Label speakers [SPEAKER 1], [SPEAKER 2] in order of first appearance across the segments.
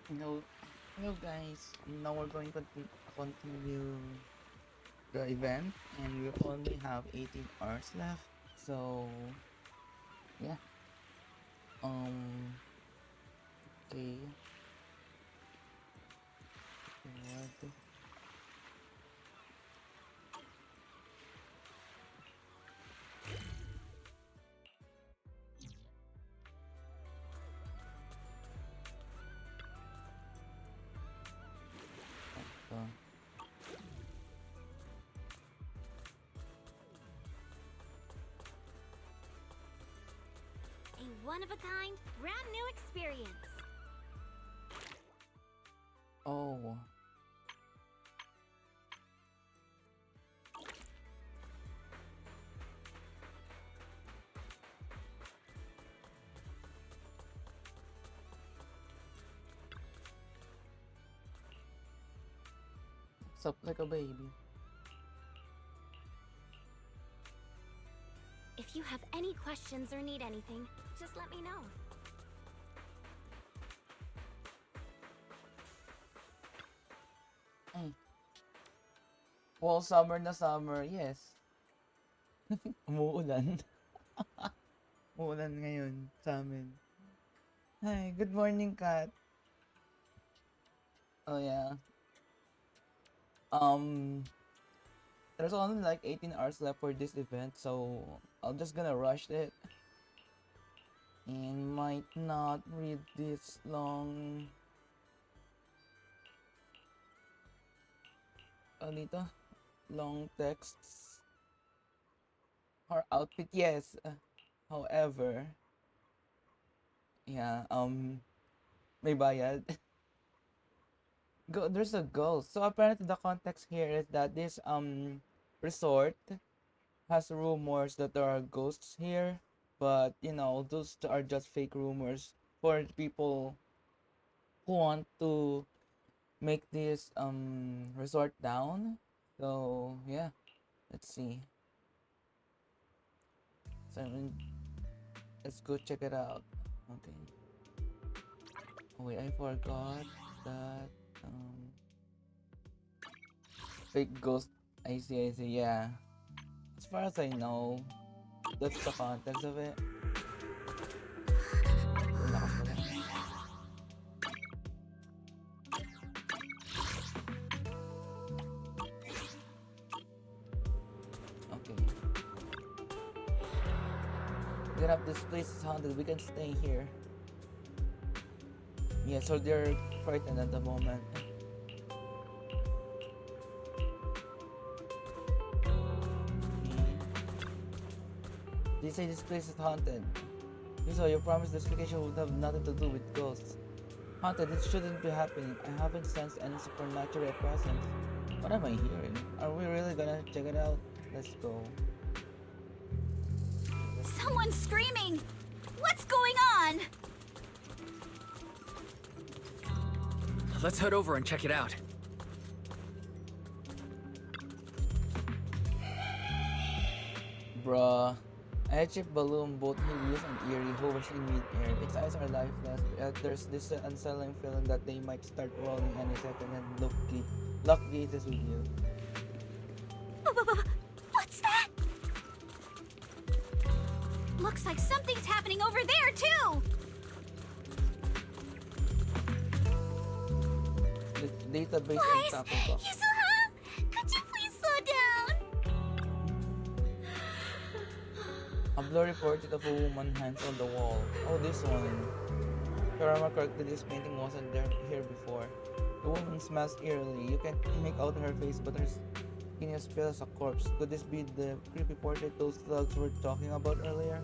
[SPEAKER 1] Hello, hello guys. Now we're going to continue the event, and we only have 18 hours left. So yeah. Um. Okay. What? Uh,
[SPEAKER 2] A one-of-a-kind, brand-new experience.
[SPEAKER 1] oh. Sup like a baby.
[SPEAKER 2] If you have any questions or need anything, just let me know.
[SPEAKER 1] Ay. Well, summer na summer, yes. Umuulan. Umuulan ngayon sa amin. Hi, good morning, Kat. Oh yeah. Um, there's only like 18 hours left for this event, so I'm just gonna rush it and might not read this dito, long texts or outfit. Yes, however, yeah, may bayad. There's a ghost. So apparently the context here is that this resort has rumors that there are ghosts here, but those are just fake rumors for people who want to make this resort down. So yeah, let's see. So let's go check it out. Okay. Oh, wait, I forgot that fake ghost. I see. Yeah. As far as I know, that's the context of it. Lakas pala. Okay. Get up, this place is haunted. We can stay here. Yeah, so they're frightened at the moment. Okay. They say this place is haunted. So you promised this vacation would have nothing to do with ghosts. Haunted, it shouldn't be happening. I haven't sensed any supernatural presence. What am I hearing? Are we really gonna check it out? Let's go.
[SPEAKER 2] Someone's screaming! What's going on?
[SPEAKER 3] Let's head over and check it out.
[SPEAKER 1] Bruh. A cheap balloon, both hideous and eerie, hovers in mid-air. Its eyes are lifeless, yet there's this unsettling feeling that they might start rolling any second and lock gazes with you.
[SPEAKER 2] What's that? Looks like something's happening over there, too!
[SPEAKER 1] The database
[SPEAKER 2] Please,
[SPEAKER 1] on top of us.
[SPEAKER 2] Yuzuha, could you please slow down?
[SPEAKER 1] A blurry portrait of a woman hangs on the wall. Oh, this one. If I remember correctly, this painting wasn't here before. The woman smiles eerily. You can't make out her face, but her skin is pale as a corpse. Could this be the creepy portrait those thugs were talking about earlier?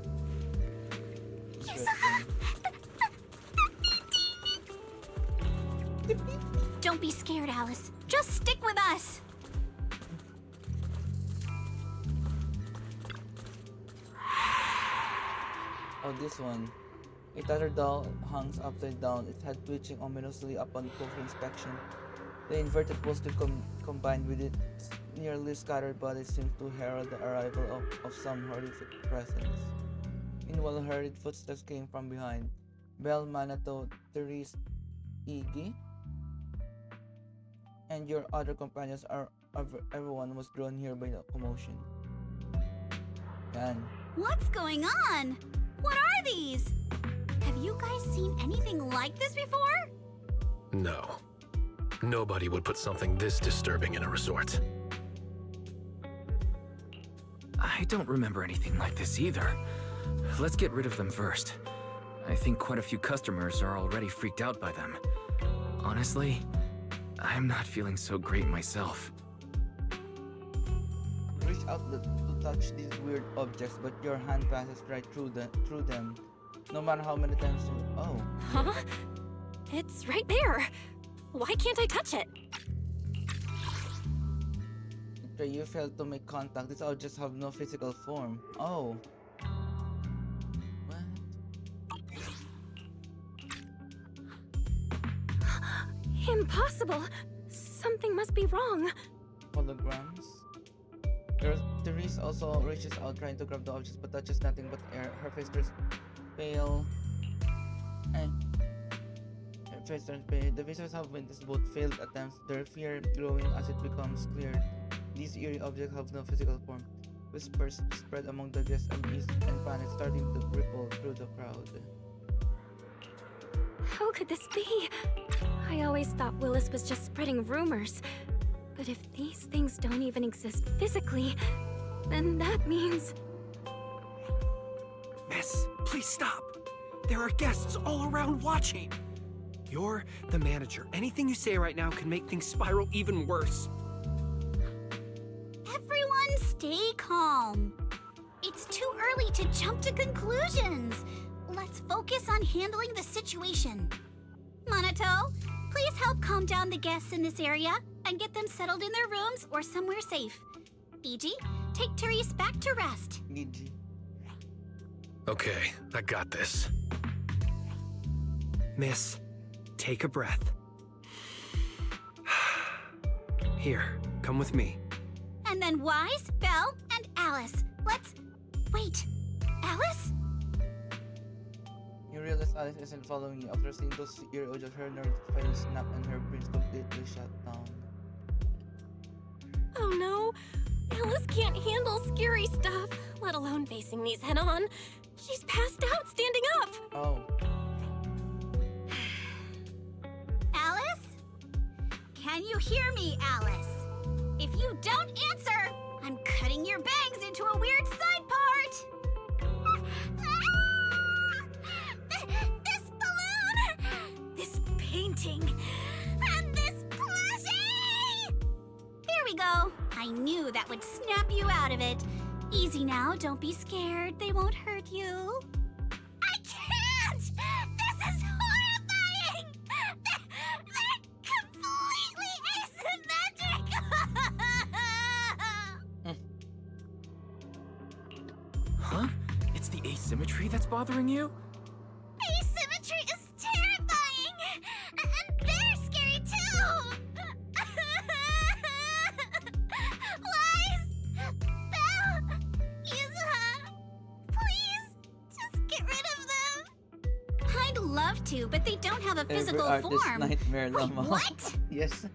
[SPEAKER 2] Yuzuha! Don't be scared, Alice. Just stick with us.
[SPEAKER 1] Oh, this one. A tattered doll hangs upside down, its head twitching ominously upon closer inspection. The inverted posture combined with its nearly scattered body seems to herald the arrival of some horrific presence. Meanwhile, hurried footsteps came from behind. Belle, Manato, Therese, Iggy, and your other companions are everyone was drawn here by the commotion. Yan.
[SPEAKER 2] What's going on? What are these? Have you guys seen anything like this before?
[SPEAKER 4] No. Nobody would put something this disturbing in a resort.
[SPEAKER 3] I don't remember anything like this either. Let's get rid of them first. I think quite a few customers are already freaked out by them. Honestly, I'm not feeling so great myself.
[SPEAKER 1] Reach out to touch these weird objects, but your hand passes right through them. No matter how many times you... Oh.
[SPEAKER 5] Huh? It's right there. Why can't I touch it?
[SPEAKER 1] Okay, you failed to make contact. These objects have no physical form. Oh. What?
[SPEAKER 5] Impossible. Something must be wrong.
[SPEAKER 1] Holograms. Therese also reaches out trying to grab the objects but touches nothing but air. Her face turns pale. Her face turns pale. The visitors have witnessed both failed attempts, their fear growing as it becomes clear. These eerie objects have no physical form. Whispers spread among the guests, unease and panic starting to ripple through the crowd.
[SPEAKER 5] How could this be? I always thought Willis was just spreading rumors. But if these things don't even exist physically, then that means...
[SPEAKER 6] Miss, please stop. There are guests all around watching. You're the manager. Anything you say right now can make things spiral even worse.
[SPEAKER 2] Everyone stay calm. It's too early to jump to conclusions. Let's focus on handling the situation. Monato, please help calm down the guests in this area and get them settled in their rooms or somewhere safe. EG, take Therese back to rest.
[SPEAKER 1] Gigi.
[SPEAKER 4] Okay, I got this.
[SPEAKER 6] Miss, take a breath. Here, come with me.
[SPEAKER 2] And then Wise, Belle, and Alice. Let's... Wait, Alice?
[SPEAKER 1] You realize Alice isn't following you. After seeing those eerie objects, her nerves finally snap and her brain's completely shut down.
[SPEAKER 5] Oh no! Alice can't handle scary stuff, let alone facing these head-on. She's passed out standing up!
[SPEAKER 1] Oh.
[SPEAKER 2] Alice? Can you hear me, Alice? If you don't answer, I'm cutting your bangs into a weird side part! This balloon! This painting! And this plushie! There we go. I knew that would snap you out of it. Easy now, don't be scared. They won't hurt you. I can't! This is horrifying! They're completely asymmetric!
[SPEAKER 3] Huh? It's the asymmetry that's bothering you?
[SPEAKER 2] Asymmetry is terrifying! And they're scary too! Wise! Belle! Yuzuha! Please, just get rid of them! I'd love to, but they don't have a physical
[SPEAKER 1] Every artist's
[SPEAKER 2] form.
[SPEAKER 1] nightmare,
[SPEAKER 2] Wait,
[SPEAKER 1] Lama.
[SPEAKER 2] what?
[SPEAKER 1] Yes.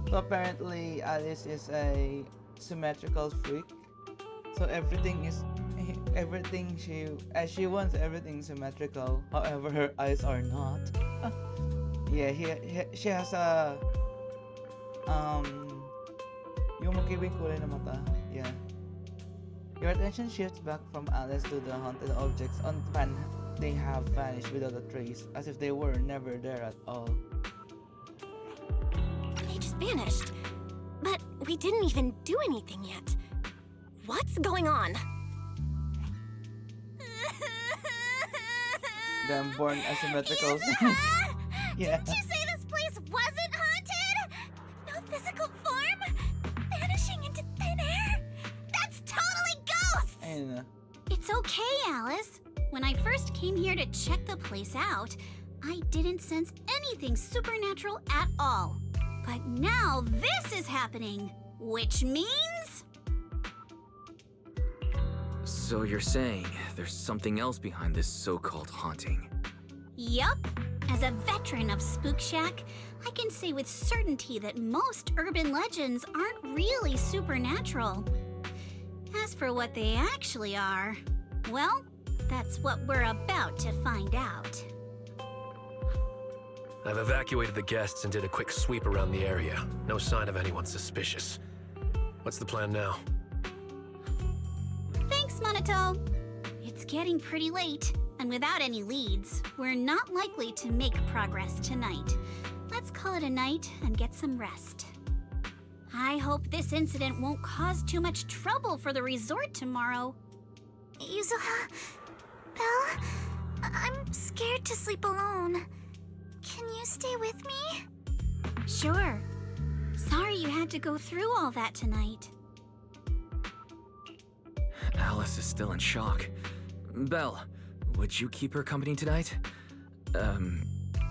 [SPEAKER 1] So apparently Alice is a symmetrical freak. So she wants everything symmetrical. However, her eyes are not. Yeah, she has a yung magkibing kulay na mata. Yeah. Your attention shifts back from Alice to the haunted objects on the pan. They have vanished without a trace, as if they were never there at all.
[SPEAKER 5] They just vanished. But we didn't even do anything yet. What's going on?
[SPEAKER 1] Them born asymmetrical. Yeah.
[SPEAKER 2] Didn't you say this place wasn't haunted? No physical form? Vanishing into thin air? That's totally ghosts!
[SPEAKER 1] Ayun na.
[SPEAKER 2] It's okay, Alice. When I first came here to check the place out, I didn't sense anything supernatural at all. But now this is happening, which means...
[SPEAKER 3] So you're saying there's something else behind this so-called haunting?
[SPEAKER 2] Yup. As a veteran of Spook Shack, I can say with certainty that most urban legends aren't really supernatural. As for what they actually are, well, that's what we're about to find out.
[SPEAKER 4] I've evacuated the guests and did a quick sweep around the area. No sign of anyone suspicious. What's the plan now?
[SPEAKER 2] Thanks, Monato. It's getting pretty late, and without any leads, we're not likely to make progress tonight. Let's call it a night and get some rest. I hope this incident won't cause too much trouble for the resort tomorrow.
[SPEAKER 7] Yuzuha, Belle, I'm scared to sleep alone. Can you stay with me?
[SPEAKER 2] Sure. Sorry you had to go through all that tonight.
[SPEAKER 3] Alice is still in shock. Belle, would you keep her company tonight?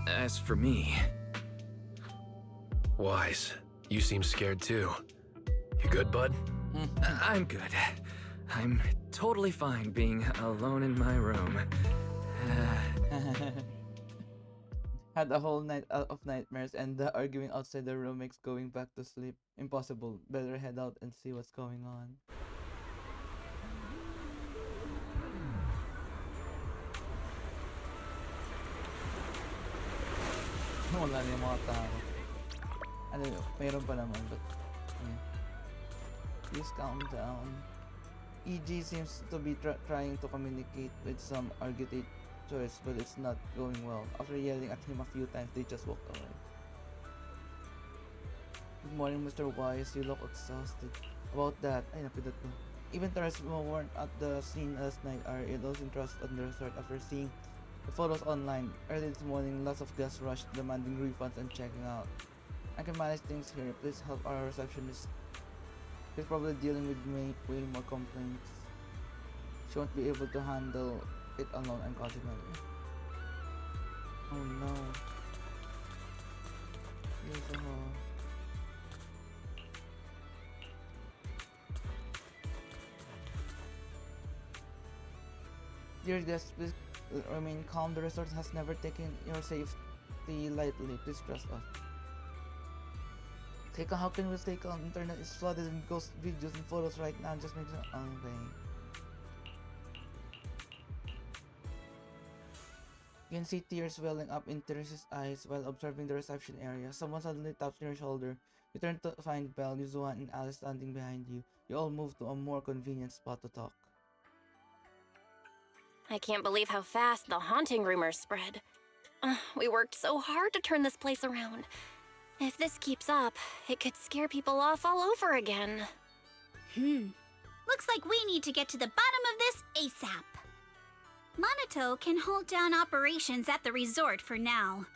[SPEAKER 3] As for me...
[SPEAKER 4] Wise, you seem scared too. You good, bud?
[SPEAKER 3] I'm good. I'm totally fine being alone in my room.
[SPEAKER 1] Had a whole night of nightmares, and the arguing outside the room makes going back to sleep impossible. Better head out and see what's going on. Wala na yung mga tao. Ano yun? Mayroon pa naman, but... Yeah. Please calm down. EG seems to be trying to communicate with some argumentative choice, but it's not going well. After yelling at him a few times, they just walked away. Good morning, Mr. Wise. You look exhausted. About that, ay napindot ko. Even tourists who weren't at the scene last night are losing trust on the resort after seeing the photos online. Early this morning, lots of guests rushed, demanding refunds and checking out. I can manage things here. Please help our receptionist. She's probably dealing with way more complaints. She won't be able to handle it alone and consequently. Oh no. Dear guests, please remain calm. The resort has never taken your safety lightly. Please trust us. Teka, how can we stay calm? Internet is flooded with ghost videos and photos right now. Just make sure. Okay. You can see tears welling up in Teresa's eyes while observing the reception area. Someone suddenly taps on your shoulder. You turn to find Belle, Yuzuha, and Alice standing behind you. You all move to a more convenient spot to talk.
[SPEAKER 8] I can't believe how fast the haunting rumors spread. We worked so hard to turn this place around. If this keeps up, it could scare people off all over again.
[SPEAKER 2] Looks like we need to get to the bottom of this ASAP. Monato can hold down operations at the resort for now.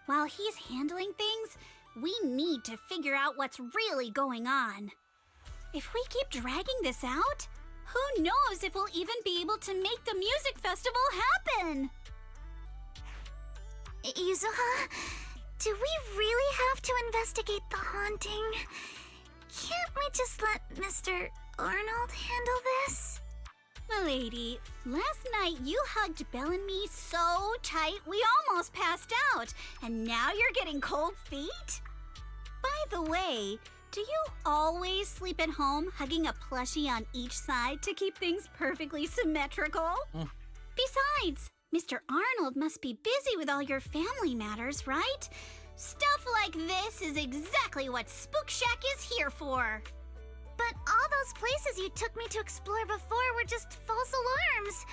[SPEAKER 2] While he's handling things, we need to figure out what's really going on. If we keep dragging this out, who knows if we'll even be able to make the music festival happen?
[SPEAKER 7] Yuzuha, do we really have to investigate the haunting? Can't we just let Mr. Arnold handle this?
[SPEAKER 2] Milady, last night you hugged Belle and me so tight we almost passed out, and now you're getting cold feet? By the way, do you always sleep at home hugging a plushie on each side to keep things perfectly symmetrical? Besides, Mr. Arnold must be busy with all your family matters, right? Stuff like this is exactly what Spook Shack is here for.
[SPEAKER 7] But all those places you took me to explore before were just false alarms.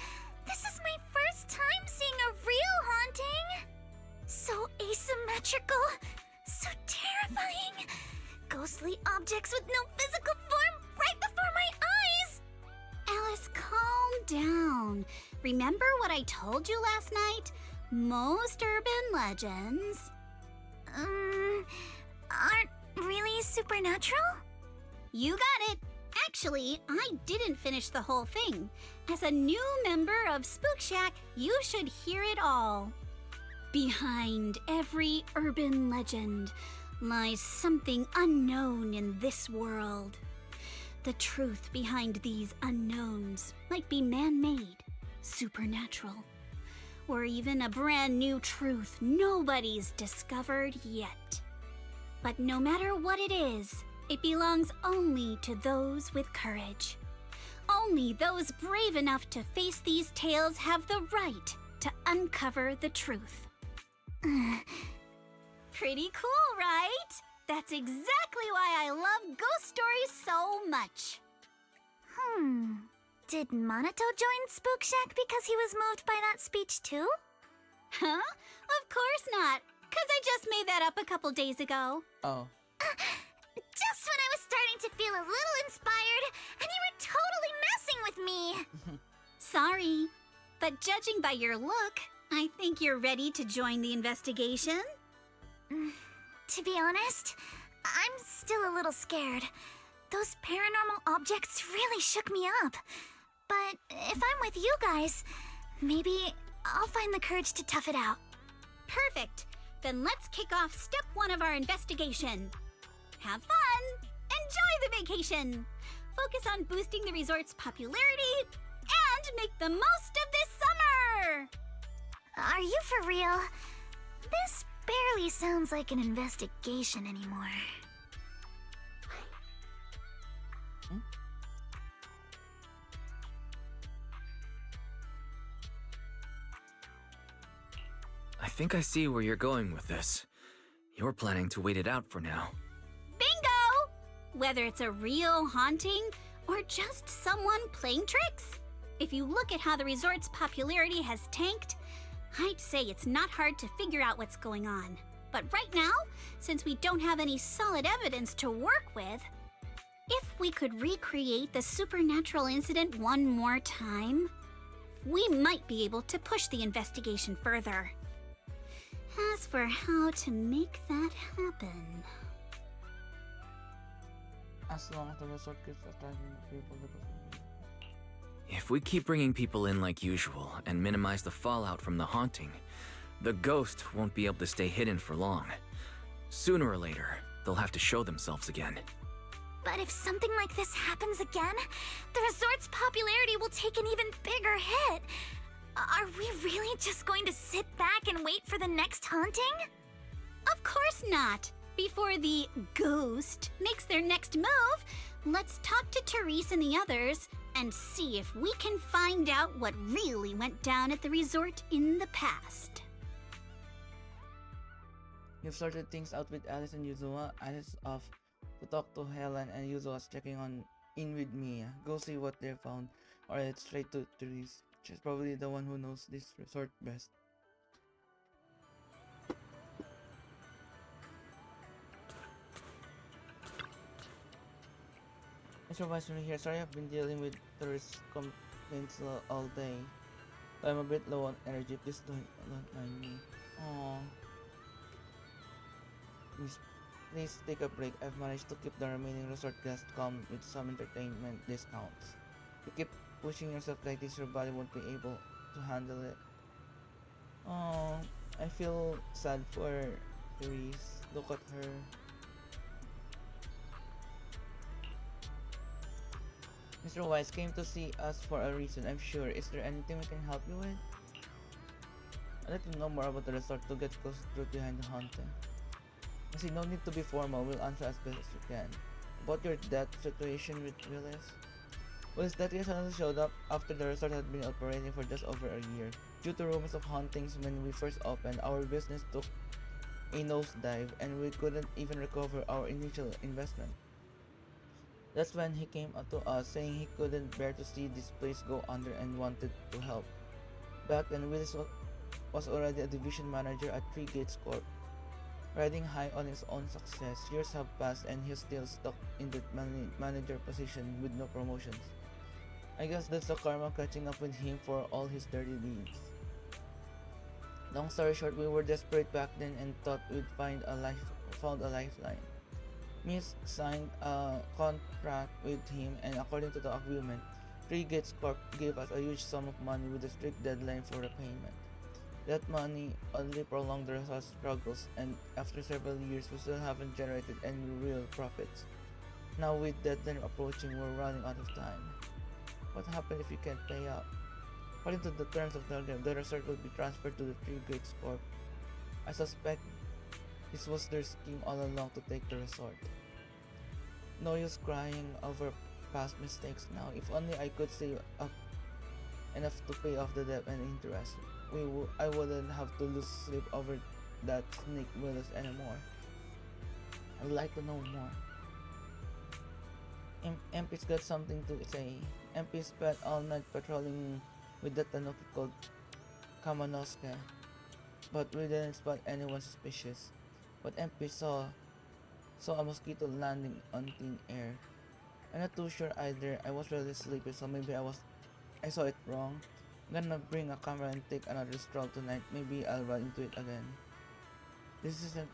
[SPEAKER 7] This is my first time seeing a real haunting. So asymmetrical, so terrifying. Ghostly objects with no physical form right before my eyes.
[SPEAKER 2] Alice, calm down. Remember what I told you last night? Most urban legends...
[SPEAKER 7] aren't really supernatural?
[SPEAKER 2] You got it. Actually, I didn't finish the whole thing. As a new member of Spook Shack, you should hear it all. Behind every urban legend lies something unknown in this world. The truth behind these unknowns might be man-made, supernatural, or even a brand new truth nobody's discovered yet. But no matter what it is, it belongs only to those with courage. Only those brave enough to face these tales have the right to uncover the truth. Pretty cool, right? That's exactly why I love ghost stories so much.
[SPEAKER 7] Did Monato join Spook Shack because he was moved by that speech too?
[SPEAKER 2] Huh? Of course not, 'cause I just made that up a couple days ago.
[SPEAKER 1] Oh.
[SPEAKER 7] Just when I was starting to feel a little inspired, and you were totally messing with me.
[SPEAKER 2] Sorry, but judging by your look, I think you're ready to join the investigation.
[SPEAKER 7] To be honest, I'm still a little scared. Those paranormal objects really shook me up. But if I'm with you guys, maybe I'll find the courage to tough it out.
[SPEAKER 2] Perfect. Then let's kick off step 1 of our investigation. Have fun! Enjoy the vacation! Focus on boosting the resort's popularity and make the most of this summer!
[SPEAKER 7] Are you for real? This barely sounds like an investigation anymore.
[SPEAKER 3] I think I see where you're going with this. You're planning to wait it out for now.
[SPEAKER 2] Bingo! Whether it's a real haunting or just someone playing tricks. If you look at how the resort's popularity has tanked, I'd say it's not hard to figure out what's going on. But right now, since we don't have any solid evidence to work with, if we could recreate the supernatural incident one more time, we might be able to push the investigation further. As for how to make that happen...
[SPEAKER 1] As long as the resort keeps attracting people to the...
[SPEAKER 3] If we keep bringing people in like usual and minimize the fallout from the haunting, the ghost won't be able to stay hidden for long. Sooner or later, they'll have to show themselves again.
[SPEAKER 7] But if something like this happens again, the resort's popularity will take an even bigger hit. Are we really just going to sit back and wait for the next haunting?
[SPEAKER 2] Of course not! Before the ghost makes their next move, let's talk to Therese and the others and see if we can find out what really went down at the resort in the past.
[SPEAKER 1] You've sorted things out with Alice and Yuzua. Alice is off to talk to Helen, and Yuzua's checking in with Mia. Go see what they found, or head straight to Therese. She's probably the one who knows this resort best. Mr. Vice here. Sorry, I've been dealing with tourist complaints all day. So I'm a bit low on energy. Please don't mind me. Aww. Please take a break. I've managed to keep the remaining resort guests calm with some entertainment discounts. You keep pushing yourself like this, your body won't be able to handle it. Oh, I feel sad for Therese. Look at her. Mr. Wise came to see us for a reason, I'm sure. Is there anything we can help you with? I'd like to know more about the resort to get close to the truth behind the haunting. I see no need to be formal, we'll answer as best as we can. About your death situation with Willis? Willis' death suddenly showed up after the resort had been operating for just over a year. Due to rumors of hauntings when we first opened, our business took a nosedive and we couldn't even recover our initial investment. That's when he came up to us saying he couldn't bear to see this place go under and wanted to help. Back then, Willis was already a division manager at Three Gates Corp. Riding high on his own success, years have passed and he's still stuck in that manager position with no promotions. I guess that's the karma catching up with him for all his dirty deeds. Long story short, we were desperate back then and thought we'd found a lifeline. Miss signed a contract with him, and according to the agreement, Three Gates Corp gave us a huge sum of money with a strict deadline for repayment. That money only prolonged the resort's struggles, and after several years, we still haven't generated any real profits. Now with deadline approaching, we're running out of time. What happens if you can't pay up? According to the terms of the agreement, the resort will be transferred to the Three Gates Corp. I suspect this was their scheme all along to take the resort. No use crying over past mistakes now. If only I could save up enough to pay off the debt and interest, I wouldn't have to lose sleep over that snake Willis anymore. I'd like to know more. MP's got something to say. MP spent all night patrolling with the tanuki called Kamanosuke, but we didn't spot anyone suspicious. But MP saw a mosquito landing on thin air. I'm not too sure either. I was really sleepy, so maybe I saw it wrong. I'm gonna bring a camera and take another stroll tonight. Maybe I'll run into it again. This isn't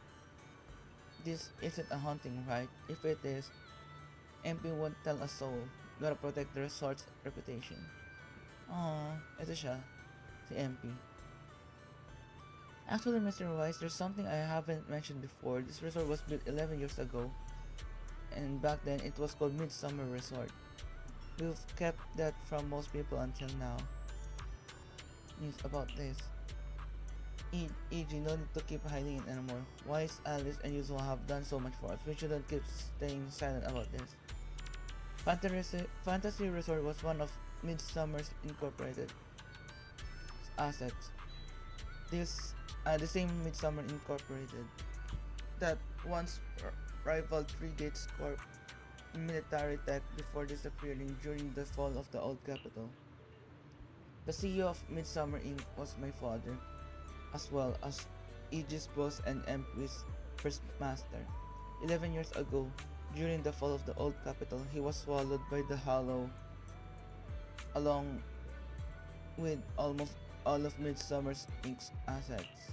[SPEAKER 1] a haunting, right? If it is, MP won't tell a soul. Gotta protect the resort's reputation. Aww, ito siya, si MP. Actually, Mr. Wise, there's something I haven't mentioned before. This resort was built 11 years ago, and back then it was called Midsummer Resort. We've kept that from most people until now. News about this. EG, no need to keep hiding it anymore. Wise, Alice, and Yuzo have done so much for us. We shouldn't keep staying silent about this. Fantasy Resort was one of Midsummer's incorporated assets. The same Midsummer Incorporated that once rivaled Three Gates Corp military tech before disappearing during the fall of the old capital. The CEO of Midsummer Inc. was my father, as well as EG's boss and MP's first master. 11 years ago, during the fall of the old capital, he was swallowed by the Hollow, along with almost all of Midsummer Inc.'s assets.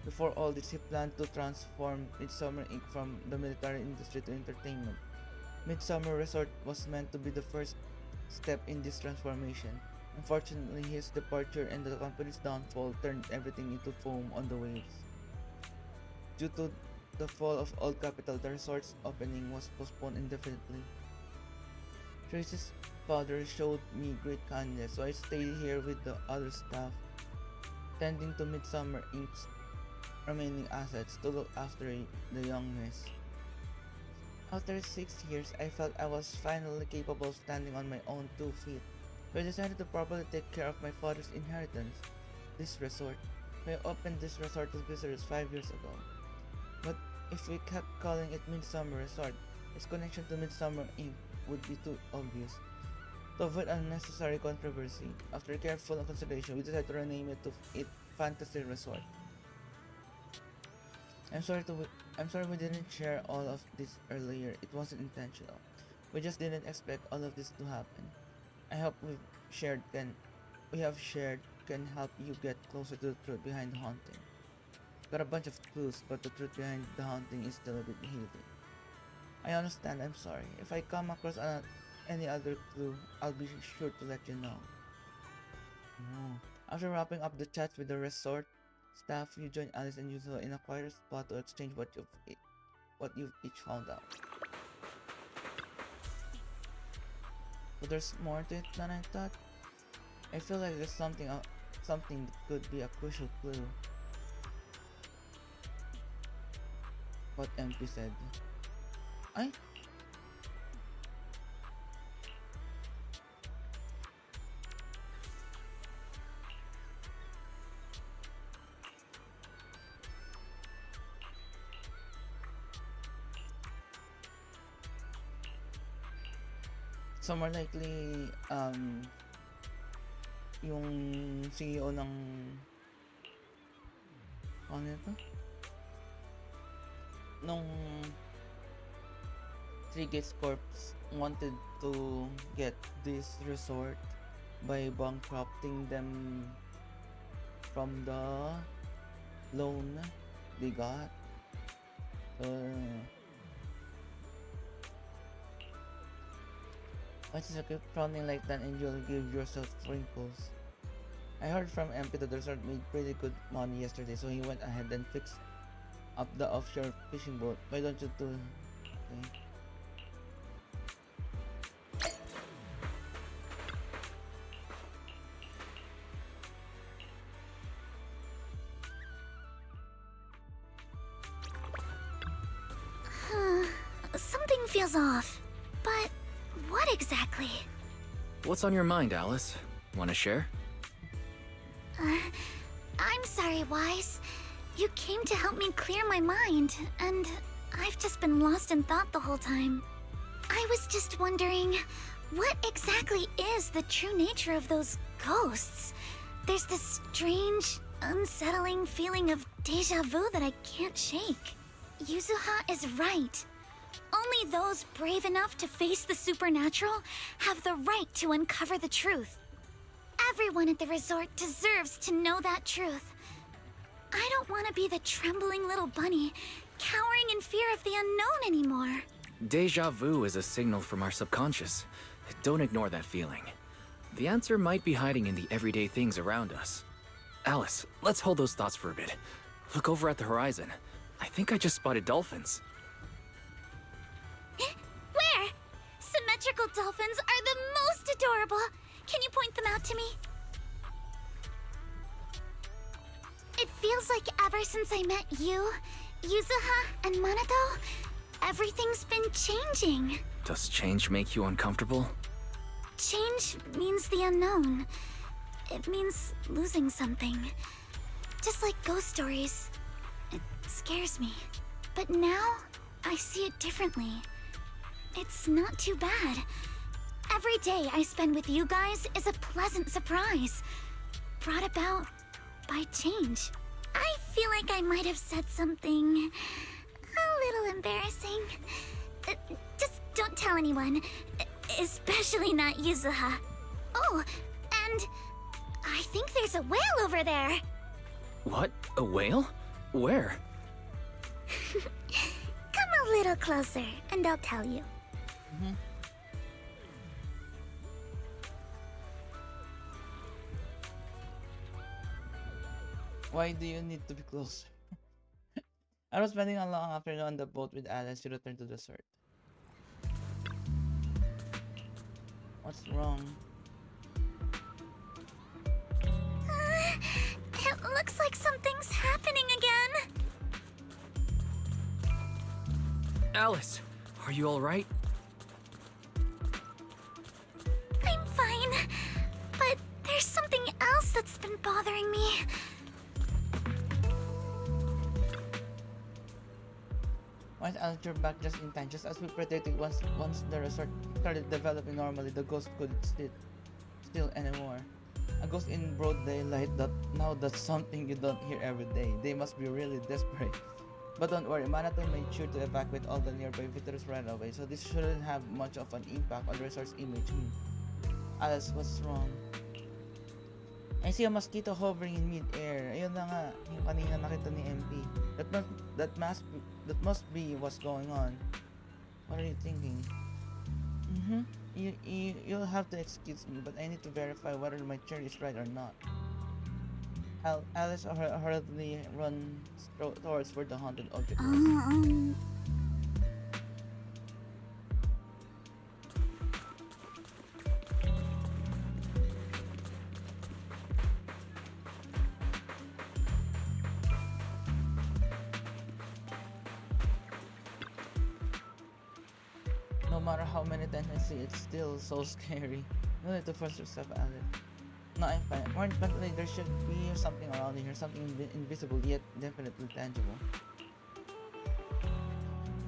[SPEAKER 1] Before all this, he planned to transform Midsummer Inc. from the military industry to entertainment. Midsummer Resort was meant to be the first step in this transformation. Unfortunately, his departure and the company's downfall turned everything into foam on the waves. Due to the fall of Old Capital, the resort's opening was postponed indefinitely. Tracy's father showed me great kindness, so I stayed here with the other staff, tending to Midsummer Inc.'s remaining assets to look after the young miss. After 6 years, I felt I was finally capable of standing on my own 2 feet, so I decided to properly take care of my father's inheritance, this resort. I opened this resort to visitors 5 years ago. But if we kept calling it Midsummer Resort, its connection to Midsummer Inc. would be too obvious. To avoid unnecessary controversy, after careful consideration, we decided to rename it to Fantasy Resort. I'm sorry we didn't share all of this earlier. It wasn't intentional. We just didn't expect all of this to happen. I hope we have shared can help you get closer to the truth behind the haunting. Got a bunch of clues, but the truth behind the haunting is still a bit hazy. I understand, I'm sorry. If I come across any other clue, I'll be sure to let you know. After wrapping up the chat with the resort staff, you join Alice and Yuzo in a quieter spot to exchange what you've each found out. But there's more to it than I thought. I feel like there's something that could be a crucial clue. What MP said. Ay? So more likely, yung CEO ng ano ito? Nung Three Gates Corp wanted to get this resort by bankrupting them from the loan they got. Once you keep frowning like that and you'll give yourself wrinkles. I heard from MP that the resort made pretty good money yesterday, so he went ahead and fixed up the offshore fishing boat. Why don't you do? Okay.
[SPEAKER 7] Something feels off. But what exactly?
[SPEAKER 3] What's on your mind, Alice? Want to share?
[SPEAKER 7] I'm sorry, Wise. You came to help me clear my mind, and I've just been lost in thought the whole time. I was just wondering, what exactly is the true nature of those ghosts? There's this strange, unsettling feeling of deja vu that I can't shake. Yuzuha is right. Only those brave enough to face the supernatural have the right to uncover the truth. Everyone at the resort deserves to know that truth. I don't want to be the trembling little bunny, cowering in fear of the unknown anymore.
[SPEAKER 3] Deja vu is a signal from our subconscious. Don't ignore that feeling. The answer might be hiding in the everyday things around us. Alice, let's hold those thoughts for a bit. Look over at the horizon. I think I just spotted dolphins.
[SPEAKER 7] Where? Symmetrical dolphins are the most adorable. Can you point them out to me? It feels like ever since I met you, Yuzuha, and Manato, everything's been changing.
[SPEAKER 3] Does change make you uncomfortable?
[SPEAKER 7] Change means the unknown. It means losing something. Just like ghost stories. It scares me. But now, I see it differently. It's not too bad. Every day I spend with you guys is a pleasant surprise, brought about by change. I feel like I might have said something a little embarrassing. Just don't tell anyone, especially not Yuzuha. Oh, and I think there's a whale over there.
[SPEAKER 3] What? A whale? Where?
[SPEAKER 7] Come a little closer, and I'll tell you.
[SPEAKER 1] Why do you need to be closer? I was spending a long afternoon on the boat with Alice to return to the resort. What's wrong?
[SPEAKER 7] It looks like something's happening again.
[SPEAKER 3] Alice, are you alright?
[SPEAKER 7] I'm fine, but there's something else that's been bothering me.
[SPEAKER 1] Once Alice drew back just in time, just as we predicted, once the resort started developing normally, the ghost couldn't sit still anymore. A ghost in broad daylight, that's something you don't hear every day. They must be really desperate. But don't worry, Manato made sure to evacuate all the nearby visitors right away, so this shouldn't have much of an impact on the resort's image. Alice, what's wrong? I see a mosquito hovering in mid-air. Ayun na nga, yung kanina nakita ni MP. That must be what's going on. What are you thinking? You'll have to excuse me, but I need to verify whether my theory is right or not. Alice hurriedly runs towards where the haunted object was. No matter how many times I see it, it's still so scary. No need to force yourself, Alice. No, I'm fine. More importantly, there should be something around here, something invisible yet definitely tangible.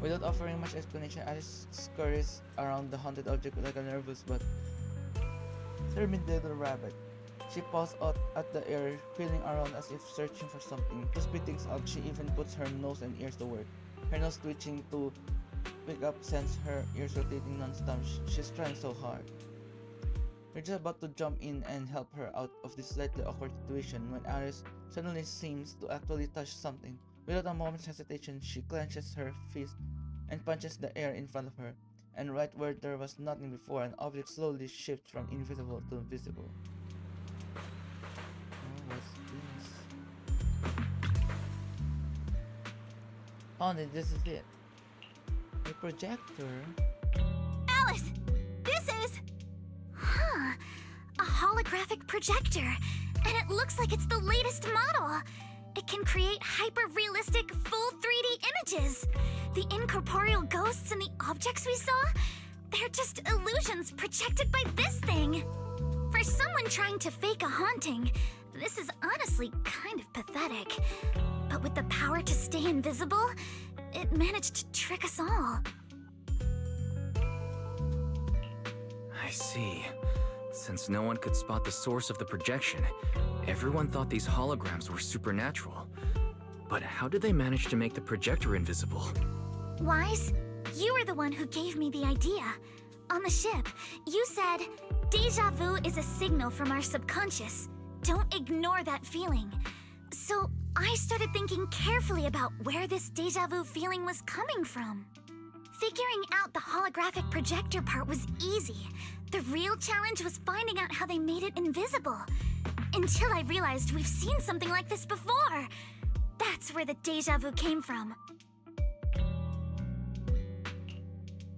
[SPEAKER 1] Without offering much explanation, Alice scurries around the haunted object like a nervous but determined little rabbit. She paws out at the air, feeling around as if searching for something. To speed things up, she even puts her nose and ears to work. Her nose twitching to pick up scents, her ears rotating non-stop. She's trying so hard. We're just about to jump in and help her out of this slightly awkward situation when Alice suddenly seems to actually touch something. Without a moment's hesitation, she clenches her fist and punches the air in front of her. And right where there was nothing before, an object slowly shifts from invisible to visible. Oh, what's this? Found it, this is it. A projector?
[SPEAKER 7] Alice, this is... Huh, a holographic projector, and it looks like it's the latest model. It can create hyper-realistic, full 3D images. The incorporeal ghosts and the objects we saw, they're just illusions projected by this thing. For someone trying to fake a haunting, this is honestly kind of pathetic. But with the power to stay invisible, it managed to trick us all.
[SPEAKER 3] I see. Since no one could spot the source of the projection, everyone thought these holograms were supernatural. But how did they manage to make the projector invisible?
[SPEAKER 7] Wise, you were the one who gave me the idea. On the ship, you said, "Deja vu is a signal from our subconscious. Don't ignore that feeling." So I started thinking carefully about where this deja vu feeling was coming from. Figuring out the holographic projector part was easy. The real challenge was finding out how they made it invisible. Until I realized we've seen something like this before. That's where the deja vu came from.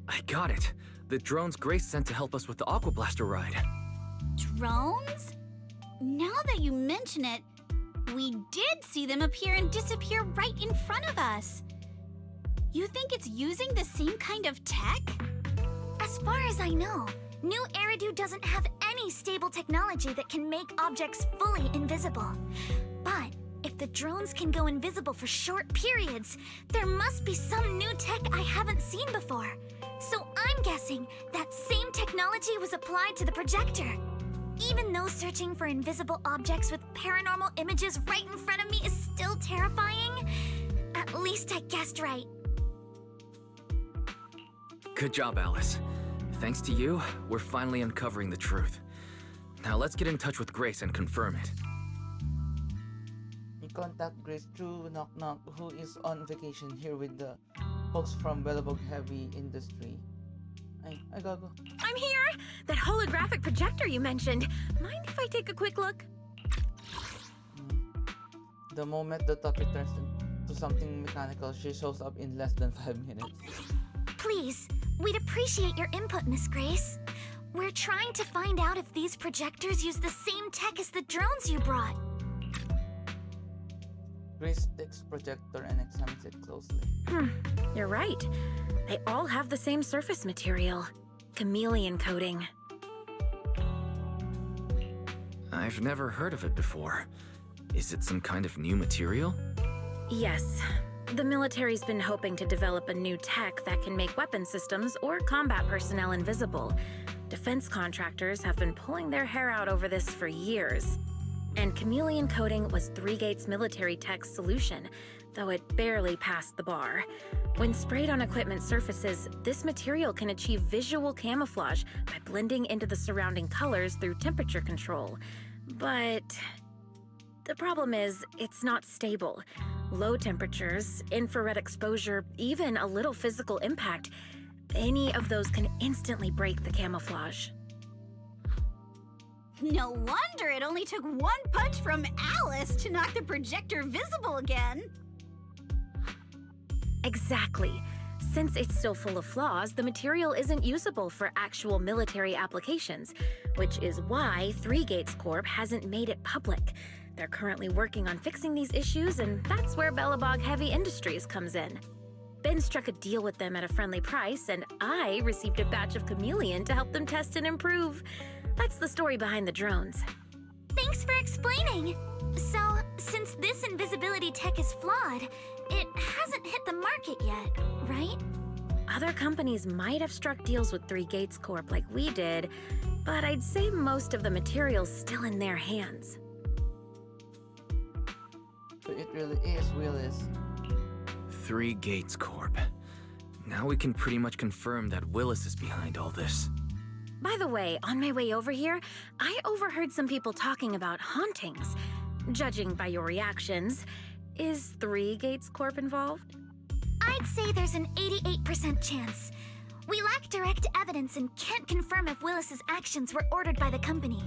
[SPEAKER 3] I got it. The drones Grace sent to help us with the Aqua Blaster ride.
[SPEAKER 2] Drones? Now that you mention it, we did see them appear and disappear right in front of us. You think it's using the same kind of tech?
[SPEAKER 7] As far as I know, New Eridu doesn't have any stable technology that can make objects fully invisible. But if the drones can go invisible for short periods, there must be some new tech I haven't seen before. So I'm guessing that same technology was applied to the projector. Even though searching for invisible objects with paranormal images right in front of me is still terrifying, at least I guessed right.
[SPEAKER 3] Good job, Alice. Thanks to you, we're finally uncovering the truth. Now let's get in touch with Grace and confirm it.
[SPEAKER 1] We contact Grace through Knock Knock, who is on vacation here with the folks from Belobog Heavy Industry. I gotta go.
[SPEAKER 5] I'm here! That holographic projector you mentioned. Mind if I take a quick look?
[SPEAKER 1] The moment the topic turns into something mechanical, she shows up in less than 5 minutes.
[SPEAKER 7] Please, we'd appreciate your input, Miss Grace. We're trying to find out if these projectors use the same tech as the drones you brought.
[SPEAKER 1] Grace takes projector and examines it closely.
[SPEAKER 5] You're right. They all have the same surface material. Chameleon coating.
[SPEAKER 3] I've never heard of it before. Is it some kind of new material?
[SPEAKER 5] Yes. The military's been hoping to develop a new tech that can make weapon systems or combat personnel invisible. Defense contractors have been pulling their hair out over this for years. And chameleon coating was Three Gates military tech's solution, though it barely passed the bar. When sprayed on equipment surfaces, this material can achieve visual camouflage by blending into the surrounding colors through temperature control. But the problem is, it's not stable. Low temperatures, infrared exposure, even a little physical impact, any of those can instantly break the camouflage.
[SPEAKER 2] No wonder it only took one punch from Alice to knock the projector visible again.
[SPEAKER 5] Exactly. Since it's still full of flaws, the material isn't usable for actual military applications, which is why Three Gates Corp hasn't made it public. They're currently working on fixing these issues, and that's where Belobog Heavy Industries comes in. Ben struck a deal with them at a friendly price, and I received a batch of chameleon to help them test and improve. That's the story behind the drones.
[SPEAKER 7] Thanks for explaining. So, since this invisibility tech is flawed, it hasn't hit the market yet, right?
[SPEAKER 5] Other companies might have struck deals with Three Gates Corp like we did, but I'd say most of the material's still in their hands.
[SPEAKER 1] So it really is Willis.
[SPEAKER 3] Three Gates Corp. Now we can pretty much confirm that Willis is behind all this.
[SPEAKER 5] By the way, on my way over here, I overheard some people talking about hauntings. Judging by your reactions, is Three Gates Corp involved?
[SPEAKER 7] I'd say there's an 88% chance. We lack direct evidence and can't confirm if Willis's actions were ordered by the company.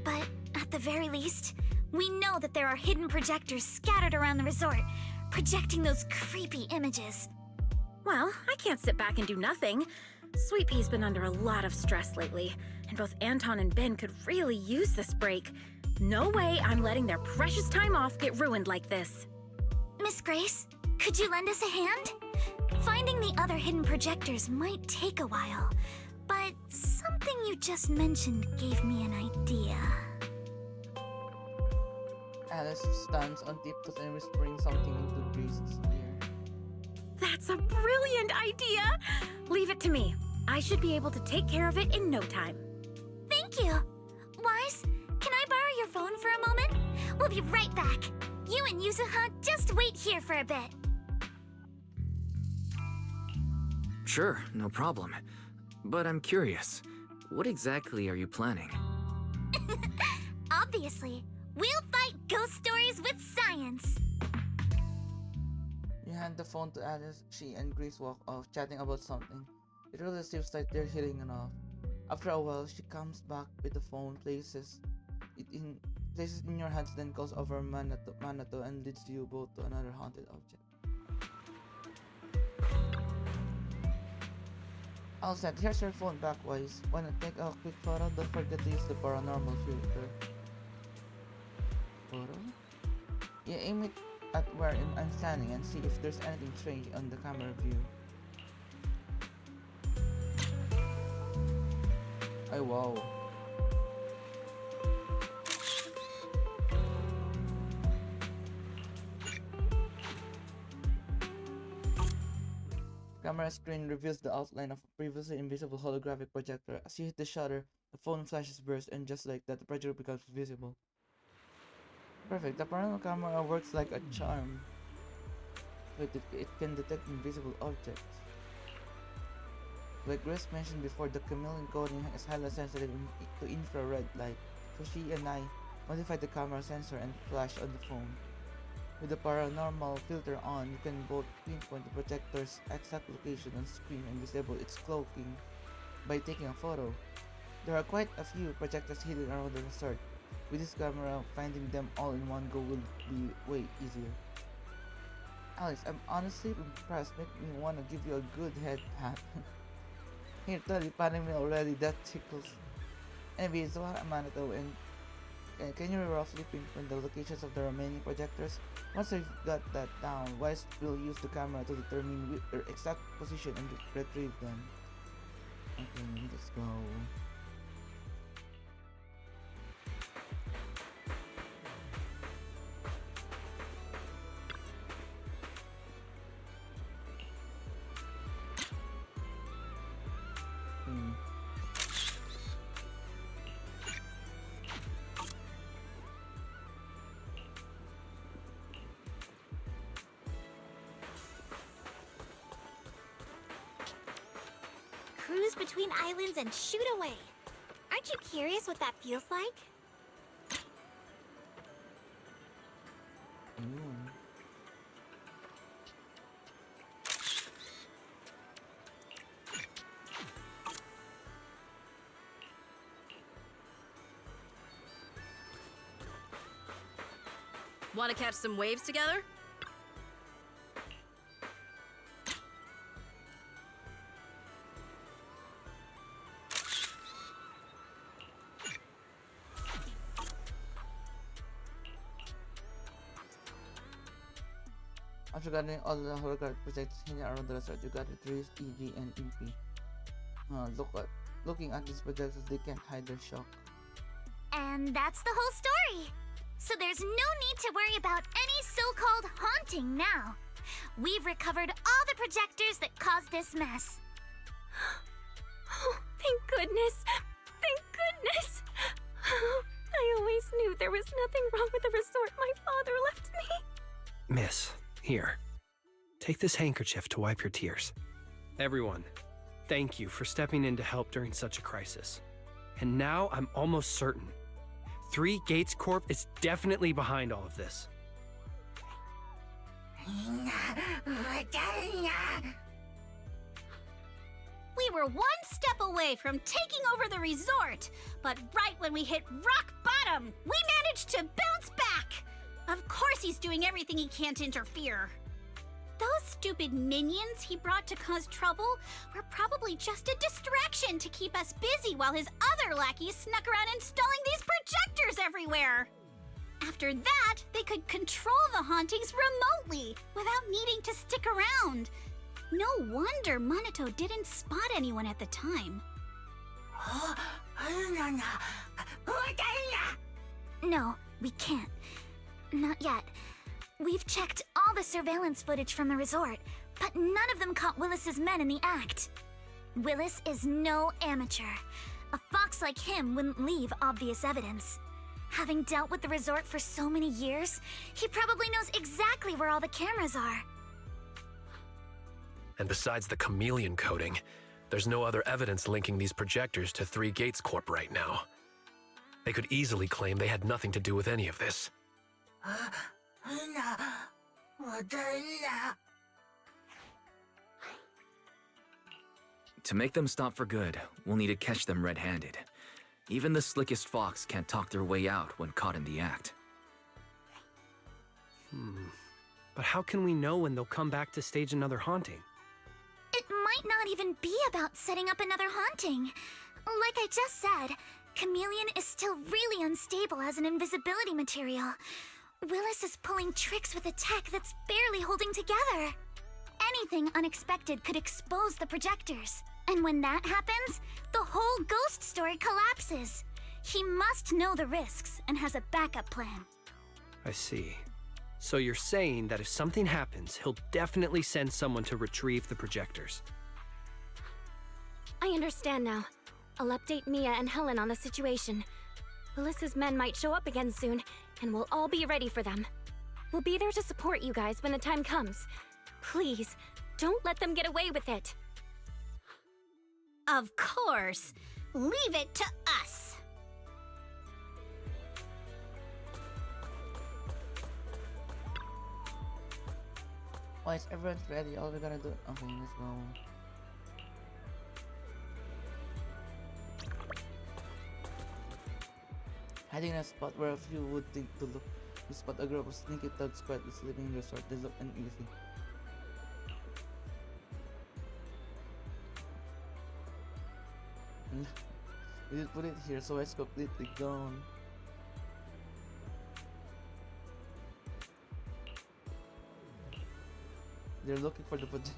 [SPEAKER 7] But at the very least, we know that there are hidden projectors scattered around the resort, projecting those creepy images.
[SPEAKER 5] Well, I can't sit back and do nothing. Sweet Pea's been under a lot of stress lately, and both Anton and Ben could really use this break. No way I'm letting their precious time off get ruined like this.
[SPEAKER 7] Miss Grace, Could you lend us a hand? Finding the other hidden projectors might take a while, but something you just mentioned gave me an idea.
[SPEAKER 1] Alice stands on tiptoes and whispering something into Grace's ear.
[SPEAKER 5] That's a brilliant idea! Leave it to me. I should be able to take care of it in no time.
[SPEAKER 7] Thank you. Wise, can I borrow your phone for a moment? We'll be right back. You and Yuzuha, just wait here for a bit.
[SPEAKER 3] Sure, no problem. But I'm curious, what exactly are you planning?
[SPEAKER 7] Obviously, we'll fight ghost stories with science.
[SPEAKER 1] You hand the phone to Alice. She and Grace walk off, chatting about something. It really seems like they're hitting it off. After a while, she comes back with the phone, places it in your hands, then calls over Manato and leads you both to another haunted object. All set. Here's your phone back, Wise. Wanna take a quick photo? Don't forget to use the paranormal filter. Photo? Yeah, aim it at where I'm standing and see if there's anything strange on the camera view. Oh wow. Camera screen reveals the outline of a previously invisible holographic projector. As you hit the shutter, the phone flashes burst, and just like that, the projector becomes visible. Perfect. The paranormal camera works like a charm. It can detect invisible objects. Like Grace mentioned before, the chameleon coating is highly sensitive to infrared light, so she and I modified the camera sensor and flash on the phone. With the paranormal filter on, you can both pinpoint the projector's exact location on screen and disable its cloaking by taking a photo. There are quite a few projectors hidden around the resort. With this camera, finding them all in one go will be way easier. Alex, I'm honestly impressed. Make me want to give you a good head pat. Here, totally patting me already. That tickles. Anyway, so Manato, and can you roughly pinpoint the locations of the remaining projectors? Once you've got that down, Wise will use the camera to determine their exact position and retrieve them. Okay, let's go.
[SPEAKER 2] Cruise between islands and shoot away. Aren't you curious what that feels like?
[SPEAKER 9] Want to catch some waves together?
[SPEAKER 1] After gathering all the holographic projectors hidden around the resort, you gather Therese, EG, and EP. Looking at these projectors, they can't hide their shock.
[SPEAKER 7] And that's the whole story. So there's no need to worry about any so-called haunting now. We've recovered all the projectors that caused this mess.
[SPEAKER 5] Oh, thank goodness! Thank goodness! I always knew there was nothing wrong with the resort my father left me.
[SPEAKER 6] Miss, here. Take this handkerchief to wipe your tears. Everyone, thank you for stepping in to help during such a crisis. And now I'm almost certain. 3 Gates Corp is definitely behind all of this.
[SPEAKER 2] We were one step away from taking over the resort, but right when we hit rock bottom, we managed to bounce back. Of course he's doing everything he can to interfere. Those stupid minions he brought to cause trouble were probably just a distraction to keep us busy while his other lackeys snuck around installing these projectors everywhere. After that, they could control the hauntings remotely without needing to stick around. No wonder Monato didn't spot anyone at the time.
[SPEAKER 7] No, we can't. Not yet. We've checked all the surveillance footage from the resort, but none of them caught Willis's men in the act. Willis is no amateur. A fox like him wouldn't leave obvious evidence. Having dealt with the resort for so many years, he probably knows exactly where all the cameras are.
[SPEAKER 4] And besides the chameleon coating, there's no other evidence linking these projectors to Three Gates Corp right now. They could easily claim they had nothing to do with any of this.
[SPEAKER 3] To make them stop for good, we'll need to catch them red-handed. Even the slickest fox can't talk their way out when caught in the act.
[SPEAKER 6] But how can we know when they'll come back to stage another haunting?
[SPEAKER 7] It might not even be about setting up another haunting. Like I just said, Chameleon is still really unstable as an invisibility material. Willis is pulling tricks with a tech that's barely holding together. Anything unexpected could expose the projectors. And when that happens, the whole ghost story collapses. He must know the risks and has a backup plan.
[SPEAKER 6] I see. So you're saying that if something happens, he'll definitely send someone to retrieve the projectors.
[SPEAKER 10] I understand now. I'll update Mia and Helen on the situation. Willis's men might show up again soon, and we'll all be ready for them. We'll be there to support you guys when the time comes. Please, don't let them get away with it.
[SPEAKER 2] Of course. Leave it to us.
[SPEAKER 1] Once everyone's ready, all we're gonna do. Okay, let's go. Hiding in a spot where a few would think to look. We spot a group of sneaky thugs quietly sleeping in the resort. They look uneasy. We did put it here, so it's completely gone. They're looking for the projectors.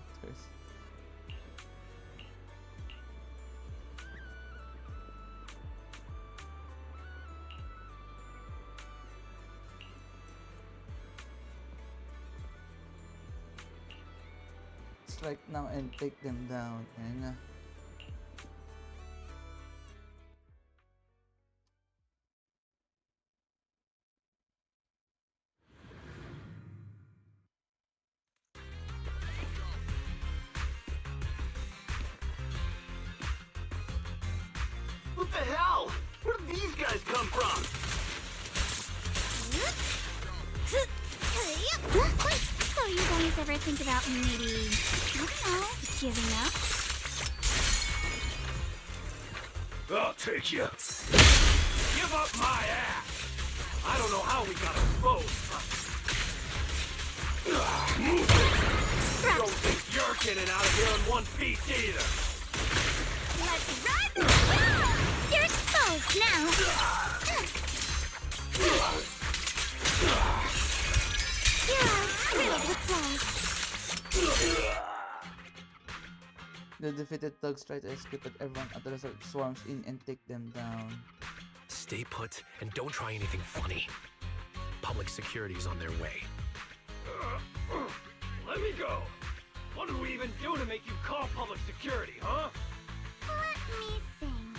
[SPEAKER 1] Strike now and take them down. And
[SPEAKER 11] What the hell? Where did these guys come from?
[SPEAKER 7] So you guys ever think about maybe, I don't know, giving up?
[SPEAKER 11] I'll take you. Give up my ass. I don't know how we got exposed. Move it. I don't think you're getting out of here in one piece either.
[SPEAKER 7] Let's run! You're exposed now. You're all filled with flaws.
[SPEAKER 1] the defeated thugs try to escape, but everyone at the resort swarms in and take them down.
[SPEAKER 4] Stay put and don't try anything funny. Public security's on their way.
[SPEAKER 11] Let me go. What did we even do to make you call public security, huh?
[SPEAKER 7] Let me think.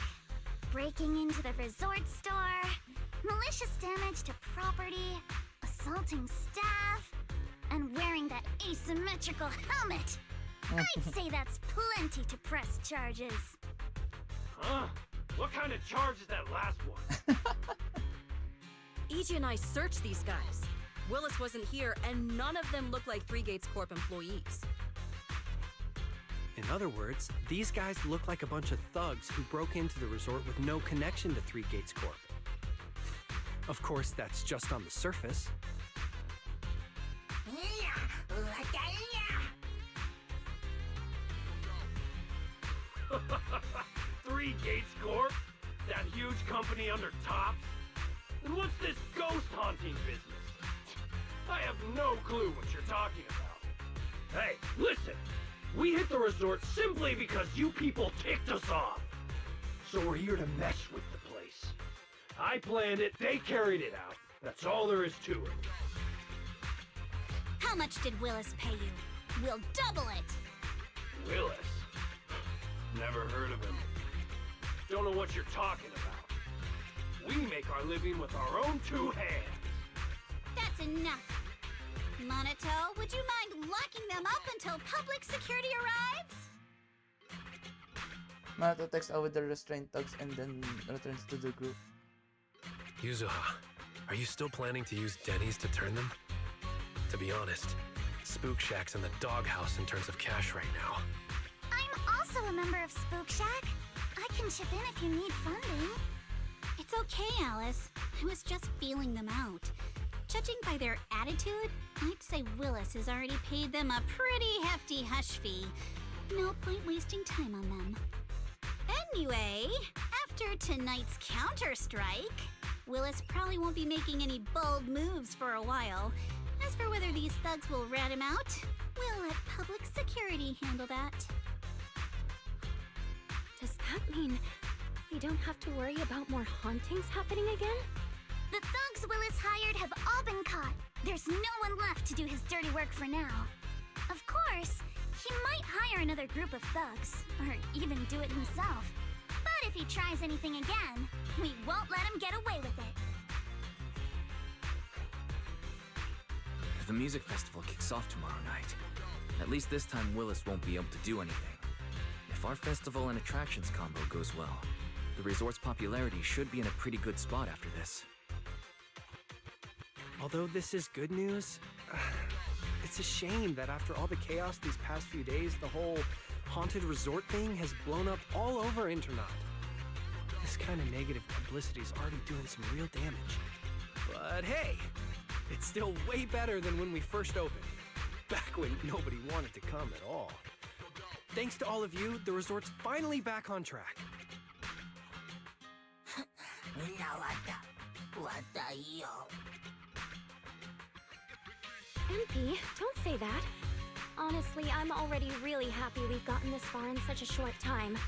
[SPEAKER 7] Breaking into the resort store, malicious damage to property, assaulting staff, and wearing that asymmetrical helmet. I'd say that's plenty to press charges.
[SPEAKER 11] Huh? What kind of charge is that last one?
[SPEAKER 9] EG and I searched these guys. Willis wasn't here, and none of them look like Three Gates Corp employees.
[SPEAKER 6] In other words, these guys look like a bunch of thugs who broke into the resort with no connection to Three Gates Corp. Of course, that's just on the surface.
[SPEAKER 11] Three Gates Corp? That huge company under Tops? Then what's this ghost haunting business? I have no clue what you're talking about. Hey, listen! We hit the resort simply because you people ticked us off. So we're here to mess with the place. I planned it, they carried it out. That's all there is to it.
[SPEAKER 2] How much did Willis pay you? We'll double it!
[SPEAKER 11] Willis? Never heard of him. Don't know what you're talking about. We make our living with our own two hands.
[SPEAKER 2] That's enough. Monato, would you mind locking them up until public security arrives?
[SPEAKER 1] Mato takes over the restrained thugs and then returns to the group.
[SPEAKER 4] Yuzuha, are you still planning to use Denny's to turn them? To be honest, Spook Shack's in the doghouse in terms of cash right now.
[SPEAKER 7] I'm also a member of Spook Shack. I can chip in if you need funding.
[SPEAKER 2] It's okay, Alice. I was just feeling them out. Judging by their attitude, I'd say Willis has already paid them a pretty hefty hush fee. No point wasting time on them. Anyway, after tonight's counter-strike, Willis probably won't be making any bold moves for a while. As for whether these thugs will rat him out, we'll let public security handle that.
[SPEAKER 10] Does that mean we don't have to worry about more hauntings happening again?
[SPEAKER 7] The thugs Willis hired have all been caught. There's no one left to do his dirty work for now. Of course, he might hire another group of thugs, or even do it himself. But if he tries anything again, we won't let him get away with it.
[SPEAKER 3] The music festival kicks off tomorrow night. At least this time Willis won't be able to do anything. If our festival and attractions combo goes well, the resort's popularity should be in a pretty good spot after this.
[SPEAKER 6] Although this is good news, it's a shame that after all the chaos these past few days, the whole haunted resort thing has blown up all over Internet. This kind of negative publicity is already doing some real damage. But hey, it's still way better than when we first opened, back when nobody wanted to come at all. Thanks to all of you, the resort's finally back on track.
[SPEAKER 10] MP, don't say that. Honestly, I'm already really happy we've gotten this far in such a short time.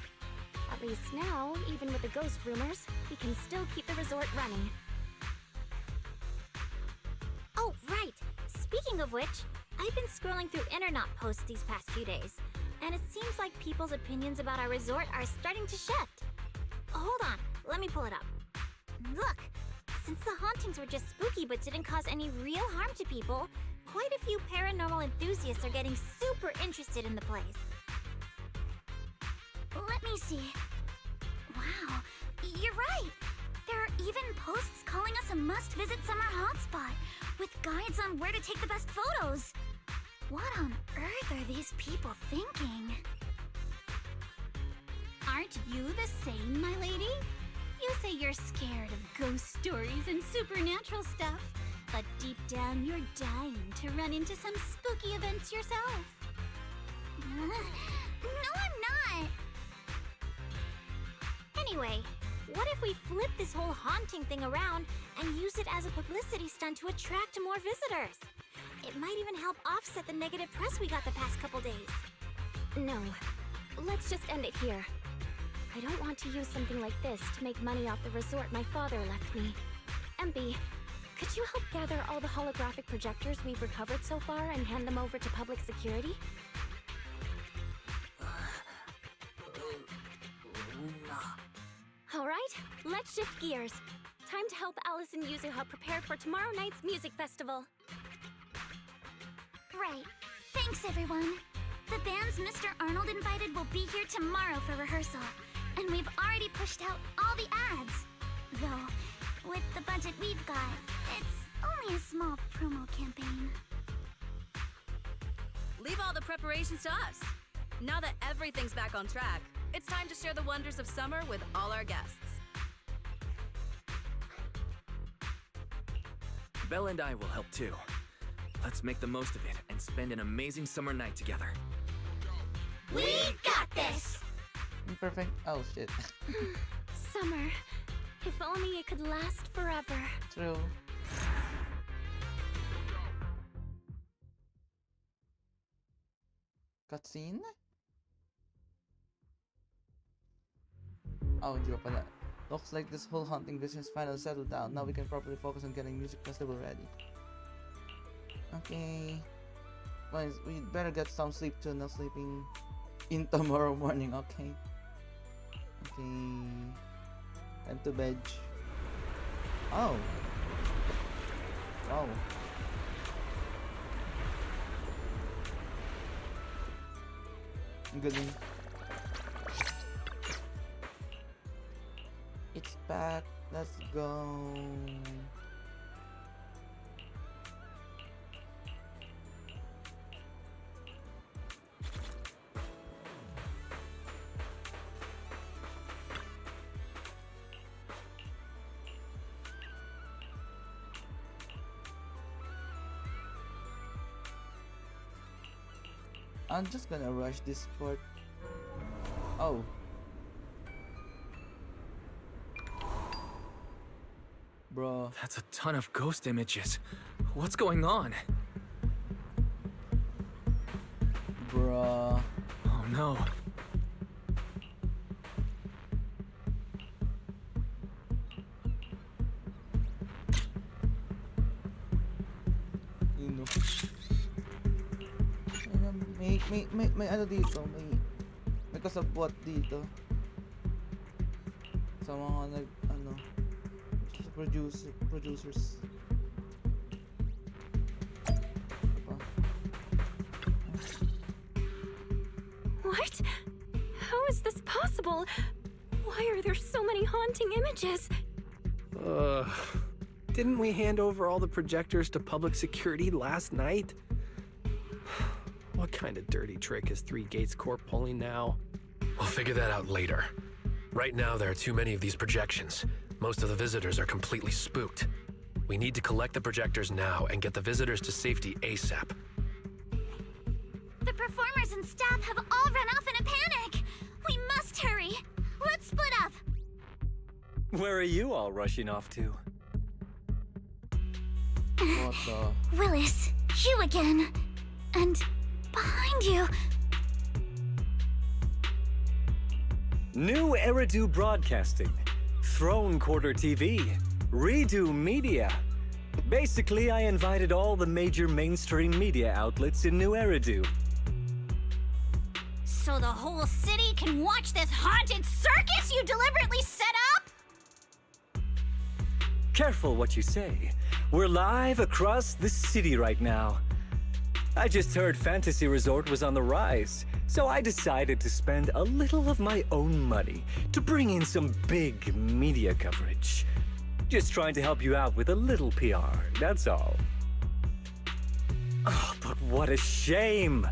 [SPEAKER 10] At least now, even with the ghost rumors, we can still keep the resort running.
[SPEAKER 7] Oh, right! Speaking of which, I've been scrolling through internet posts these past few days, and it seems like people's opinions about our resort are starting to shift. Hold on, let me pull it up. Look, since the hauntings were just spooky but didn't cause any real harm to people, quite a few paranormal enthusiasts are getting super interested in the place. Let me see. Wow, you're right! There are even posts calling us a must-visit summer hotspot, with guides on where to take the best photos. What on earth are these people thinking?
[SPEAKER 2] Aren't you the same, my lady? You say you're scared of ghost stories and supernatural stuff, but deep down you're dying to run into some spooky events yourself.
[SPEAKER 7] No, I'm not!
[SPEAKER 10] Anyway, what if we flip this whole haunting thing around and use it as a publicity stunt to attract more visitors? It might even help offset the negative press we got the past couple days. No, let's just end it here. I don't want to use something like this to make money off the resort my father left me. MP, could you help gather all the holographic projectors we've recovered so far and hand them over to public security? Alright, let's shift gears. Time to help Alice and Yuzuha prepare for tomorrow night's music festival.
[SPEAKER 7] Right. Thanks, everyone. The bands Mr. Arnold invited will be here tomorrow for rehearsal, and we've already pushed out all the ads. Though, with the budget we've got, it's only a small promo campaign.
[SPEAKER 9] Leave all the preparations to us. Now that everything's back on track, it's time to share the wonders of summer with all our guests.
[SPEAKER 3] Belle and I will help too. Let's make the most of it and spend an amazing summer night together.
[SPEAKER 7] We got this!
[SPEAKER 1] Perfect. Oh shit.
[SPEAKER 10] Summer, If only it could last forever.
[SPEAKER 1] True. Cutscene? Oh, hindi pa pala. Looks like this whole hunting business finally settled down. Now we can properly focus on getting music festival ready. Okay. Well, we better get some sleep too. No sleeping in tomorrow morning. Okay. Okay. Time to bed. Oh. Wow. Ang galing. It's back. Let's go. I'm just gonna rush this part. Oh. Bro.
[SPEAKER 3] That's a ton of ghost images. What's going on?
[SPEAKER 1] Bruh.
[SPEAKER 3] Oh no.
[SPEAKER 1] You know. May ano dito, may kasabwat dito sa mga producers.
[SPEAKER 10] What? How is this possible? Why are there so many haunting images?
[SPEAKER 6] Didn't we hand over all the projectors to public security last night? What kind of dirty trick is Three Gates Corp pulling now?
[SPEAKER 4] We'll figure that out later. Right now, there are too many of these projections. Most of the visitors are completely spooked. We need to collect the projectors now and get the visitors to safety ASAP.
[SPEAKER 7] The performers and staff have all run off in a panic. We must hurry. Let's split up.
[SPEAKER 12] Where are you all rushing off to?
[SPEAKER 1] What the?
[SPEAKER 7] Willis, you again. And behind you.
[SPEAKER 12] New Eridu Broadcasting, Throne Quarter TV, Redo Media. Basically, I invited all the major mainstream media outlets in New Eridu.
[SPEAKER 2] So the whole city can watch this haunted circus you deliberately set up?
[SPEAKER 12] Careful what you say. We're live across the city right now. I just heard Fantasy Resort was on the rise, so I decided to spend a little of my own money to bring in some big media coverage. Just trying to help you out with a little PR, that's all. Oh, but what a shame!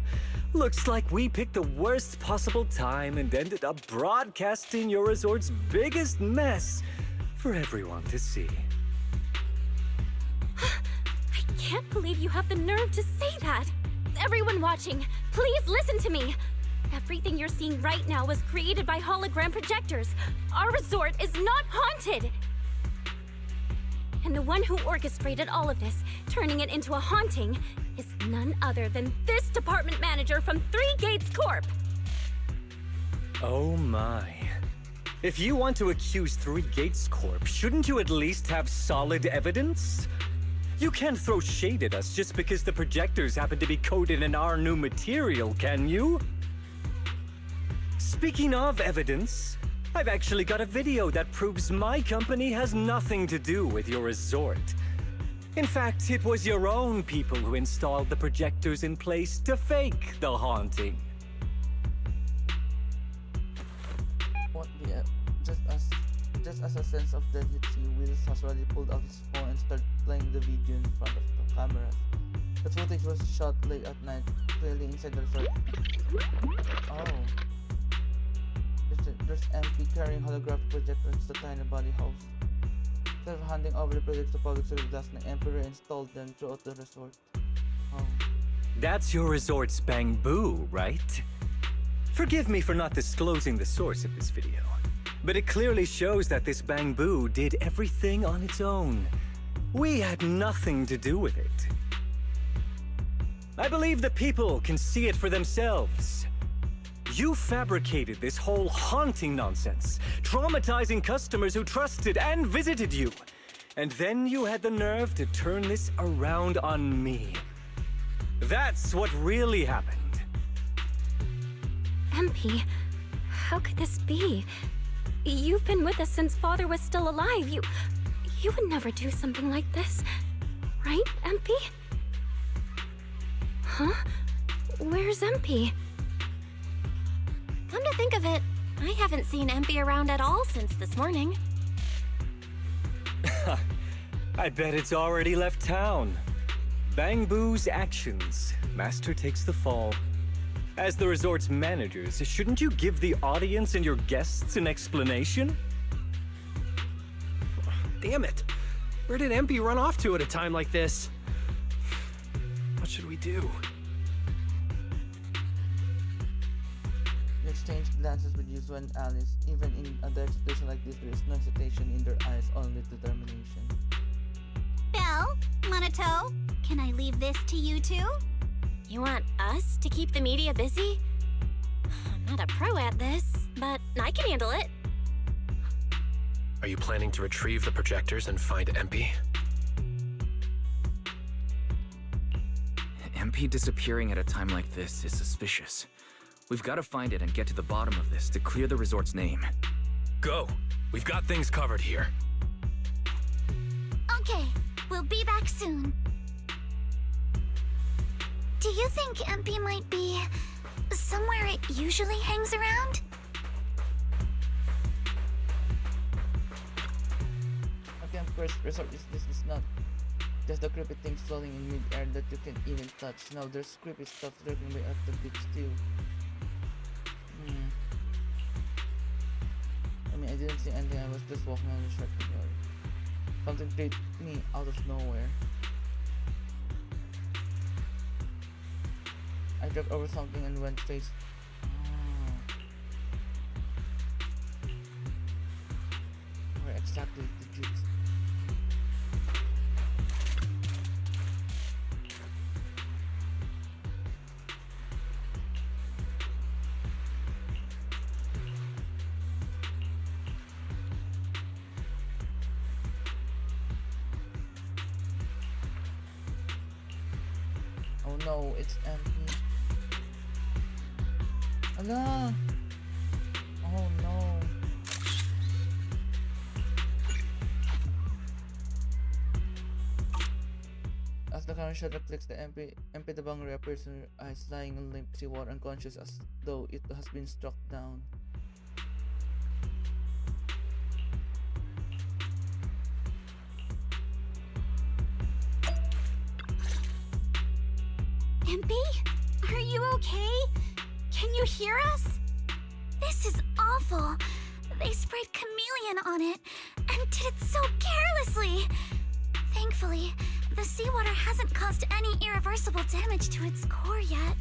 [SPEAKER 12] Looks like we picked the worst possible time and ended up broadcasting your resort's biggest mess for everyone to see.
[SPEAKER 10] I can't believe you have the nerve to say that. Everyone watching, please listen to me. Everything you're seeing right now was created by hologram projectors. Our resort is not haunted. And the one who orchestrated all of this, turning it into a haunting, is none other than this department manager from Three Gates Corp.
[SPEAKER 12] Oh my. If you want to accuse Three Gates Corp, shouldn't you at least have solid evidence? You can't throw shade at us just because the projectors happen to be coated in our new material, can you? Speaking of evidence, I've actually got a video that proves my company has nothing to do with your resort. In fact, it was your own people who installed the projectors in place to fake the haunting.
[SPEAKER 1] What the? Just as a sense of deadly, Willis has already pulled out his phone and started playing the video in front of the cameras. The footage was shot late at night, clearly inside the resort. Oh. There's MP carrying holographic projectors to the tiny body house. Instead of handing over the projects to public service, the Emperor installed them throughout the resort. Oh.
[SPEAKER 12] That's your resort's Bang Boo, right? Forgive me for not disclosing the source of this video. But it clearly shows that this Bangbu did everything on its own. We had nothing to do with it. I believe the people can see it for themselves. You fabricated this whole haunting nonsense, traumatizing customers who trusted and visited you. And then you had the nerve to turn this around on me. That's what really happened.
[SPEAKER 10] MP, how could this be? You've been with us since Father was still alive. You would never do something like this. Right, MP? Huh? Where's MP?
[SPEAKER 8] Come to think of it, I haven't seen MP around at all since this morning.
[SPEAKER 12] I bet it's already left town. Bangbu's actions. Master takes the fall. As the resort's managers, shouldn't you give the audience and your guests an explanation?
[SPEAKER 6] Damn it! Where did MP run off to at a time like this? What should we do?
[SPEAKER 1] You exchange glances with Yuzu and Alice. Even in a dire situation like this, there is no hesitation in their eyes, only determination.
[SPEAKER 2] Belle, Monato, can I leave this to you two?
[SPEAKER 8] You want us to keep the media busy? I'm not a pro at this, but I can handle it.
[SPEAKER 4] Are you planning to retrieve the projectors and find MP?
[SPEAKER 3] MP disappearing at a time like this is suspicious. We've got to find it and get to the bottom of this to clear the resort's name.
[SPEAKER 4] Go! We've got things covered here.
[SPEAKER 7] Okay, we'll be back soon. Do you think MP might be somewhere it usually hangs around?
[SPEAKER 1] Okay, of course, resort this is not just the creepy things floating in mid-air that you can't even touch. No, there's creepy stuff lurking way at the beach too. I mean, I didn't see anything. I was just walking on the short road. Something tripped me out of nowhere. I tripped over something and went face. Where exactly did you? Oh no, it's empty. Ala! Oh no. As the camera shutter clicks, the MP the bang reappears in her eyes, lying in limp seawater, unconscious as though it has been struck down.
[SPEAKER 2] MP? Are you okay? Can you hear us?
[SPEAKER 7] This is awful. They sprayed chameleon on it and did it so carelessly. Thankfully, the seawater hasn't caused any irreversible damage to its core yet.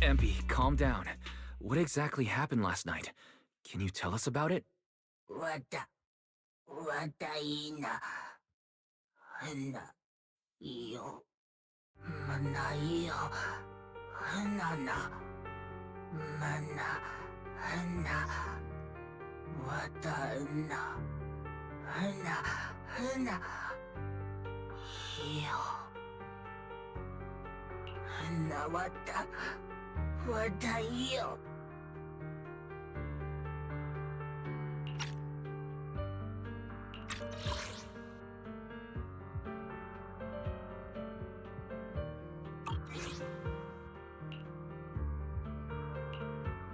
[SPEAKER 3] MP, calm down. What exactly happened last night? Can you tell us about it?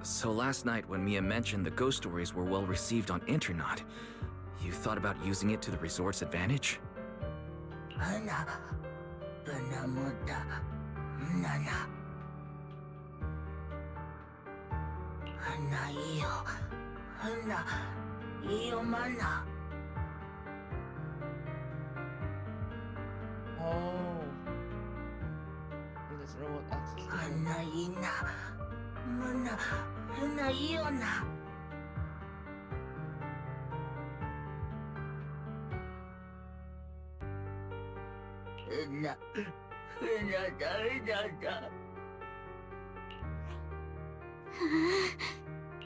[SPEAKER 3] So last night when Mia mentioned the ghost stories were well received on Internet, you thought about using it to the resort's advantage?
[SPEAKER 1] Oh. This robot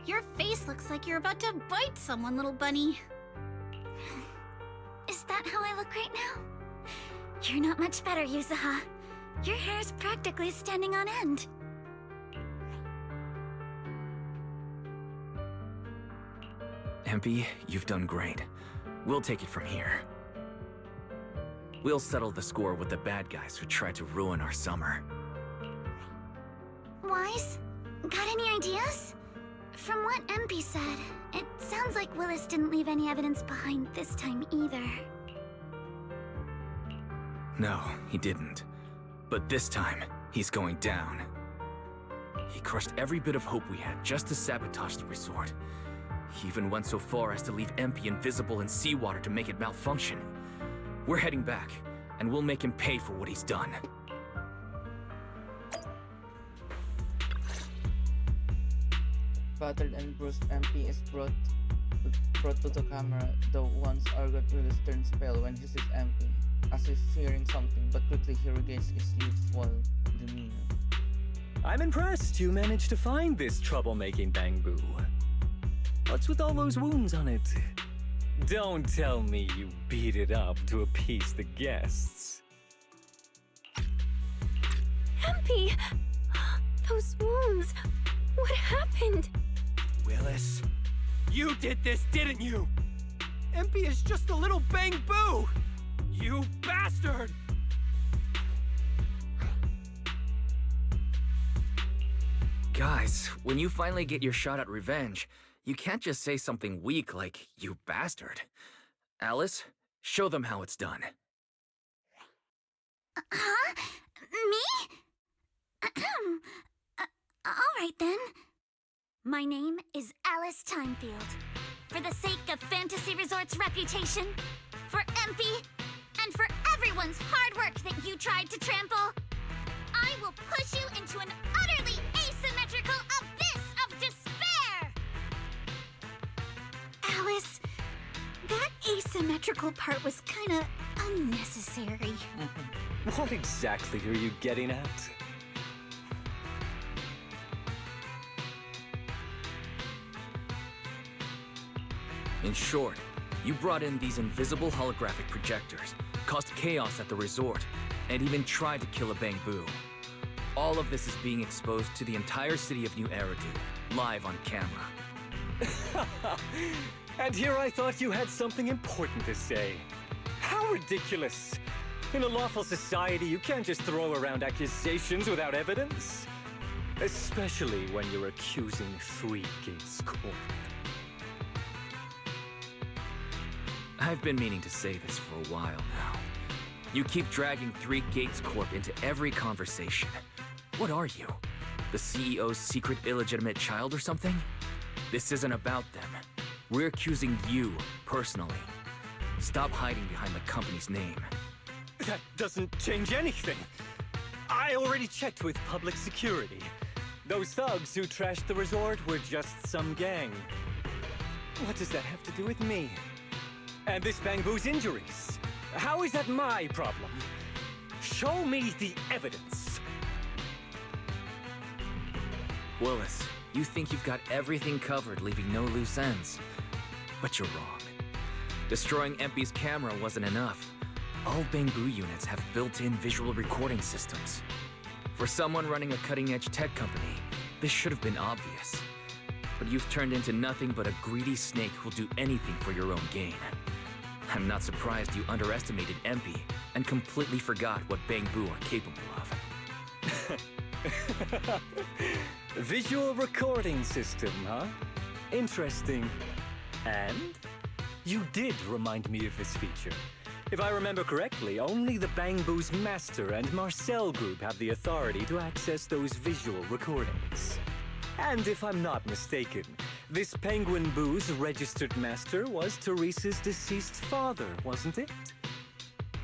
[SPEAKER 2] Your face looks like you're about to bite someone, little bunny.
[SPEAKER 7] Is that how I look right now? You're not much better, Yuzuha. Your hair's practically standing on end.
[SPEAKER 3] Empy, you've done great. We'll take it from here. We'll settle the score with the bad guys who tried to ruin our summer.
[SPEAKER 7] Wise, got any ideas? From what MP said, it sounds like Willis didn't leave any evidence behind this time either.
[SPEAKER 3] No, he didn't. But this time, he's going down. He crushed every bit of hope we had just to sabotage the resort. He even went so far as to leave Empy invisible in seawater to make it malfunction. We're heading back, and we'll make him pay for what he's done.
[SPEAKER 1] Battered and bruised MP is brought to the camera. The ones Argot will turn pale when he sees MP, as if fearing something, but quickly he regains his youthful demeanor.
[SPEAKER 12] I'm impressed you managed to find this troublemaking Bangbu. What's with all those wounds on it? Don't tell me you beat it up to appease the guests.
[SPEAKER 10] MP! Those wounds! What happened?
[SPEAKER 6] Willis, you did this, didn't you? MP is just a little Bangbu! You bastard!
[SPEAKER 3] Guys, when you finally get your shot at revenge, you can't just say something weak like, "You bastard." Alice, show them how it's done.
[SPEAKER 7] Huh? Me? Alright then. My name is Alice Timefield. For the sake of Fantasy Resort's reputation, for MP, and for everyone's hard work that you tried to trample, I will push you into an utterly asymmetrical abyss of despair! Alice, that asymmetrical part was kinda unnecessary.
[SPEAKER 12] What exactly are you getting at?
[SPEAKER 3] In short, you brought in these invisible holographic projectors, caused chaos at the resort, and even tried to kill a Bangbu. All of this is being exposed to the entire city of New Eridu, live on camera.
[SPEAKER 12] And here I thought you had something important to say. How ridiculous! In a lawful society, you can't just throw around accusations without evidence. Especially when you're accusing Three Gates Corp.
[SPEAKER 3] I've been meaning to say this for a while now. You keep dragging Three Gates Corp into every conversation. What are you? The CEO's secret illegitimate child or something? This isn't about them. We're accusing you, personally. Stop hiding behind the company's name.
[SPEAKER 12] That doesn't change anything. I already checked with public security. Those thugs who trashed the resort were just some gang. What does that have to do with me? And this Bangbu's injuries? How is that my problem? Show me the evidence.
[SPEAKER 3] Willis, you think you've got everything covered, leaving no loose ends. But you're wrong. Destroying Empy's camera wasn't enough. All Bangbu units have built-in visual recording systems. For someone running a cutting-edge tech company, this should have been obvious. But you've turned into nothing but a greedy snake who'll do anything for your own gain. I'm not surprised you underestimated Empy and completely forgot what Bangbu are capable of.
[SPEAKER 12] Visual recording system, huh? Interesting. And? You did remind me of this feature. If I remember correctly, only the Bangbu's Master and Marcel Group have the authority to access those visual recordings. And if I'm not mistaken, this Penguin Boo's registered master was Teresa's deceased father, wasn't it?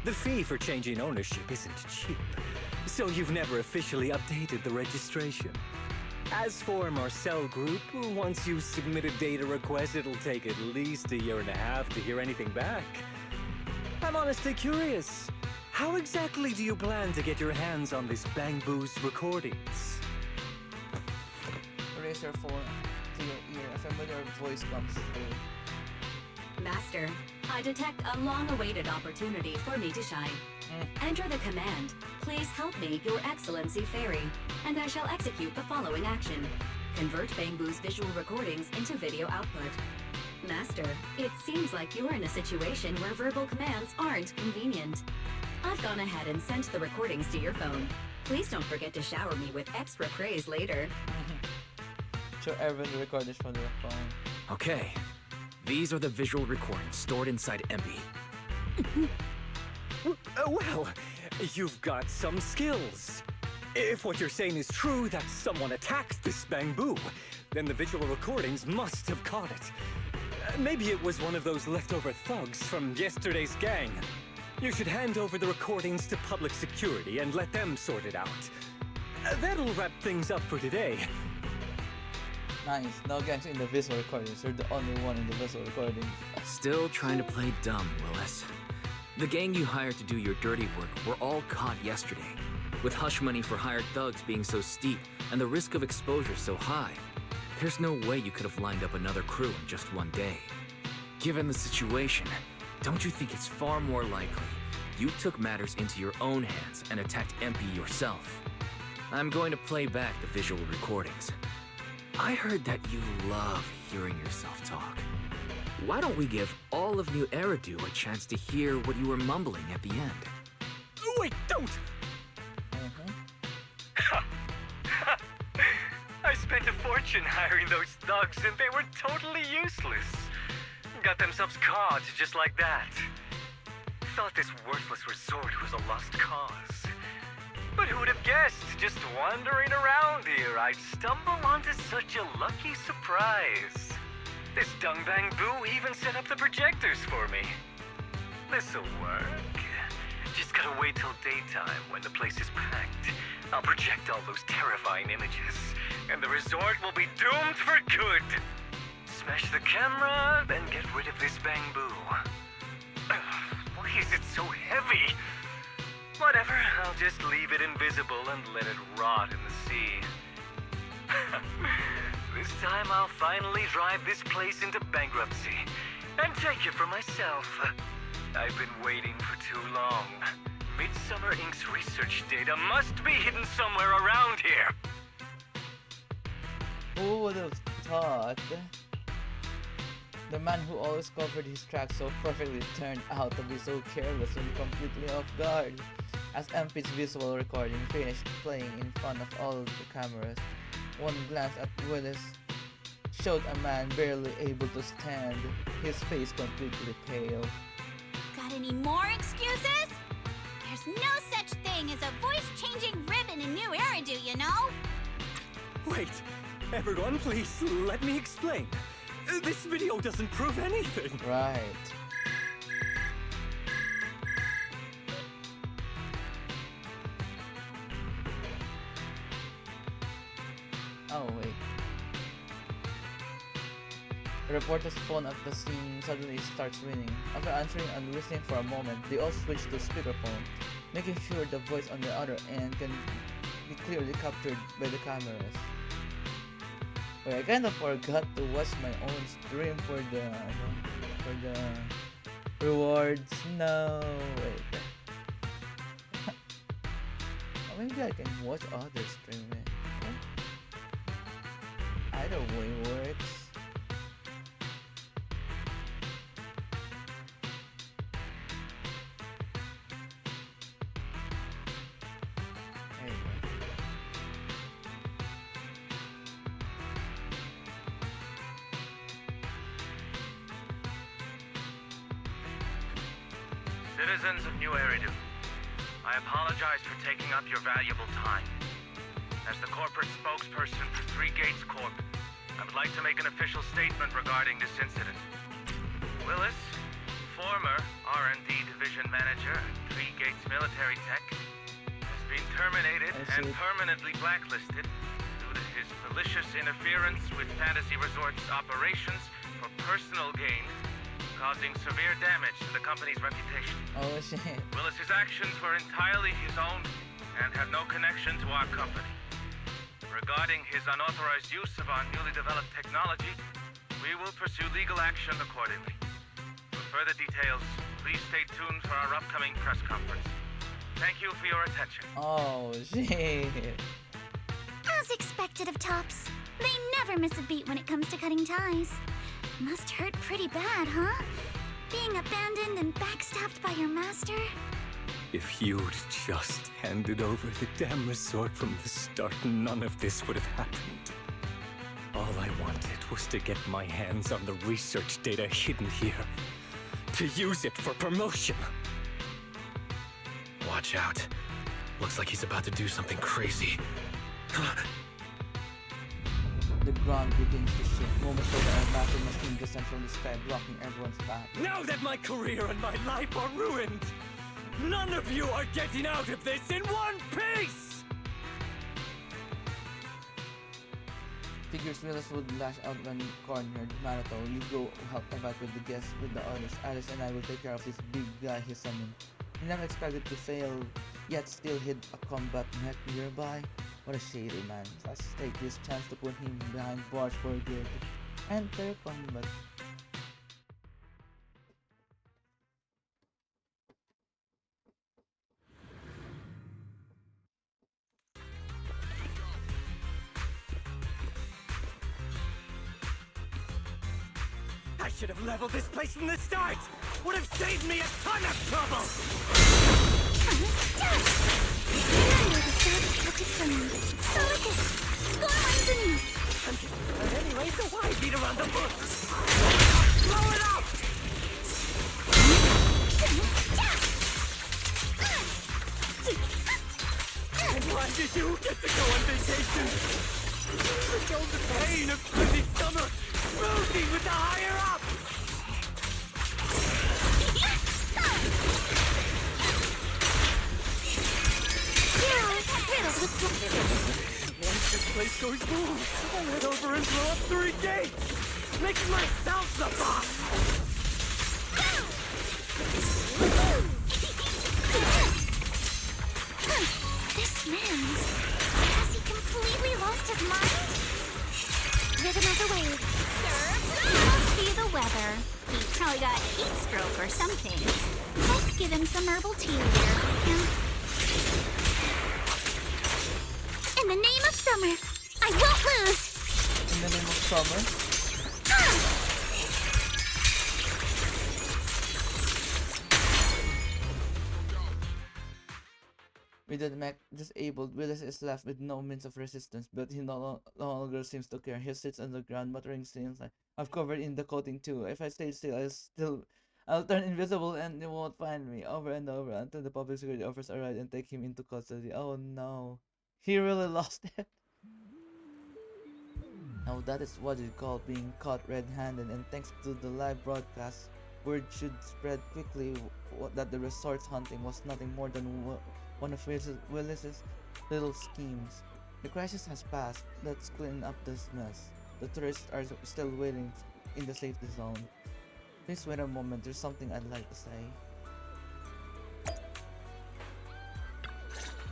[SPEAKER 12] The fee for changing ownership isn't cheap, so you've never officially updated the registration. As for Marcel Group, once you submit a data request, it'll take at least a year and a half to hear anything back. I'm honestly curious. How exactly do you plan to get your hands on this Bang Boo's recordings?
[SPEAKER 1] Raise your phone to your ear. A familiar voice comes through.
[SPEAKER 13] Master, I detect a long-awaited opportunity for me to shine. Enter the command, "Please help me, Your Excellency Fairy," and I shall execute the following action. Convert Bang Boo's visual recordings into video output. Master, it seems like you're in a situation where verbal commands aren't convenient. I've gone ahead and sent the recordings to your phone. Please don't forget to shower me with extra praise later.
[SPEAKER 1] Show everyone the recordings from their phone.
[SPEAKER 3] Okay. These are the visual recordings stored inside MP.
[SPEAKER 12] Well, you've got some skills. If what you're saying is true, that someone attacked this Bang Boo, then the visual recordings must have caught it. Maybe it was one of those leftover thugs from yesterday's gang. You should hand over the recordings to public security and let them sort it out. That'll wrap things up for today.
[SPEAKER 1] Nice. No gangs in the visual recordings. You're the only one in the visual recordings.
[SPEAKER 3] Still trying to play dumb, Willis. The gang you hired to do your dirty work were all caught yesterday. With hush money for hired thugs being so steep and the risk of exposure so high, there's no way you could have lined up another crew in just one day. Given the situation, don't you think it's far more likely you took matters into your own hands and attacked MP yourself? I'm going to play back the visual recordings. I heard that you love hearing yourself talk. Why don't we give all of New Eridu a chance to hear what you were mumbling at the end?
[SPEAKER 12] Wait, don't! I spent a fortune hiring those thugs and they were totally useless. Got themselves caught just like that. Thought this worthless resort was a lost cause. But who would have guessed, just wandering around here, I'd stumble onto such a lucky surprise. This Dung Bang Boo even set up the projectors for me. This'll work. Just gotta wait till daytime when the place is packed. I'll project all those terrifying images, and the resort will be doomed for good. Smash the camera, then get rid of this Bang Boo. Why is it so heavy? Whatever, I'll just leave it invisible and let it rot in the sea. This time I'll finally drive this place into bankruptcy and take it for myself. I've been waiting for too long. Midsummer Inc.'s research data must be hidden somewhere around here.
[SPEAKER 1] Who would have thought? The man who always covered his tracks so perfectly turned out to be so careless and completely off guard. As MP's visual recording finished playing in front of all the cameras, one glance at Willis showed a man barely able to stand, his face completely pale.
[SPEAKER 2] Got any more excuses? There's no such thing as a voice-changing ribbon in New Eridu, you know?
[SPEAKER 12] Wait, everyone, please let me explain. This video doesn't prove anything.
[SPEAKER 1] Right. Oh, wait. The reporter's phone at the scene suddenly starts ringing. After answering and listening for a moment, they all switch to speakerphone, making sure the voice on the other end can be clearly captured by the cameras. Wait, I kind of forgot to watch my own stream for the rewards. No, wait. Oh, maybe I can watch others stream it. Either way works. There you go.
[SPEAKER 14] Citizens of New Eridu, I apologize for taking up your valuable time. As the corporate spokesperson for Three Gates Corp, I would like to make an official statement regarding this incident. Willis, former R&D Division Manager at Three military tech, has been terminated and permanently blacklisted due to his malicious interference with Fantasy Resort's operations for personal gain, causing severe damage to the company's reputation.
[SPEAKER 1] Oh shit.
[SPEAKER 14] Willis's actions were entirely his own and have no connection to our company. Regarding his unauthorized use of our newly developed technology, we will pursue legal action accordingly. For further details, please stay tuned for our upcoming press conference. Thank you for your attention.
[SPEAKER 1] Oh shit.
[SPEAKER 7] As expected of Tops, they never miss a beat when it comes to cutting ties. Must hurt pretty bad, huh? Being abandoned and backstabbed by your master?
[SPEAKER 12] If you'd just handed over the damn resort from the start, none of this would have happened. All I wanted was to get my hands on the research data hidden here, to use it for promotion.
[SPEAKER 4] Watch out. Looks like he's about to do something crazy.
[SPEAKER 1] The ground begins to shift. Moments later, a massive machine descends from the sky, blocking everyone's path.
[SPEAKER 12] Now that my career and my life are ruined, none of you are getting out of this in one piece!
[SPEAKER 1] Figures Willis would lash out when cornered. Marato, you go help Evat with the guests with the others. Alice and I will take care of this big guy he summoned. He never expected to fail, yet still hid a combat mech nearby. What a shady man. Let's take this chance to put him behind bars for good. Enter combat.
[SPEAKER 12] I should have leveled this place from the start! Would have saved me a ton of trouble! Anyway, so why beat around the bush? Blow it up! And why did you get to go on vacation? Feel the pain of busy summer, roosing with the higher up! Once this place goes boom, I'll head over and blow up 3 gates! Making myself the boss!
[SPEAKER 7] This man, has he completely lost his mind? Rhythm of the waves. Must be the weather. He probably got heat stroke or something. Let's give him some herbal tea here. In the name of summer, I won't lose!
[SPEAKER 1] In the name of summer? With the mech disabled, Willis is left with no means of resistance, but he no longer seems to care. He sits on the ground, muttering things like, I've covered in the coating too. If I stay still, I'll turn invisible and they won't find me. Over and over until the public security officers arrive and take him into custody. Oh no. He really lost it. Now that is what you call being caught red-handed, and thanks to the live broadcast, word should spread quickly that the resort's hunting was nothing more than one of Willis's little schemes. The crisis has passed. Let's clean up this mess. The tourists are still waiting in the safety zone. Please wait a moment, there's something I'd like to say.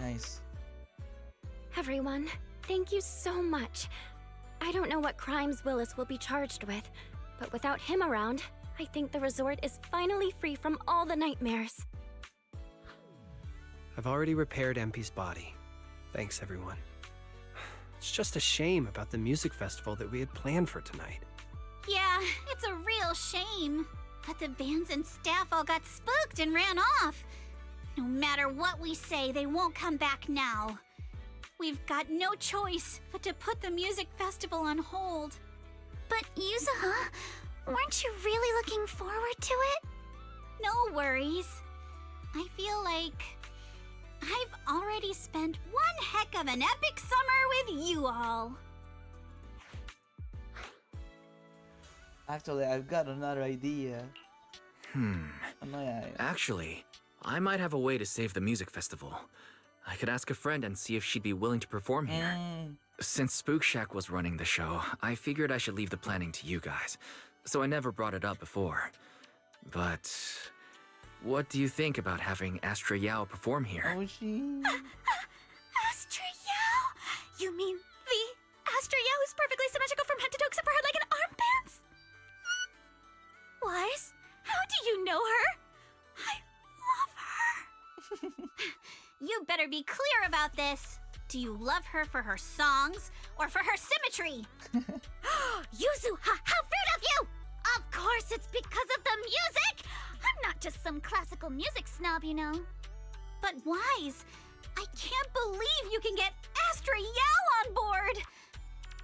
[SPEAKER 1] Nice.
[SPEAKER 10] Everyone, thank you so much. I don't know what crimes Willis will be charged with, but without him around, I think the resort is finally free from all the nightmares.
[SPEAKER 6] I've already repaired MP's body. Thanks, everyone. It's just a shame about the music festival that we had planned for tonight.
[SPEAKER 7] Yeah, it's a real shame. But the bands and staff all got spooked and ran off. No matter what we say, they won't come back now. We've got no choice but to put the music festival on hold. But Yuzuha, weren't you really looking forward to it? No worries. I feel like I've already spent one heck of an epic summer with you all.
[SPEAKER 1] Actually, I've got another idea. Ano yan?
[SPEAKER 3] Actually, I might have a way to save the music festival. I could ask a friend and see if she'd be willing to perform here. Since Spook Shack was running the show, I figured I should leave the planning to you guys, so I never brought it up before. But what do you think about having Astra Yao perform here?
[SPEAKER 1] Oh, she...
[SPEAKER 7] Astra Yao? You mean the Astra Yao who's perfectly symmetrical from head to toe except for her leg and armpits? Wise, how do you know her? I love her.
[SPEAKER 2] You better be clear about this. Do you love her for her songs or for her symmetry?
[SPEAKER 7] Yuzu, how rude of you! Of course it's because of the music! I'm not just some classical music snob, you know.
[SPEAKER 2] But Wise, I can't believe you can get Astra Yao on board!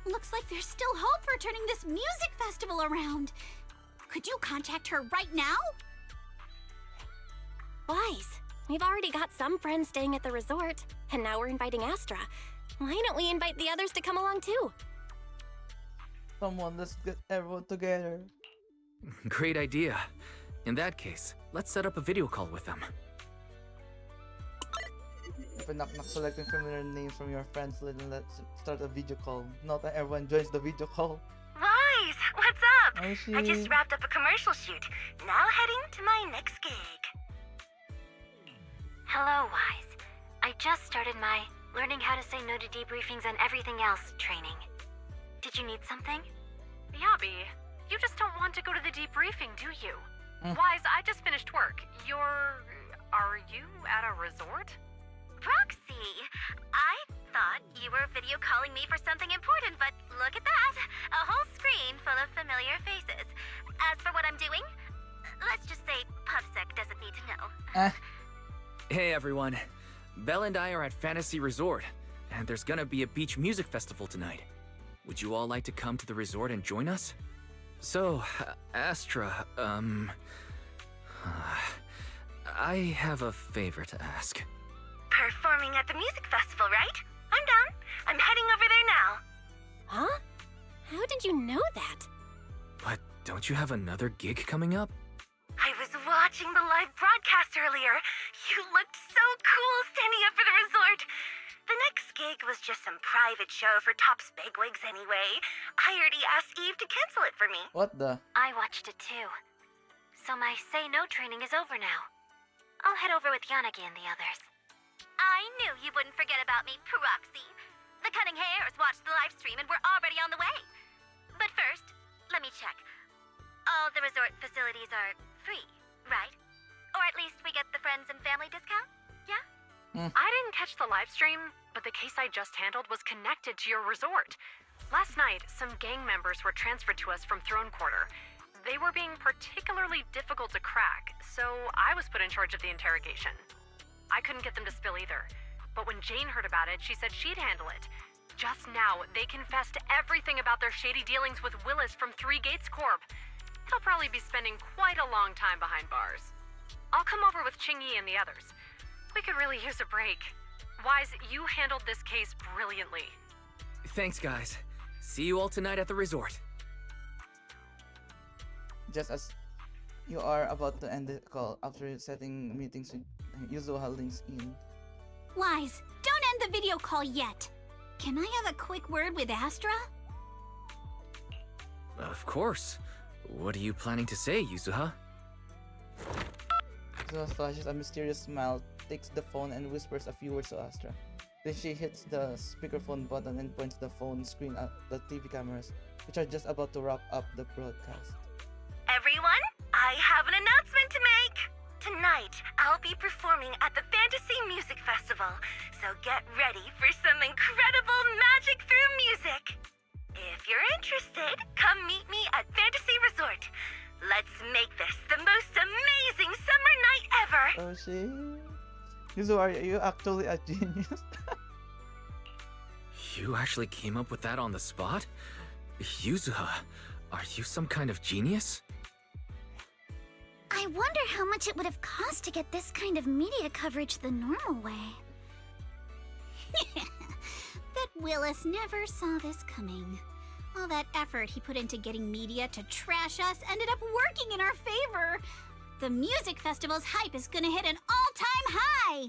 [SPEAKER 2] Looks like there's still hope for turning this music festival around. Could you contact her right now?
[SPEAKER 8] Wise, we've already got some friends staying at the resort, and now we're inviting Astra. Why don't we invite the others to come along too?
[SPEAKER 1] Come on, let's get everyone together.
[SPEAKER 3] Great idea. In that case, let's set up a video call with them.
[SPEAKER 1] Knock knock, selecting familiar names from your friends list and let's start a video call. Not that everyone joins the video call.
[SPEAKER 15] Wise, what's up?
[SPEAKER 1] Oh,
[SPEAKER 15] I just wrapped up a commercial shoot. Now heading to my next gig. Hello, Wise. I just started my learning how to say no to debriefings and everything else training. Did you need something?
[SPEAKER 16] Yabi, you just don't want to go to the debriefing, do you? Wise, I just finished work. Are you at a resort?
[SPEAKER 15] Roxy, I thought you were video calling me for something important, but look at that! A whole screen full of familiar faces. As for what I'm doing, let's just say PubSec doesn't need to know.
[SPEAKER 3] Hey everyone, Belle and I are at Fantasy Resort, and there's gonna be a beach music festival tonight. Would you all like to come to the resort and join us? So, Astra, I have a favor to ask.
[SPEAKER 15] Performing at the music festival, right? I'm down. I'm heading over there now.
[SPEAKER 8] Huh? How did you know that?
[SPEAKER 3] But don't you have another gig coming up?
[SPEAKER 15] I was watching the live broadcast earlier. You looked so cool standing up for the resort. The next gig was just some private show for Top's bigwigs anyway. I already asked Eve to cancel it for me.
[SPEAKER 1] What the?
[SPEAKER 15] I watched it too. So my say no training is over now. I'll head over with Yanagi and the others. I knew you wouldn't forget about me, Proxy. The Cunning Hares watched the live stream and we're already on the way. But first, let me check. All the resort facilities are free, right? Or at least we get the friends and family discount? Yeah?
[SPEAKER 16] I didn't catch the live stream, but the case I just handled was connected to your resort. Last night, some gang members were transferred to us from Throne Quarter. They were being particularly difficult to crack, so I was put in charge of the interrogation. I couldn't get them to spill either, but when Jane heard about it, she said she'd handle it. Just now, they confessed everything about their shady dealings with Willis from Three Gates Corp. He'll probably be spending quite a long time behind bars. I'll come over with Qingyi and the others. We could really use a break. Wise, you handled this case brilliantly.
[SPEAKER 3] Thanks, guys. See you all tonight at the resort.
[SPEAKER 1] Just as you are about to end the call after setting meetings with Yuzuha links in.
[SPEAKER 2] Wise, don't end the video call yet. Can I have a quick word with Astra?
[SPEAKER 3] Of course. What are you planning to say, Yuzuha?
[SPEAKER 1] Yuzuha flashes a mysterious smile, takes the phone and whispers a few words to Astra. Then she hits the speakerphone button and points the phone screen at the TV cameras, which are just about to wrap up the broadcast.
[SPEAKER 15] Everyone, I have an announcement to make! Tonight, I'll be performing at the Fantasy Music Festival, so get ready for some incredible magic through music! If you're interested, come meet me at Fantasy Resort. Let's make this the most amazing summer night ever!
[SPEAKER 1] Oh shit. Yuzu, are you actually a genius?
[SPEAKER 3] You actually came up with that on the spot? Yuzuha, are you some kind of genius?
[SPEAKER 7] I wonder how much it would have cost to get this kind of media coverage the normal way.
[SPEAKER 2] Bet Willis never saw this coming. All that effort he put into getting media to trash us ended up working in our favor. The music festival's hype is gonna hit an all-time high!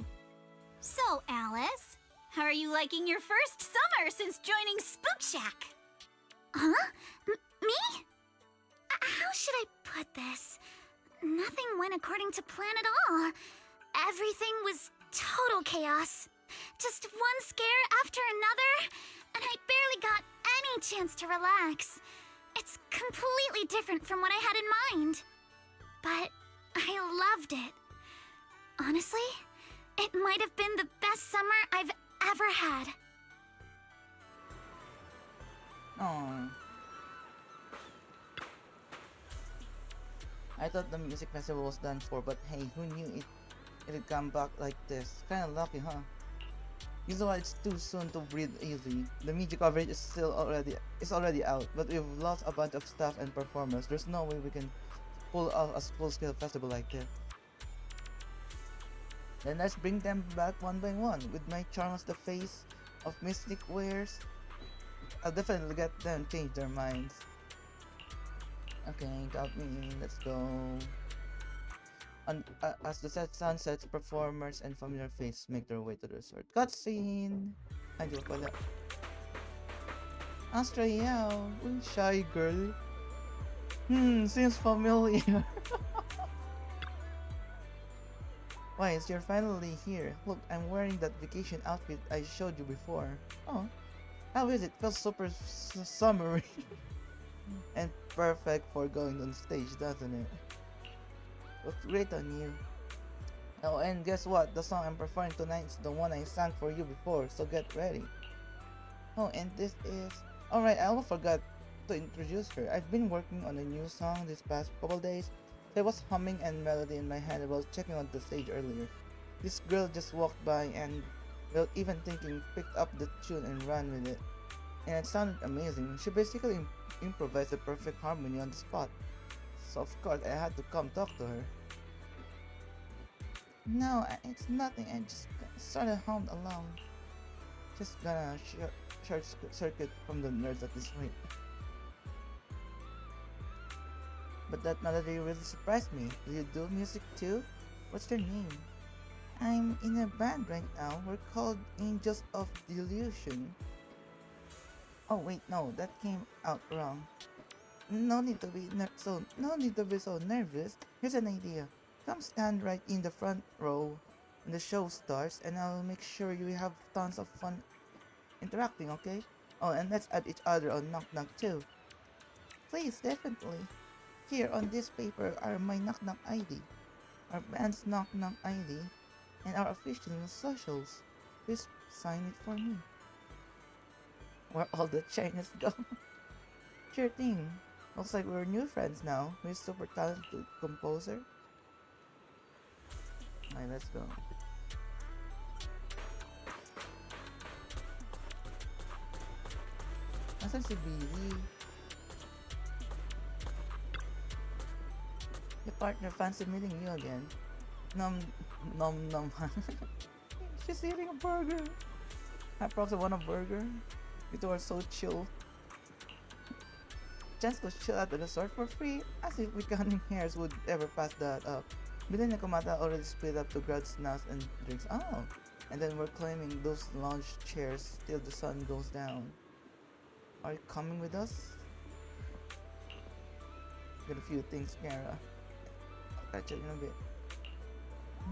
[SPEAKER 2] So, Alice, how are you liking your first summer since joining Spook Shack?
[SPEAKER 7] Huh? Me? How should I put this? Nothing went according to plan at all. Everything was total chaos. Just one scare after another, and I barely got any chance to relax. It's completely different from what I had in mind. But I loved it. Honestly, it might have been the best summer I've ever had.
[SPEAKER 1] Oh. I thought the music festival was done for, but hey, who knew it'd come back like this? Kinda lucky, huh? Usually it's too soon to breathe easy. The media coverage is already out, but we've lost a bunch of staff and performers. There's no way we can pull off a full-scale festival like this. Then let's bring them back one by one. With my charm as the face of Mystic Wares, I'll definitely get them change their minds. Okay, got me. Let's go. As the sun sets, performers and familiar faces make their way to the resort. Cutscene! Ideal pala. Astra Yao! Uy, shy girl. Seems familiar. Why, you're finally here. Look, I'm wearing that vacation outfit I showed you before. Oh, how is it? Feels super summery. And perfect for going on stage, doesn't it? Looks great on you. Oh, and guess what? The song I'm performing tonight is the one I sang for you before, so get ready. Oh, and this is... Alright, I almost forgot to introduce her. I've been working on a new song this past couple days. So I was humming a melody in my head while checking on the stage earlier. This girl just walked by and, without even thinking, picked up the tune and ran with it. And it sounded amazing. She basically improvised a perfect harmony on the spot. So of course I had to come talk to her. No, it's nothing. I just sort of hummed along. Just gonna short circuit from the nerds at this rate. But that melody really surprised me. Do you do music too? What's your name? I'm in a band right now. We're called Angels of Delusion. Oh wait, no, that came out wrong. No need to be so nervous. Here's an idea. Come stand right in the front row when the show starts, and I'll make sure you have tons of fun interacting, okay? Oh, and let's add each other on Knock Knock too. Please, definitely. Here on this paper are my Knock Knock ID, our band's Knock Knock ID, and our official socials. Please sign it for me. Where all the Chinese go. Sure thing. Looks like we're new friends now. We're super talented composer. Alright, let's go. Nasaan si Billy? Your partner fancy meeting you again. Nom nom nom. She's eating a burger. I proxy want a burger. You two are so chill. Chance to chill at the resort for free, as if we counting hairs would ever pass that up. Billy and Nakamata already split up to grab snacks and drinks. Oh! And then we're claiming those lounge chairs till the sun goes down. Are you coming with us? Got a few things, Kara. I'll catch you in a bit.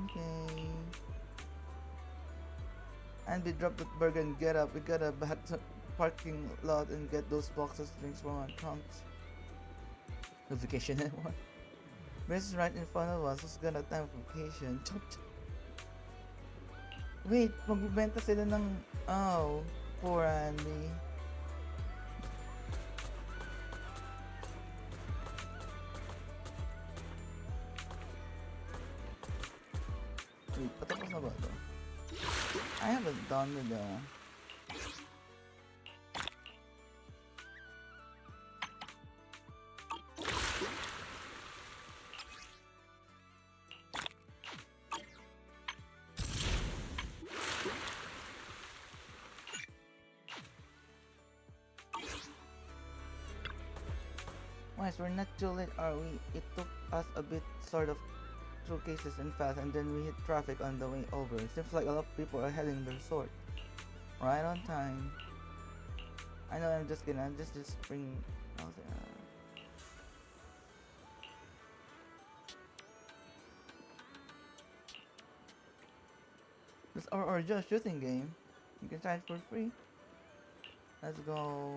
[SPEAKER 1] Okay. And we drop the burger and get up. We gotta back to parking lot and get those boxes drinks from our trunks. No vacation anymore. This is right in front of us. Who's gonna time vacation? Wait, magbibenta sila ng... Oh, poor Andy. Wait, patapos na ba ito? I haven't done with the... Wise, we're not too late, are we? It took us a bit, sort of, through cases and fast, and then we hit traffic on the way over. It seems like a lot of people are heading the resort. Right on time. I know I'm just bring out this or just shooting game. You can try it for free. Let's go.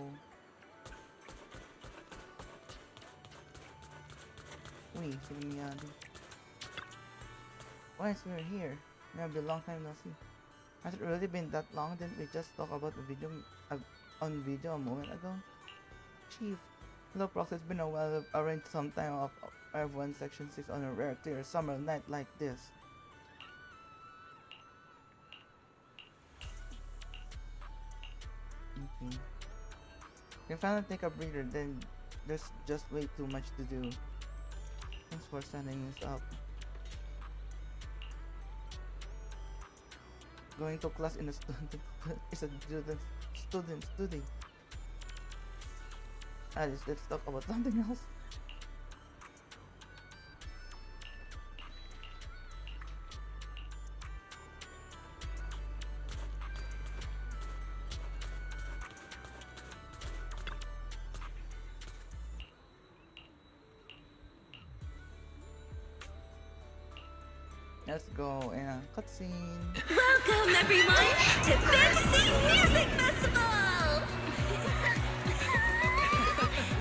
[SPEAKER 1] Wait, why is we're here? Maybe a long time no see. Has it really been that long? Didn't we just talk about the video on video a moment ago? Chief, hello Prox, it's been a while. I've arranged some time off everyone section 6 on a rare clear summer night like this. Okay. You can finally take a breather, then there's just way too much to do. Thanks for setting this up. Going to class in a student is a student study. Alice, let's talk about something else. Let's go in a cutscene.
[SPEAKER 2] Welcome, everyone, to Fantasy Music Festival!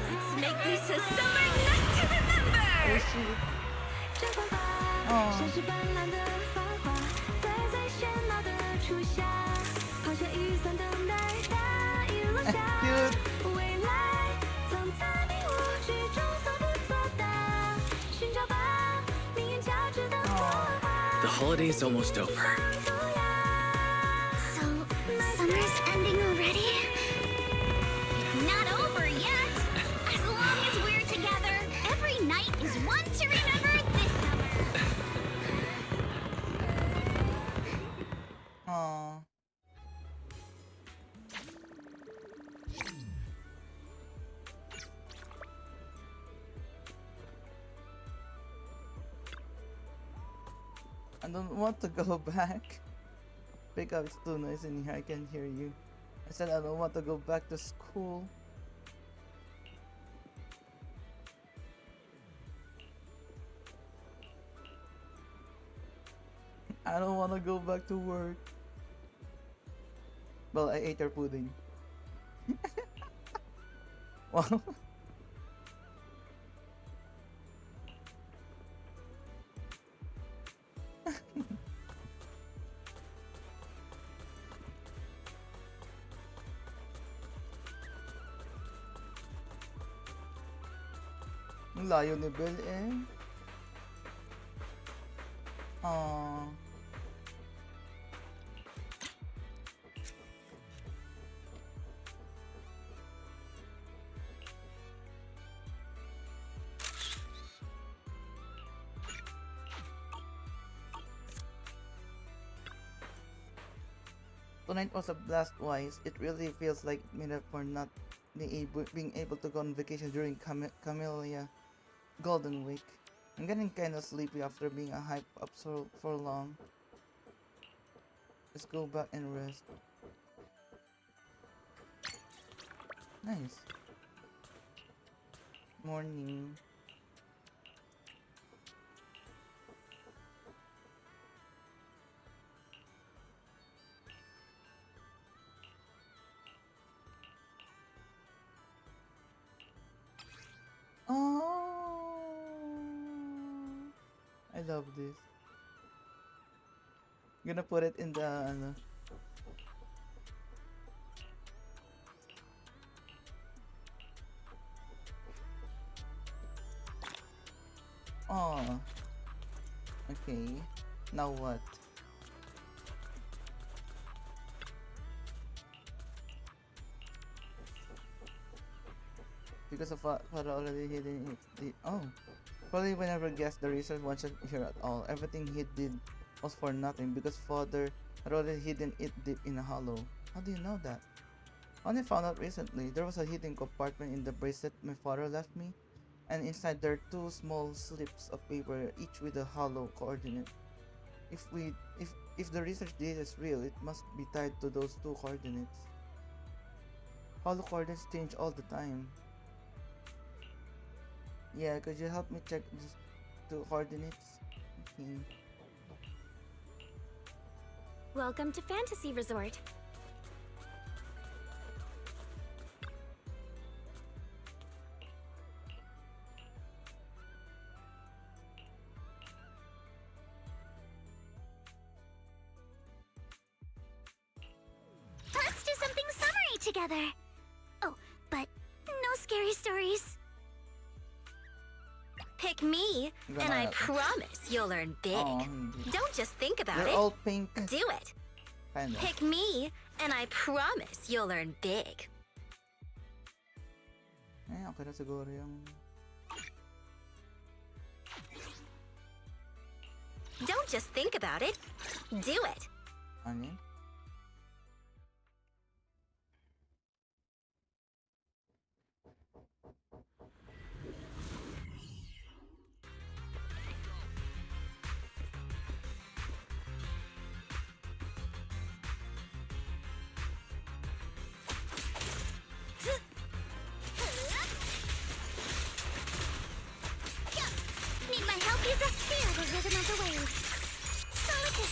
[SPEAKER 2] Let's make this a summer night to remember!
[SPEAKER 1] Oh, shit. Cute.
[SPEAKER 3] The holiday's almost over.
[SPEAKER 7] So, summer's ending already?
[SPEAKER 2] It's not over yet! As long as we're together, every night is one to remember this summer!
[SPEAKER 1] Aww. I don't want to go back. Pick up, it's too noisy in here, I can hear you. I said I don't want to go back to school. I don't want to go back to work. Well, I ate your pudding. Wow. Ang layo ni Belle eh. Aww. Tonight was a blast wise. It really feels like made up for not being able to go on vacation during Camellia Golden Week. I'm getting kinda sleepy after being hyped up for long. Let's go back and rest. Nice. Morning. Oh, I love this. Gonna put it in the ano. Oh, okay. Now what? Because of what already hidden oh, probably we never guessed the research wasn't here at all. Everything he did was for nothing because father had already hidden it deep in a hollow. How do you know that? Only found out recently. There was a hidden compartment in the bracelet my father left me. and inside there are two small slips of paper, each with a hollow coordinate. If the research data is real, it must be tied to those two coordinates. Hollow coordinates change all the time. Yeah, could you help me check these two coordinates? Okay.
[SPEAKER 10] Welcome to Fantasy Resort.
[SPEAKER 7] Let's do something summery together. Oh, but no scary stories.
[SPEAKER 2] Pick me, and I promise you'll earn big.
[SPEAKER 1] Oh,
[SPEAKER 2] Don't just think about
[SPEAKER 1] they're
[SPEAKER 2] it.
[SPEAKER 1] all pink.
[SPEAKER 2] Do it.
[SPEAKER 1] Kinda.
[SPEAKER 2] Pick me, and I promise you'll earn big.
[SPEAKER 1] Okay na siguro yung...
[SPEAKER 2] Don't just think about it. Do it.
[SPEAKER 1] Ano yun?
[SPEAKER 7] Need my help? Use a feel the rhythm of the waves. Solid hit.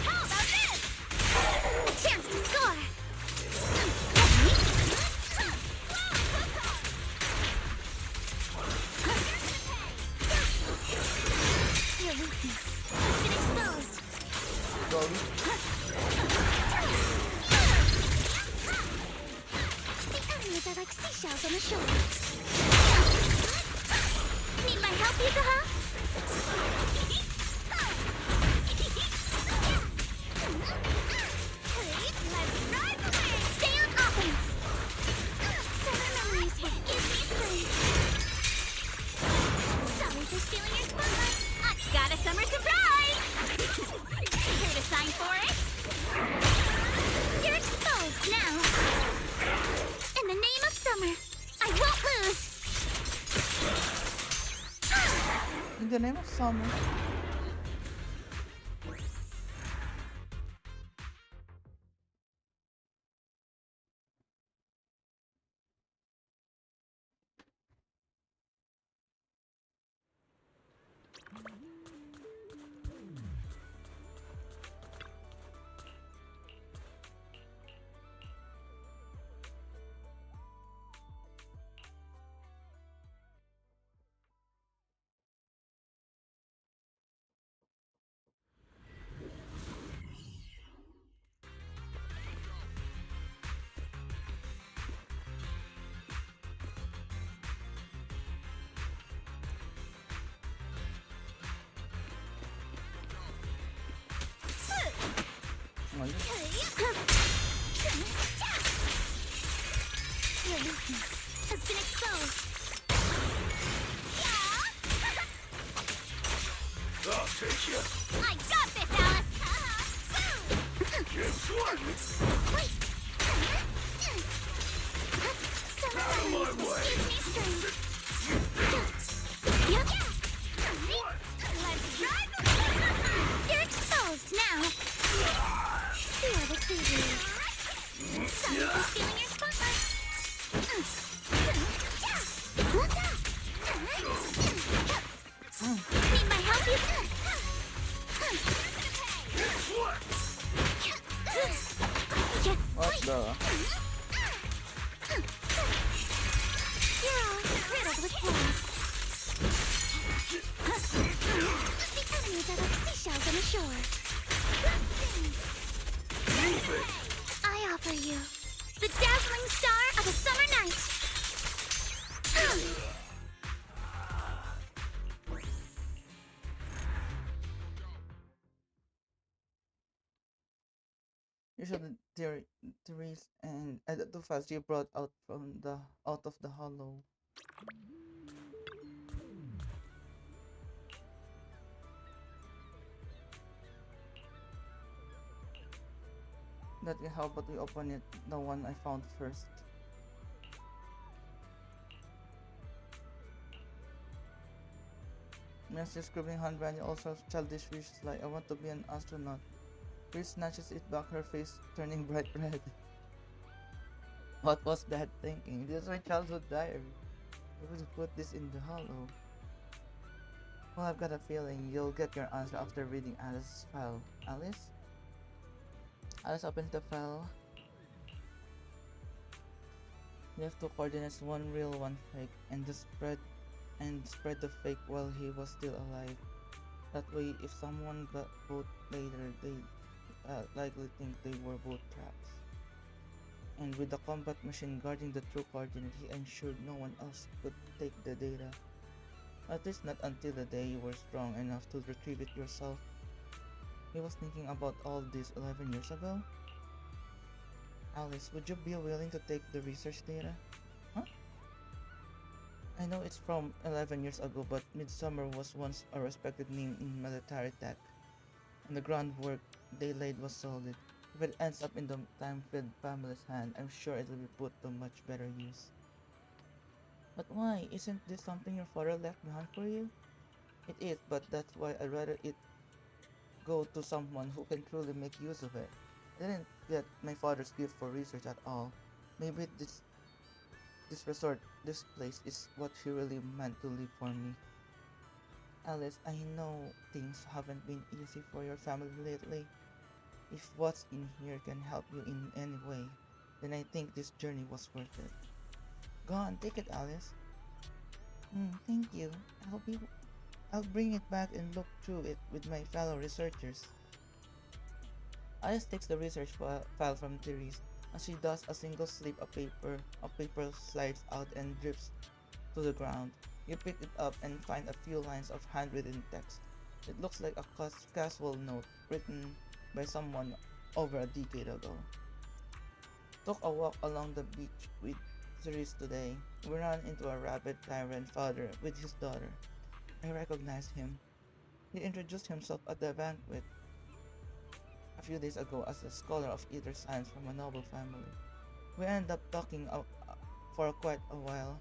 [SPEAKER 7] How about this? A chance to score. Your weakness has been exposed. The enemies are like seashells on the shore. Need my help, Yuzuha? Let's ride the wave! Stay on offense! Summer memories will give me strength. Sorry for stealing your spotlight. I got a summer surprise! Here to sign for it? You're exposed now. In the name of summer, I won't lose.
[SPEAKER 1] In the name of summer.
[SPEAKER 7] Your weakness has been exposed.
[SPEAKER 11] I'll take you.
[SPEAKER 7] I got this, Alice!
[SPEAKER 11] Guess what?
[SPEAKER 7] Wait! Summer
[SPEAKER 11] Out of my
[SPEAKER 7] memories will
[SPEAKER 11] way.
[SPEAKER 7] give me strength. Yep. Let's ride the wave! You're exposed now. Feel the sea breeze. Sorry for stealing your spotlight. Need my help, you?
[SPEAKER 1] What the?
[SPEAKER 7] You're all riddled with holes. The enemies are like seashells on the shore. I offer you the dazzling star of a summer night.
[SPEAKER 1] You should Therese and too fast you brought out from the out of the hollow. That can help, but we open it. The one I found first. Nancy scribbling handwriting, also childish wishes like I want to be an astronaut. Grace snatches it back, her face turning bright red. What was that thinking? This is my childhood diary. I would put this in the hollow. Well, I've got a feeling you'll get your answer after reading Alice's file. Alice? Alice opens the file. You have two coordinates, one real, one fake, and spread the fake while he was still alive. That way, if someone got both later, they likely think they were both traps. And with the combat machine guarding the true coordinate, he ensured no one else could take the data. At least not until the day you were strong enough to retrieve it yourself. He was thinking about all this 11 years ago. Alice, would you be willing to take the research data? Huh? I know it's from 11 years ago, but Midsummer was once a respected name in military tech, and the groundwork they laid was solid. If it ends up in the time-filled family's hand, I'm sure it will be put to much better use. But why? Isn't this something your father left behind for you? It is, but that's why I'd rather it go to someone who can truly make use of it. I didn't get my father's gift for research at all. Maybe this place is what he really meant to leave for me. Alice, I know things haven't been easy for your family lately. If what's in here can help you in any way, then I think this journey was worth it. Go on, take it, Alice. Thank you. I'll bring it back and look through it with my fellow researchers. Alice takes the research file from Therese. As she does, a single slip of paper slides out and drips to the ground. You pick it up and find a few lines of handwritten text. It looks like a casual note written by someone over a decade ago. Took a walk along the beach with Therese today. We ran into a rabid tyrant father with his daughter. I recognized him. He introduced himself at the banquet a few days ago as a scholar of ether science from a noble family. We ended up talking for quite a while,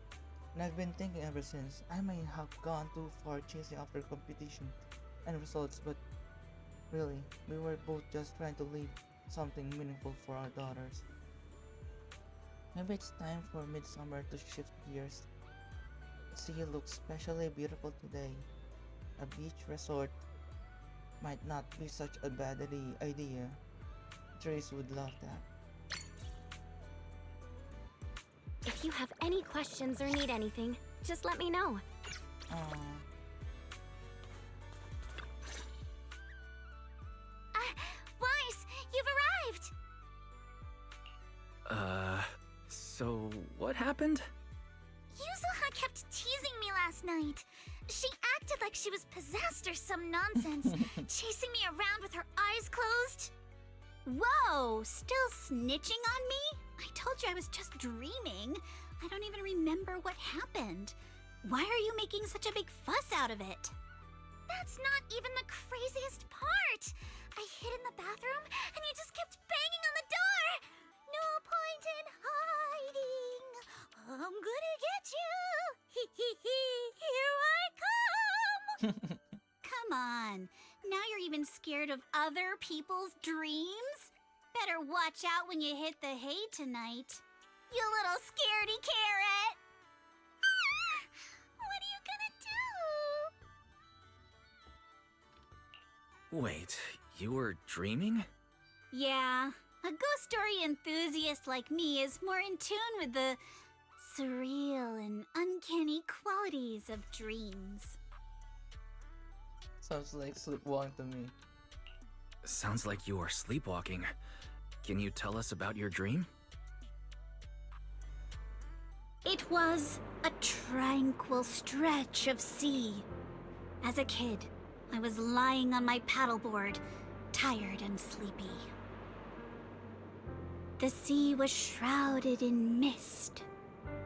[SPEAKER 1] and I've been thinking ever since I may have gone too far chasing after competition and results, but really, we were both just trying to leave something meaningful for our daughters. Maybe it's time for Midsummer to shift gears. The sea looks especially beautiful today. A beach resort might not be such a bad idea. Trace would love that.
[SPEAKER 10] If you have any questions or need anything, just let me know.
[SPEAKER 7] Weiss, you've arrived!
[SPEAKER 3] So what happened?
[SPEAKER 7] Yuzuha kept teasing me last night. She acted like she was possessed or some nonsense, chasing me around with her eyes closed.
[SPEAKER 2] Whoa, still snitching on me? I told you I was just dreaming. I don't even remember what happened. Why are you making such a big fuss out of it?
[SPEAKER 7] That's not even the craziest part. I hid in the bathroom and you just kept banging on the door. No point in hiding. I'm gonna get you. Here I come.
[SPEAKER 2] Come on. Now you're even scared of other people's dreams? Better watch out when you hit the hay tonight. You little scaredy carrot.
[SPEAKER 7] What are you gonna do?
[SPEAKER 3] Wait, you were dreaming?
[SPEAKER 2] Yeah, a ghost story enthusiast like me is more in tune with the surreal and uncanny qualities of dreams.
[SPEAKER 1] Sounds like sleepwalking to me.
[SPEAKER 3] Sounds like you are sleepwalking. Can you tell us about your dream?
[SPEAKER 2] It was a tranquil stretch of sea. As a kid, I was lying on my paddleboard, tired and sleepy. The sea was shrouded in mist,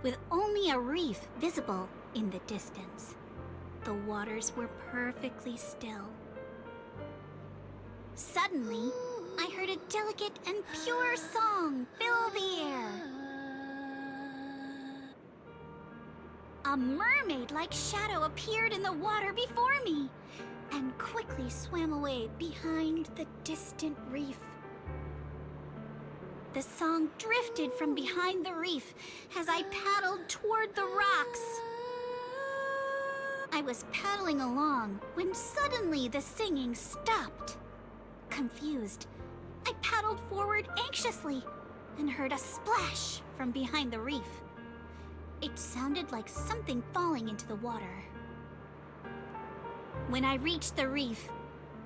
[SPEAKER 2] with only a reef visible in the distance. The waters were perfectly still. Suddenly, I heard a delicate and pure song fill the air. A mermaid-like shadow appeared in the water before me and quickly swam away behind the distant reef. The song drifted from behind the reef as I paddled toward the rocks. I was paddling along when suddenly the singing stopped. Confused, I paddled forward anxiously and heard a splash from behind the reef. It sounded like something falling into the water. When I reached the reef,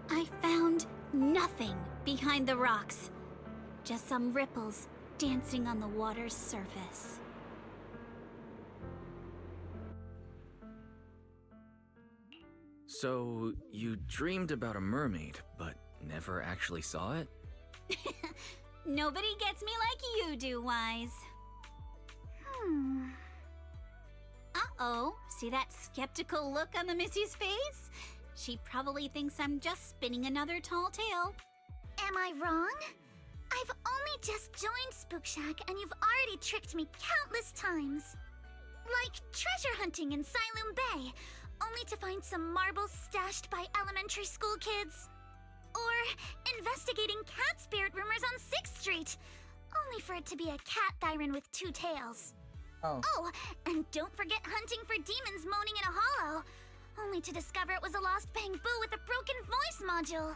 [SPEAKER 2] I found nothing behind the rocks, just some ripples dancing on the water's surface.
[SPEAKER 3] So, you dreamed about a mermaid, but never actually saw it?
[SPEAKER 2] Nobody gets me like you do, Wise. Uh-oh, see that skeptical look on the Missy's face? She probably thinks I'm just spinning another tall tale.
[SPEAKER 7] Am I wrong? I've only just joined Spook Shack and you've already tricked me countless times. Like treasure hunting in Silum Bay, only to find some marbles stashed by elementary school kids. Or investigating cat spirit rumors on 6th Street, only for it to be a cat siren with 2 tails. Oh, and don't forget hunting for demons moaning in a hollow, only to discover it was a lost bamboo with a broken voice module.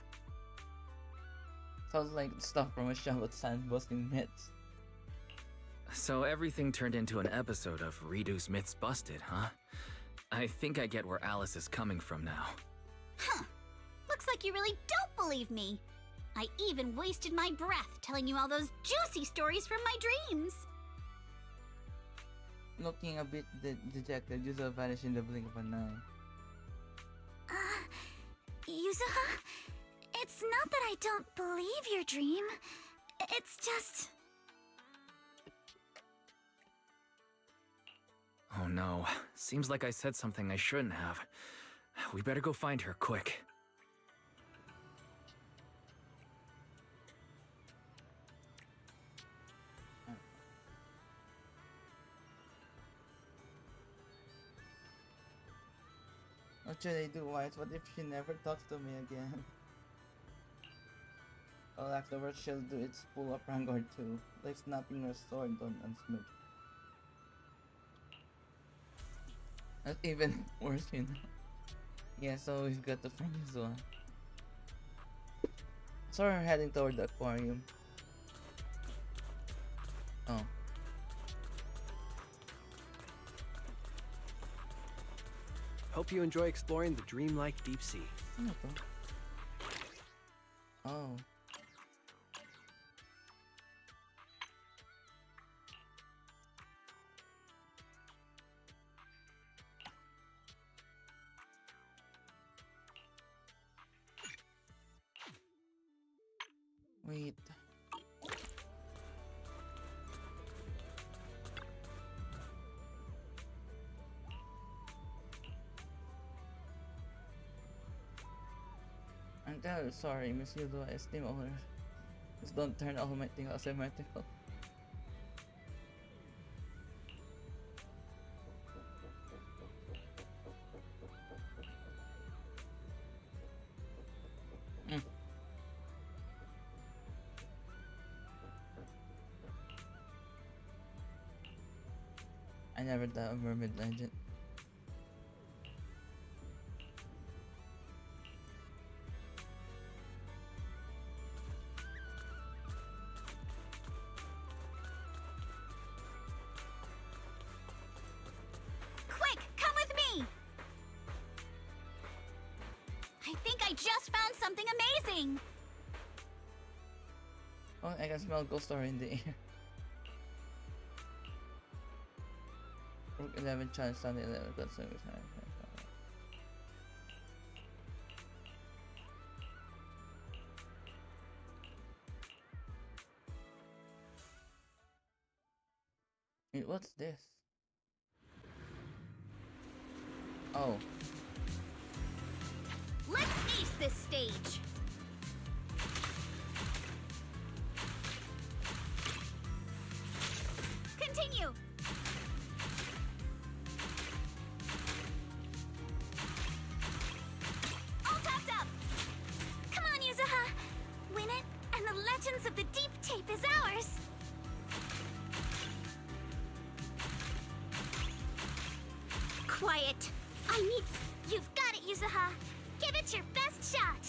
[SPEAKER 1] Sounds like stuff from a show with sand-busting myths.
[SPEAKER 3] So everything turned into an episode of Reduce Myths Busted, huh? I think I get where Alice is coming from now.
[SPEAKER 2] Huh. Looks like you really don't believe me. I even wasted my breath telling you all those juicy stories from my dreams.
[SPEAKER 1] Looking a bit dejected, Yuzuha vanished in the blink of an eye.
[SPEAKER 7] Yuzuha? It's not that I don't believe your dream. It's just...
[SPEAKER 3] Oh no, seems like I said something I shouldn't have. We better go find her, quick.
[SPEAKER 1] What should I do, Wise? What if she never talks to me again? Well, afterwards she'll do its pull-up rank or two, like snapping her sword on Smith. That's even worse, you know. Yeah, so we've got to find this one. Saw her heading toward the aquarium. Oh.
[SPEAKER 6] Hope you enjoy exploring the dreamlike deep sea.
[SPEAKER 1] Oh. Wait. I'm terribly sorry, Miss Yuzuha, esteem owner. Just don't turn all my things outside my tickle. I never thought of Mermaid Legend.
[SPEAKER 2] Quick, come with me! I think I just found something amazing!
[SPEAKER 1] Oh, I can smell ghost story in the air. Rook 11 challenge Sunday 11 got service. Wait, what's this? Oh.
[SPEAKER 2] Let's ace this stage! continue! All topped up!
[SPEAKER 7] Come on, Yuzuha! Win it, and the Legends of the Deep tape is ours!
[SPEAKER 2] Quiet!
[SPEAKER 7] You've got it, Yuzuha! Give it your best shot!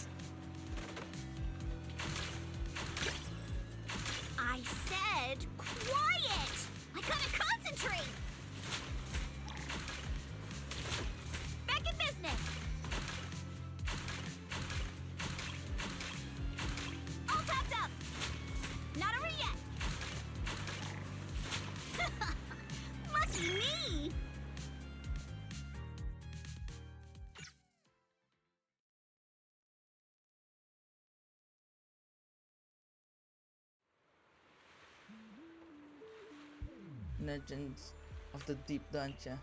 [SPEAKER 2] I said quiet! I gotta concentrate! Back in business! All topped up! Not over yet! Lucky me!
[SPEAKER 1] Legends of the Deep Dungeon.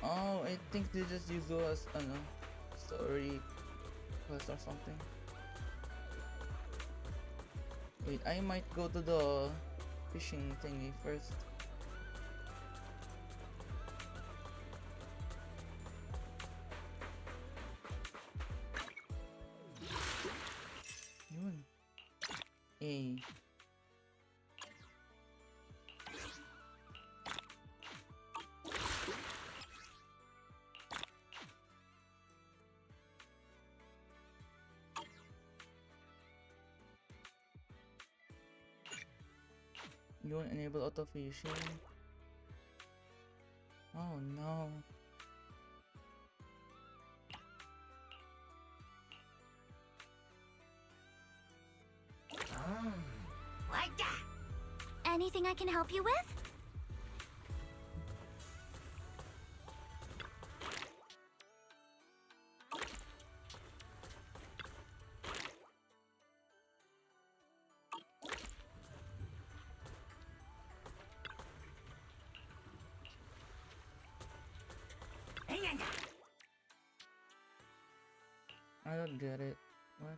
[SPEAKER 1] Oh, I think they just use those story quest or something. Wait, I might go to the fishing thingy first. Yun. A. Yun, enable auto fishing. Oh no.
[SPEAKER 7] Anything I can help you with?
[SPEAKER 1] I don't get it. What?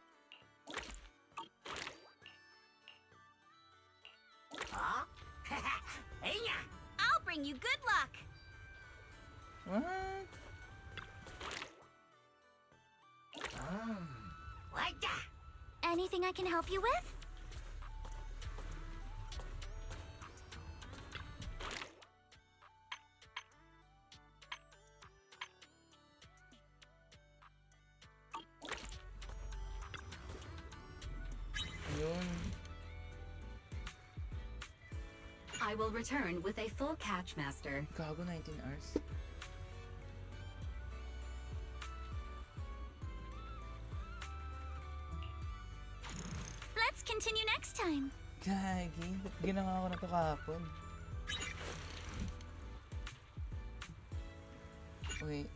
[SPEAKER 2] I'll bring you good luck!
[SPEAKER 1] What?
[SPEAKER 7] Anything I can help you with?
[SPEAKER 1] Yun.
[SPEAKER 13] I will return with a full catch, Master.
[SPEAKER 1] Gago, 19 hours.
[SPEAKER 7] Let's continue next time.
[SPEAKER 1] Gagi, ba't ginawa ko na to kahapon? Wait.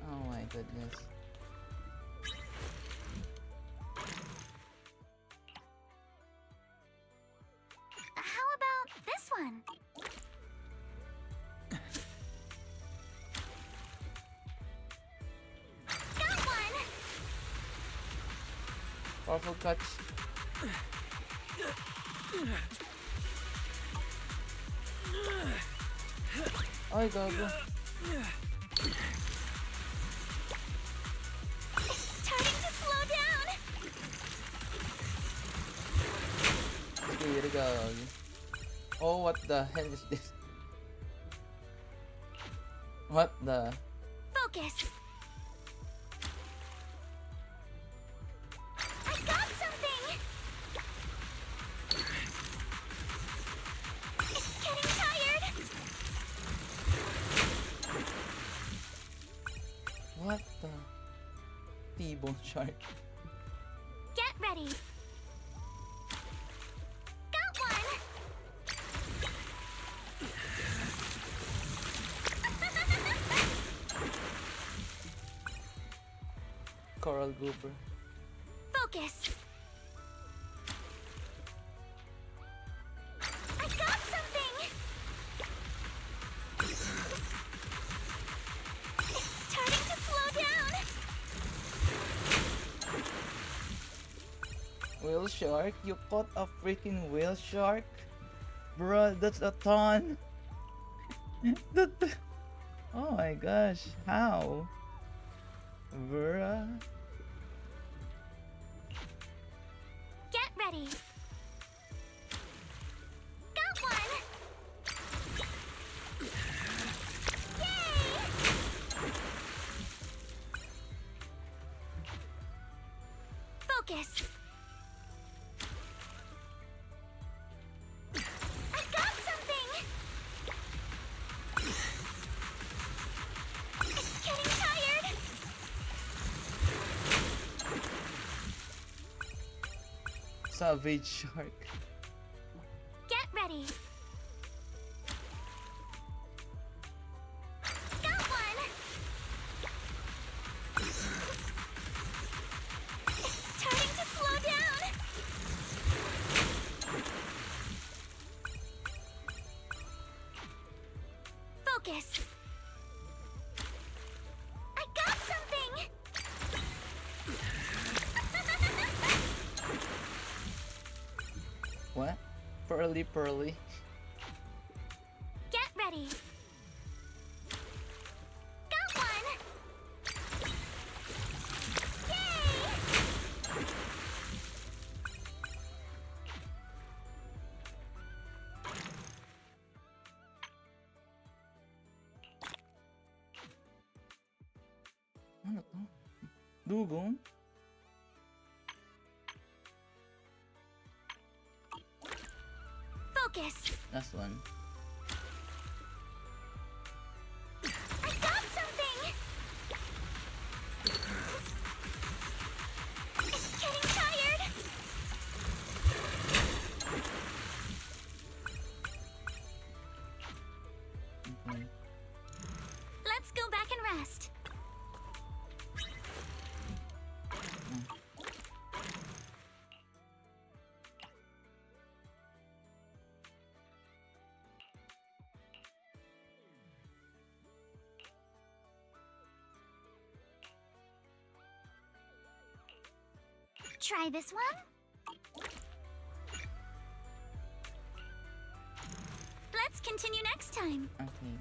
[SPEAKER 1] Oh my goodness.
[SPEAKER 7] How about this one? Got one!
[SPEAKER 1] Powerful catch. Ay, gago.
[SPEAKER 7] It's starting to slow down!
[SPEAKER 1] Scary, gago. Oh, what the hell is this? What the?
[SPEAKER 7] Focus! I got something! It's getting tired!
[SPEAKER 1] What the? T-bone shark.
[SPEAKER 7] Get ready! Got one!
[SPEAKER 1] Coral grouper.
[SPEAKER 7] Focus!
[SPEAKER 1] shark? You caught a freaking whale shark? Bruh, that's a ton. that, oh my gosh, how? Bruh.
[SPEAKER 7] Get ready. Got one. Yay! Focus. I got something. It's getting tired.
[SPEAKER 1] Savage shark.
[SPEAKER 7] Get ready. Got one. It's starting to slow down. Focus. I got something.
[SPEAKER 1] What? Pearly pearly.
[SPEAKER 7] Get ready. Got one. Yay!
[SPEAKER 1] Ano to? Dugong?
[SPEAKER 7] Focus.
[SPEAKER 1] Last one.
[SPEAKER 7] I got something. It's getting tired.
[SPEAKER 1] Okay.
[SPEAKER 7] Let's go back and rest. Try this one. Let's continue next time.
[SPEAKER 1] Okay.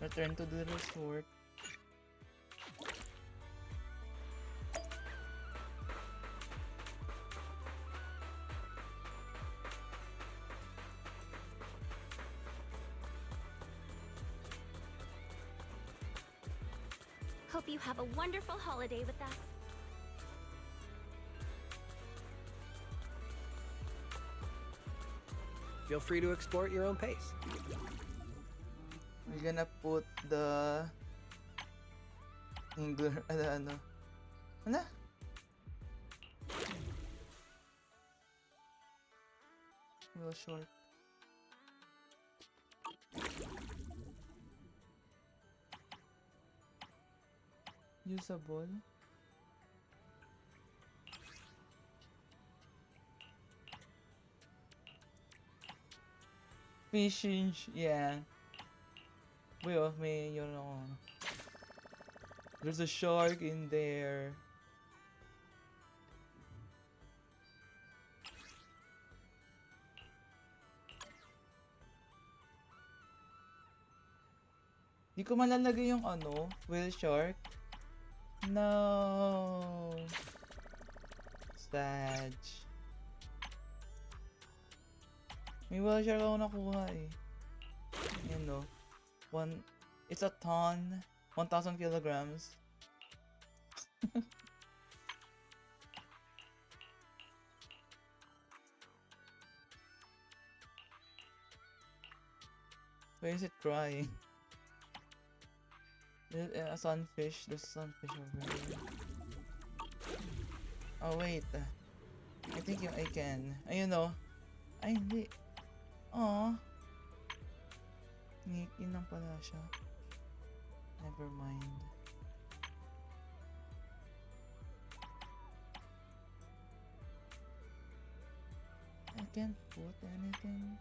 [SPEAKER 1] Return to the resort.
[SPEAKER 10] Hope you have a wonderful holiday with us.
[SPEAKER 6] Feel free to explore at your own pace.
[SPEAKER 1] We're gonna put the ano? Ano? Real short. Usable. Fishing, yeah. Wait, oh, may yun ako. There's a shark in there. Di ko malalagay yung ano, whale shark. No. Sad. May whale shark ako nakuha eh. Yan no. It's a ton. 1,000 kilograms. Why is it crying? There's a sunfish. There's a sunfish over here. Oh wait. I think I can. Ayun no. Ay hindi. Aww. Ngiki lang pala siya. Never mind. I can't put anything.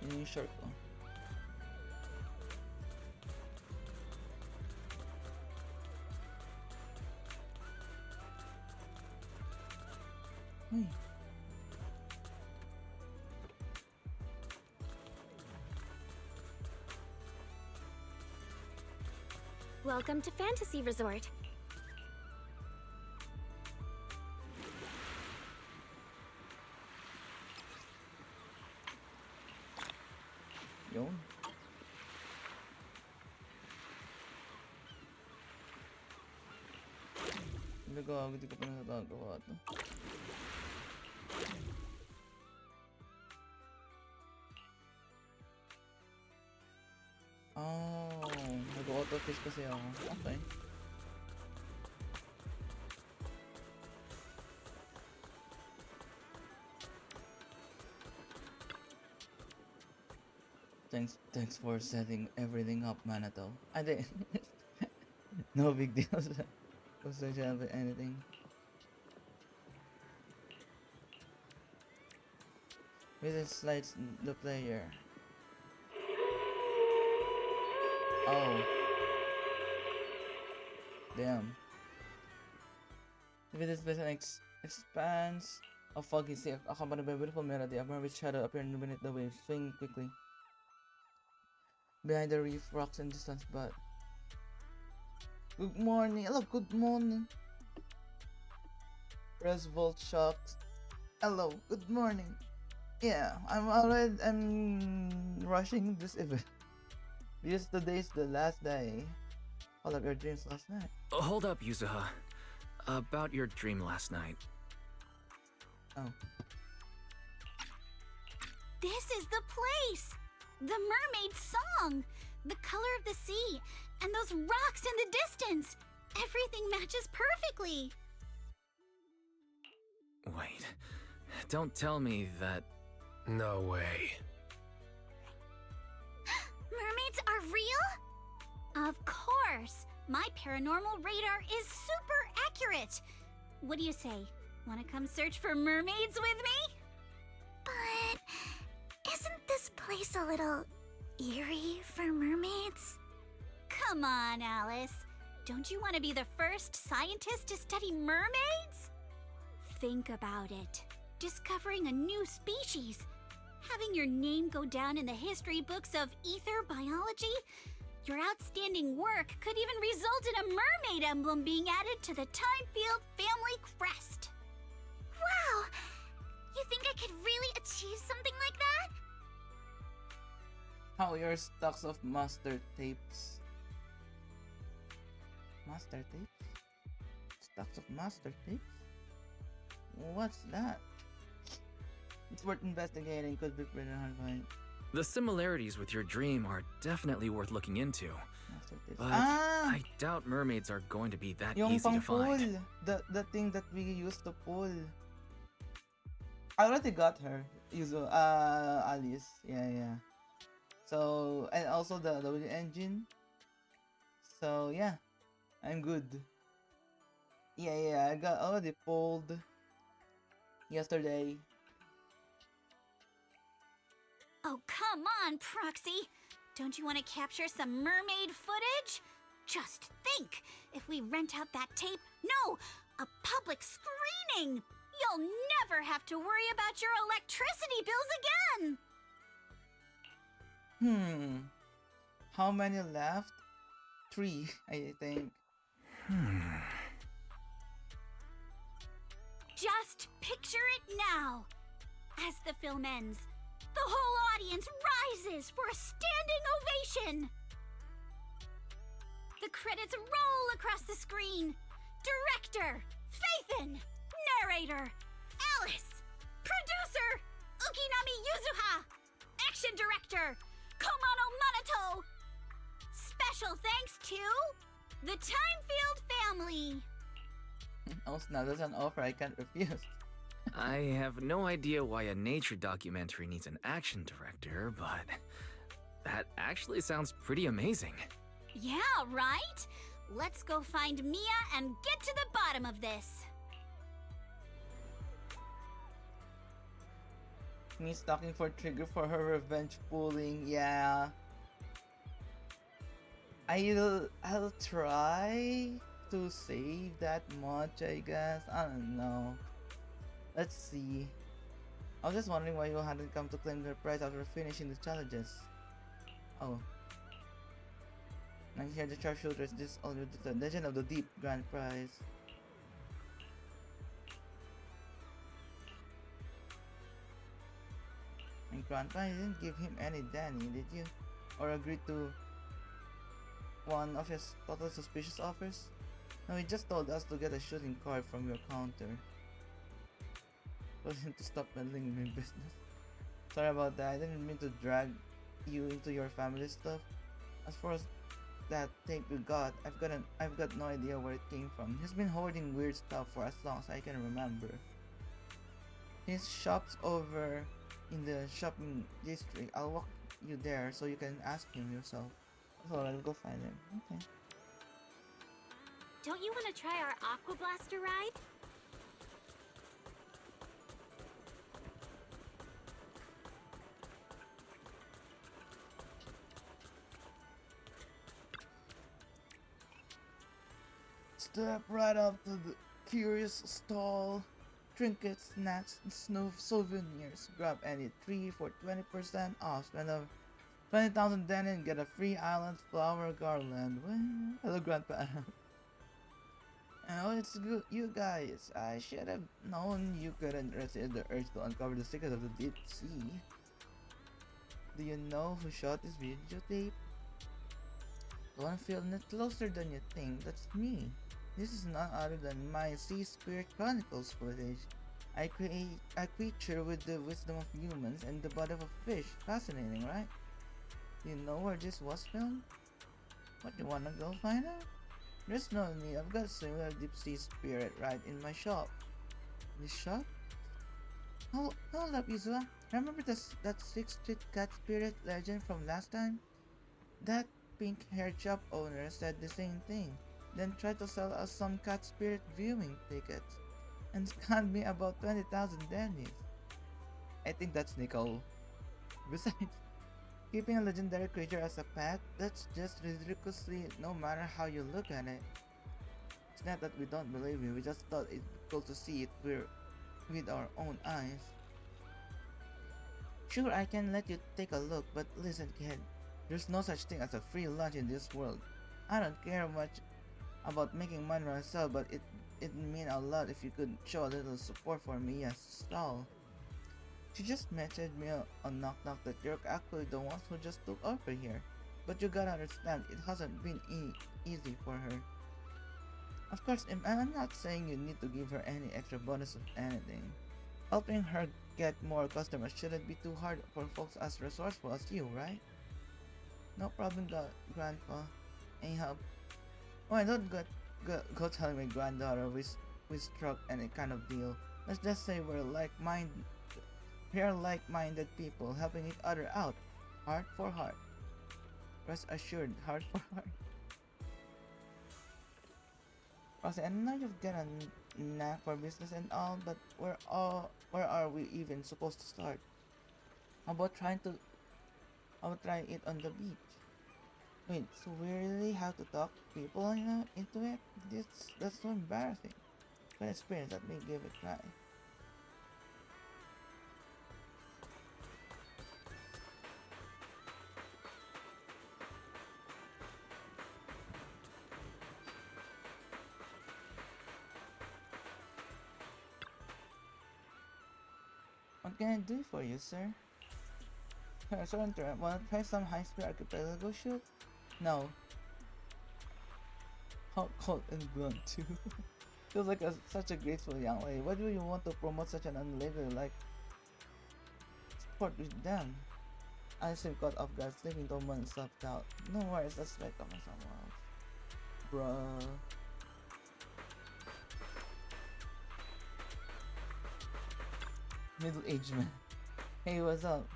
[SPEAKER 1] Yun yung shark ko. Uy.
[SPEAKER 10] Welcome to Fantasy Resort.
[SPEAKER 1] Yun. Nagago, hindi ko pa natagawa ito. Oh, nag-auto fish kasi ako. Okay. Thanks for setting everything up, Manato. I did. No big deal. Was there anything? With it slides the player. Oh. Damn. With this vision expands a foggy sea accompanied by a beautiful melody. A mermaid shadow appear beneath the waves, swinging quickly. Behind the reef, rocks in distance, but... Good morning. Hello, good morning. Resvolt shocked. Hello, good morning. Yeah, I'm rushing this event. Because today's the last day. All of your dreams last night.
[SPEAKER 3] Hold up, Yuzuha. About your dream last night.
[SPEAKER 1] Oh.
[SPEAKER 2] This is the place! The mermaid song! The color of the sea, and those rocks in the distance! Everything matches perfectly!
[SPEAKER 3] Wait. Don't tell me that...
[SPEAKER 4] No way.
[SPEAKER 2] Mermaids are real? Of course! My paranormal radar is super accurate! What do you say? Wanna come search for mermaids with me?
[SPEAKER 7] But isn't this place a little eerie for mermaids?
[SPEAKER 2] Come on, Alice. Don't you want to be the first scientist to study mermaids? Think about it. Discovering a new species. Having your name go down in the history books of ether biology. Your outstanding work could even result in a mermaid emblem being added to the Timefield family crest.
[SPEAKER 7] Wow! You think I could really achieve something like that?
[SPEAKER 1] How your stocks of master tapes? Master tapes? Stocks of master tapes? What's that? It's worth investigating, could be pretty hard to find.
[SPEAKER 3] The similarities with your dream are definitely worth looking into.
[SPEAKER 1] Master tapes.
[SPEAKER 3] But
[SPEAKER 1] Ah!
[SPEAKER 3] I doubt mermaids are going to be that
[SPEAKER 1] Yung
[SPEAKER 3] easy to
[SPEAKER 1] pang-pull.
[SPEAKER 3] find.
[SPEAKER 1] The thing that we used to pull. I already got her. Alice. Yeah. So, and also the wind engine. So, yeah. I'm good. Yeah, I got already pulled yesterday.
[SPEAKER 2] Oh, come on, Proxy. Don't you want to capture some mermaid footage? Just think, if we rent out that tape, no, a public screening, you'll never have to worry about your electricity bills again.
[SPEAKER 1] How many left? 3, I think.
[SPEAKER 2] Just picture it now. As the film ends, the whole audience rises for a standing ovation. The credits roll across the screen. Director, Faithin. Narrator, Alice. Producer, Ukinami Yuzuha. Action director, Komano Manato. Special thanks to the Timefield family.
[SPEAKER 1] Oh snap, that's an offer I can't refuse.
[SPEAKER 3] I have no idea why a nature documentary needs an action director, but that actually sounds pretty amazing.
[SPEAKER 2] Yeah, right? Let's go find Mia and get to the bottom of this.
[SPEAKER 1] Me stalking for Trigger for her revenge pulling, yeah. I'll try to save that much, I guess. I don't know. Let's see. I was just wondering why you hadn't come to claim your prize after finishing the challenges. Oh. And here the sharpshooter is this only the Legend of the Deep Grand Prize. And Grandpa, you didn't give him any Danny, did you? Or agree to one of his total suspicious offers? No, he just told us to get a shooting card from your counter. Told him to stop meddling in my business. Sorry about that, I didn't mean to drag you into your family stuff. As far as that tape you got, I've got no idea where it came from. He's been hoarding weird stuff for as long as I can remember. His shop's over in the shopping district. I'll walk you there so you can ask him yourself. So I'll go find him. Okay.
[SPEAKER 7] Don't you want to try our Aqua Blaster ride?
[SPEAKER 1] Step right up to the curious stall. Trinkets, snacks, and souvenirs. Grab any 3 for 20% off. Spend over 20,000 den and get a free island flower garland. Well, hello, Grandpa. Oh, it's good, you guys. I should have known you couldn't resist the urge to uncover the secret of the deep sea. Do you know who shot this videotape? Go and feeling it closer than you think. That's me. This is none other than my Sea Spirit Chronicles footage. I create a creature with the wisdom of humans and the body of a fish. Fascinating, right? You know where this was filmed? What, you wanna go find out? There's no need, I've got a similar deep sea spirit right in my shop. This shop? Hold up, Yuzua. Remember that 6th Street cat spirit legend from last time? That pink-haired shop owner said the same thing, then tried to sell us some cat spirit viewing tickets, and scammed me about 20,000 dennies. I think that's Nicole. Besides, keeping a legendary creature as a pet, that's just ridiculously no matter how you look at it. It's not that we don't believe you, we just thought it'd be cool to see it with our own eyes. Sure, I can let you take a look, but listen kid, there's no such thing as a free lunch in this world. I don't care much about making money myself, but it'd mean a lot if you could show a little support for me as stall. She just messaged me on Knock Knock that you're actually the ones who just took over here. But you gotta understand, it hasn't been easy for her. Of course, I'm not saying you need to give her any extra bonus of anything. Helping her get more customers shouldn't be too hard for folks as resourceful as you, right? No problem, Grandpa. Anyhow, oh, I don't go telling my granddaughter we struck any kind of deal. Let's just say we're like-minded people helping each other out, heart for heart. Rest assured, heart for heart. Rosie, I know you've got a knack for business and all, but where are we even supposed to start? How about try it on the beach? Wait, so we really have to talk people into it? That's so embarrassing. Good experience, let me give it a try. What can I do for you, sir? Sorry, wanna try some high-speed archipelago shoot? No. How cold and blunt too. Feels like such a graceful young lady. Why do you want to promote such an unladylike sport with them? I seem caught off guard, sleeping till money stopped out. No worries, let's try talking somewhere else. Bruh. Middle-aged man. Hey, what's up?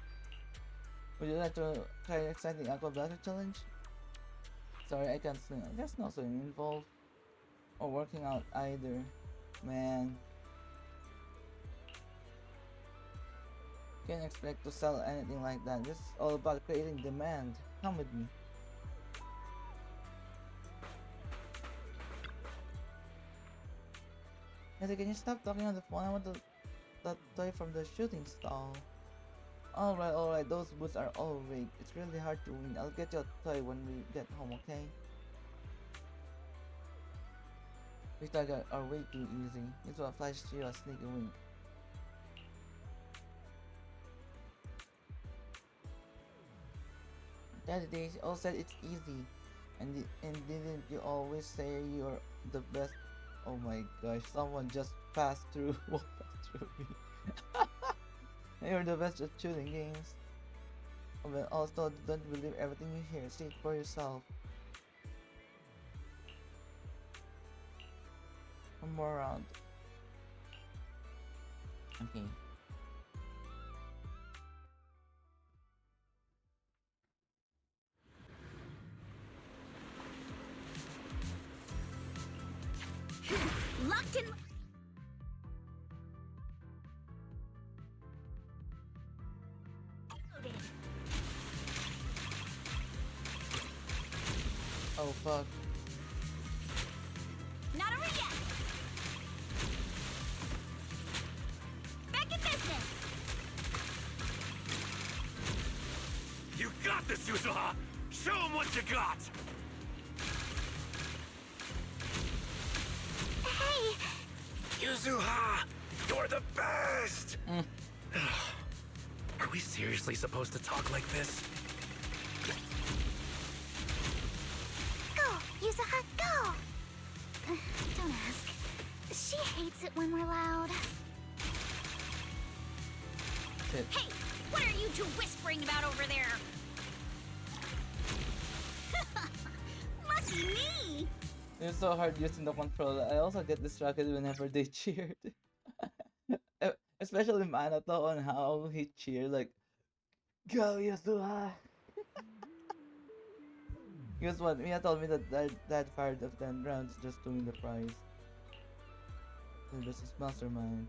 [SPEAKER 1] Would you like to try the exciting Aqua Blaster challenge? Sorry, I can't swim. There's no swimming involved. Or working out either. Man. Can't expect to sell anything like that. This is all about creating demand. Come with me. Can you stop talking on the phone? I want to that toy from the shooting stall. Alright, those boots are all rigged. It's really hard to win. I'll get you a toy when we get home, okay? We target are way too easy. This will flash you a sneaky wink. Daddy, they all said it's easy. And didn't you always say you're the best? Oh my gosh, someone just passed through, walked past through me. You're the best at shooting games. Oh, but also, don't believe everything you hear. See it for yourself. One more round. Okay.
[SPEAKER 2] Locked in.
[SPEAKER 1] Oh fuck.
[SPEAKER 2] Not over yet. Back in business.
[SPEAKER 11] You got this, Yuzuha! Show him what you got!
[SPEAKER 7] Hey!
[SPEAKER 4] Yuzuha! You're the best! Are we seriously supposed to talk like this?
[SPEAKER 7] Go, Yuzuha, go! Don't ask. She hates it when we're loud.
[SPEAKER 2] Hey, what are you two whispering about over there? Lucky me!
[SPEAKER 1] It's so hard using the controller. I also get distracted whenever they cheered. Especially Manato on how he cheered, like, go Yasuha! Because what Mia told me that fired of 10 rounds just to win the prize. So this is mastermind.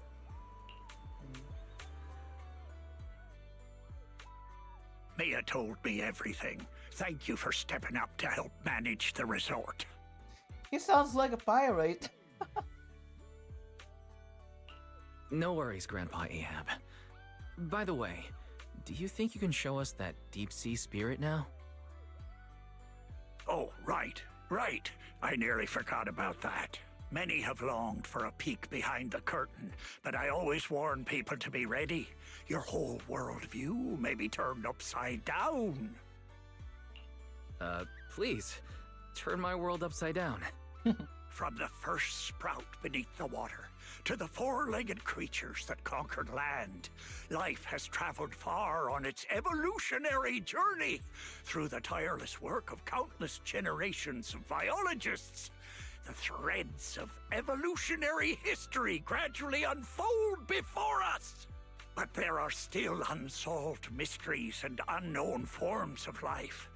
[SPEAKER 17] Mia told me everything. Thank you for stepping up to help manage the resort.
[SPEAKER 1] He sounds like a pirate.
[SPEAKER 3] No worries, Grandpa Ahab. By the way, do you think you can show us that deep-sea spirit now?
[SPEAKER 17] Oh, right. I nearly forgot about that. Many have longed for a peek behind the curtain, but I always warn people to be ready. Your whole worldview may be turned upside down.
[SPEAKER 3] Please, turn my world upside down.
[SPEAKER 17] From the first sprout beneath the water to the four-legged creatures that conquered land, life has traveled far on its evolutionary journey through the tireless work of countless generations of biologists. The threads of evolutionary history gradually unfold before us. But there are still unsolved mysteries and unknown forms of life.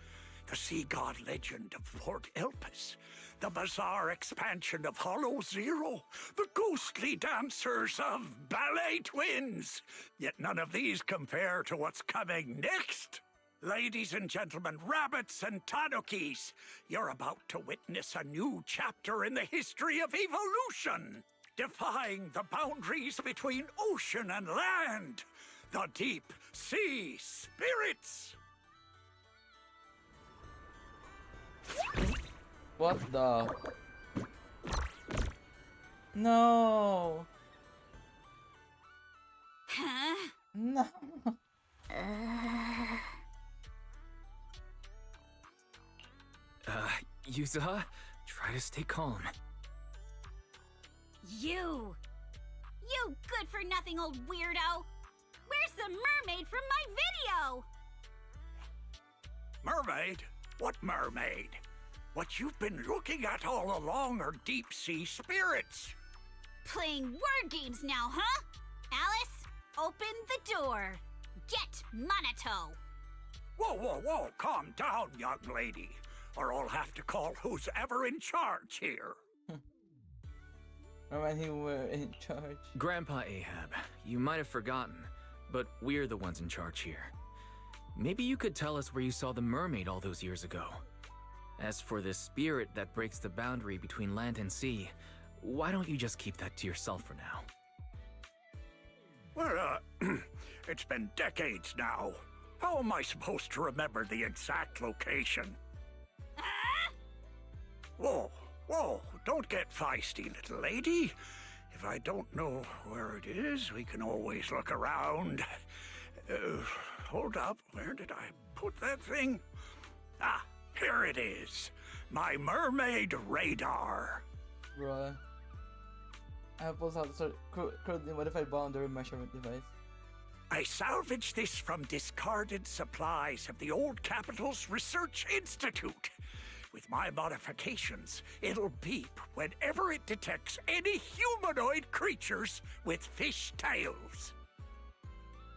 [SPEAKER 17] The sea god legend of Port Elpis, the bizarre expansion of Hollow Zero, the ghostly dancers of Ballet Twins. Yet none of these compare to what's coming next. Ladies and gentlemen, rabbits and tanukis, you're about to witness a new chapter in the history of evolution, defying the boundaries between ocean and land, the deep sea spirits.
[SPEAKER 1] What the? No!
[SPEAKER 2] Huh?
[SPEAKER 1] No!
[SPEAKER 3] Yuzuha, try to stay calm.
[SPEAKER 2] You good-for-nothing old weirdo! Where's the mermaid from my video?
[SPEAKER 17] Mermaid? What mermaid? What you've been looking at all along are deep-sea spirits.
[SPEAKER 2] Playing word games now, huh? Alice, open the door. Get Manato.
[SPEAKER 17] Whoa, calm down, young lady, or I'll have to call who's ever in charge here.
[SPEAKER 1] Or when he were in charge.
[SPEAKER 3] Grandpa Ahab, you might have forgotten, but we're the ones in charge here. Maybe you could tell us where you saw the mermaid all those years ago. As for the spirit that breaks the boundary between land and sea, why don't you just keep that to yourself for now?
[SPEAKER 17] Well, it's been decades now. How am I supposed to remember the exact location? Whoa, whoa, don't get feisty, little lady. If I don't know where it is, we can always look around. Hold up, where did I put that thing? Ah, here it is. My mermaid radar.
[SPEAKER 1] Bruh. Apple's how to start crudely modified boundary measurement device.
[SPEAKER 17] I salvaged this from discarded supplies of the old Capital's Research Institute. With my modifications, it'll beep whenever it detects any humanoid creatures with fish tails.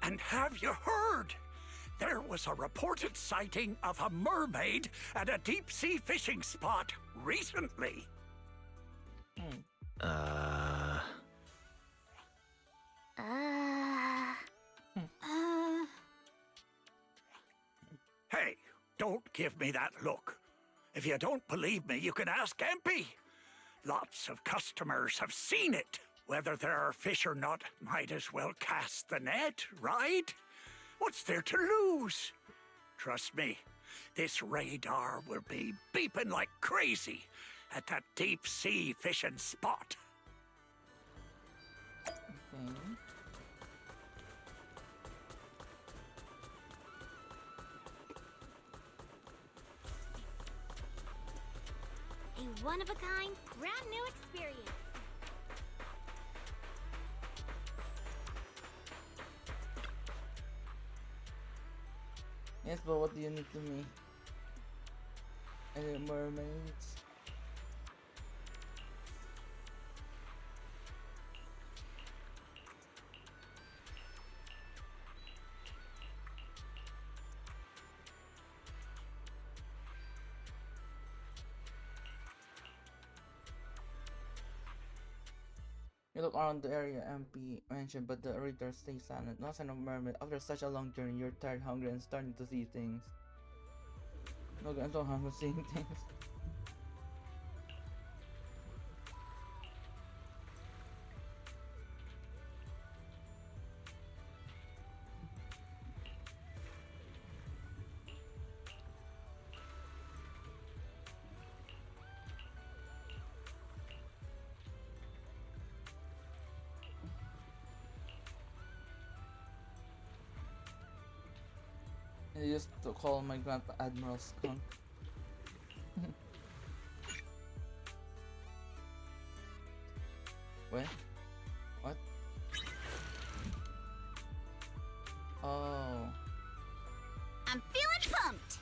[SPEAKER 17] And have you heard? There was a reported sighting of a mermaid at a deep-sea fishing spot recently. Hey, don't give me that look. If you don't believe me, you can ask Empy. Lots of customers have seen it. Whether there are fish or not, might as well cast the net, right? What's there to lose? Trust me, this radar will be beeping like crazy at that deep-sea fishing spot.
[SPEAKER 1] Okay.
[SPEAKER 7] A one-of-a-kind, brand new experience.
[SPEAKER 1] Yes, but what do you need to me? Any mermaids? You look around the area MP mentioned, but the reader stays silent. No sign of mermaid. After such a long journey, you're tired, hungry, and starting to see things. No, I'm so hungry seeing things. I used to call my grandpa Admiral Skunk. Wait, what? Oh.
[SPEAKER 2] I'm feeling pumped.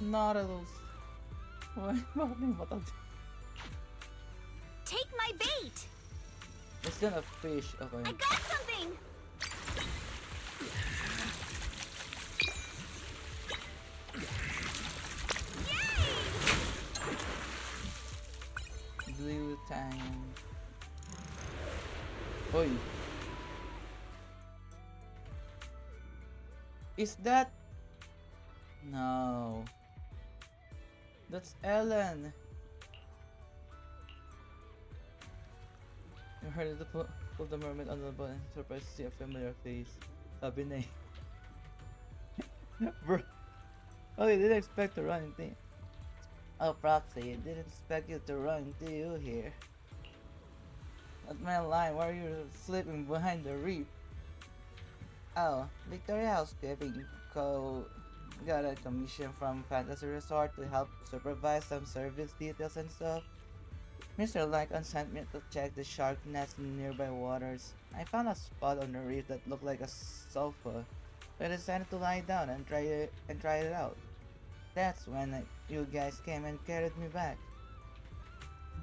[SPEAKER 1] Nautilus. What?
[SPEAKER 2] Take my bait.
[SPEAKER 1] It's gonna fish. Okay.
[SPEAKER 2] I got something.
[SPEAKER 1] Blue tang. Oi. Is that? No. That's Ellen. You heard it pull the mermaid on the button. Surprised to see a familiar face. Sabi na eh. Bro. Okay, didn't expect to run into. Oh, Proxy, didn't expect you to run into you here. That's my line. Why are you sleeping behind the reef? Oh, Victoria Housekeeping Co. got a commission from Fantasy Resort to help supervise some service details and stuff. Mr. Lycon sent me to check the shark nest in nearby waters. I found a spot on the reef that looked like a sofa, so I decided to lie down and try it out. That's when you guys came and carried me back.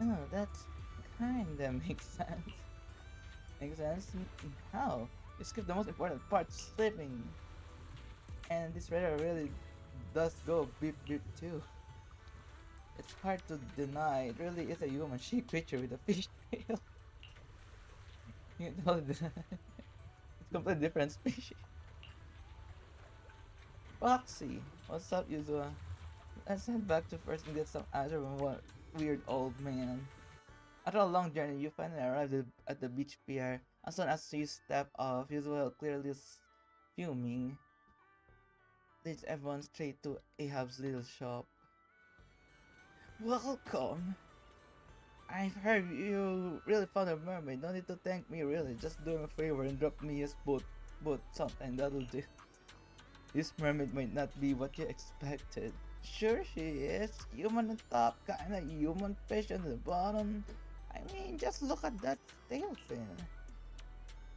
[SPEAKER 1] Oh, that's kinda makes sense. Makes sense? How? You skipped the most important part, sleeping. And this radar really does go beep beep too. It's hard to deny, it really is a human she creature with a fish tail. You know, it's completely different species. Roxy, what's up, Yuzua? Let's head back to first and get some answer from one weird old man. After a long journey, you finally arrive at the beach pier. As soon as you step off, Yuzua clearly fuming. Leads everyone straight to Ahab's little shop. Welcome! I've heard you really found a mermaid. No need to thank me, really. Just do me a favor and drop me a boat something, that'll do. This mermaid might not be what you expected. Sure she is. Human on top, kinda human fish on the bottom. I mean, just look at that tail fin.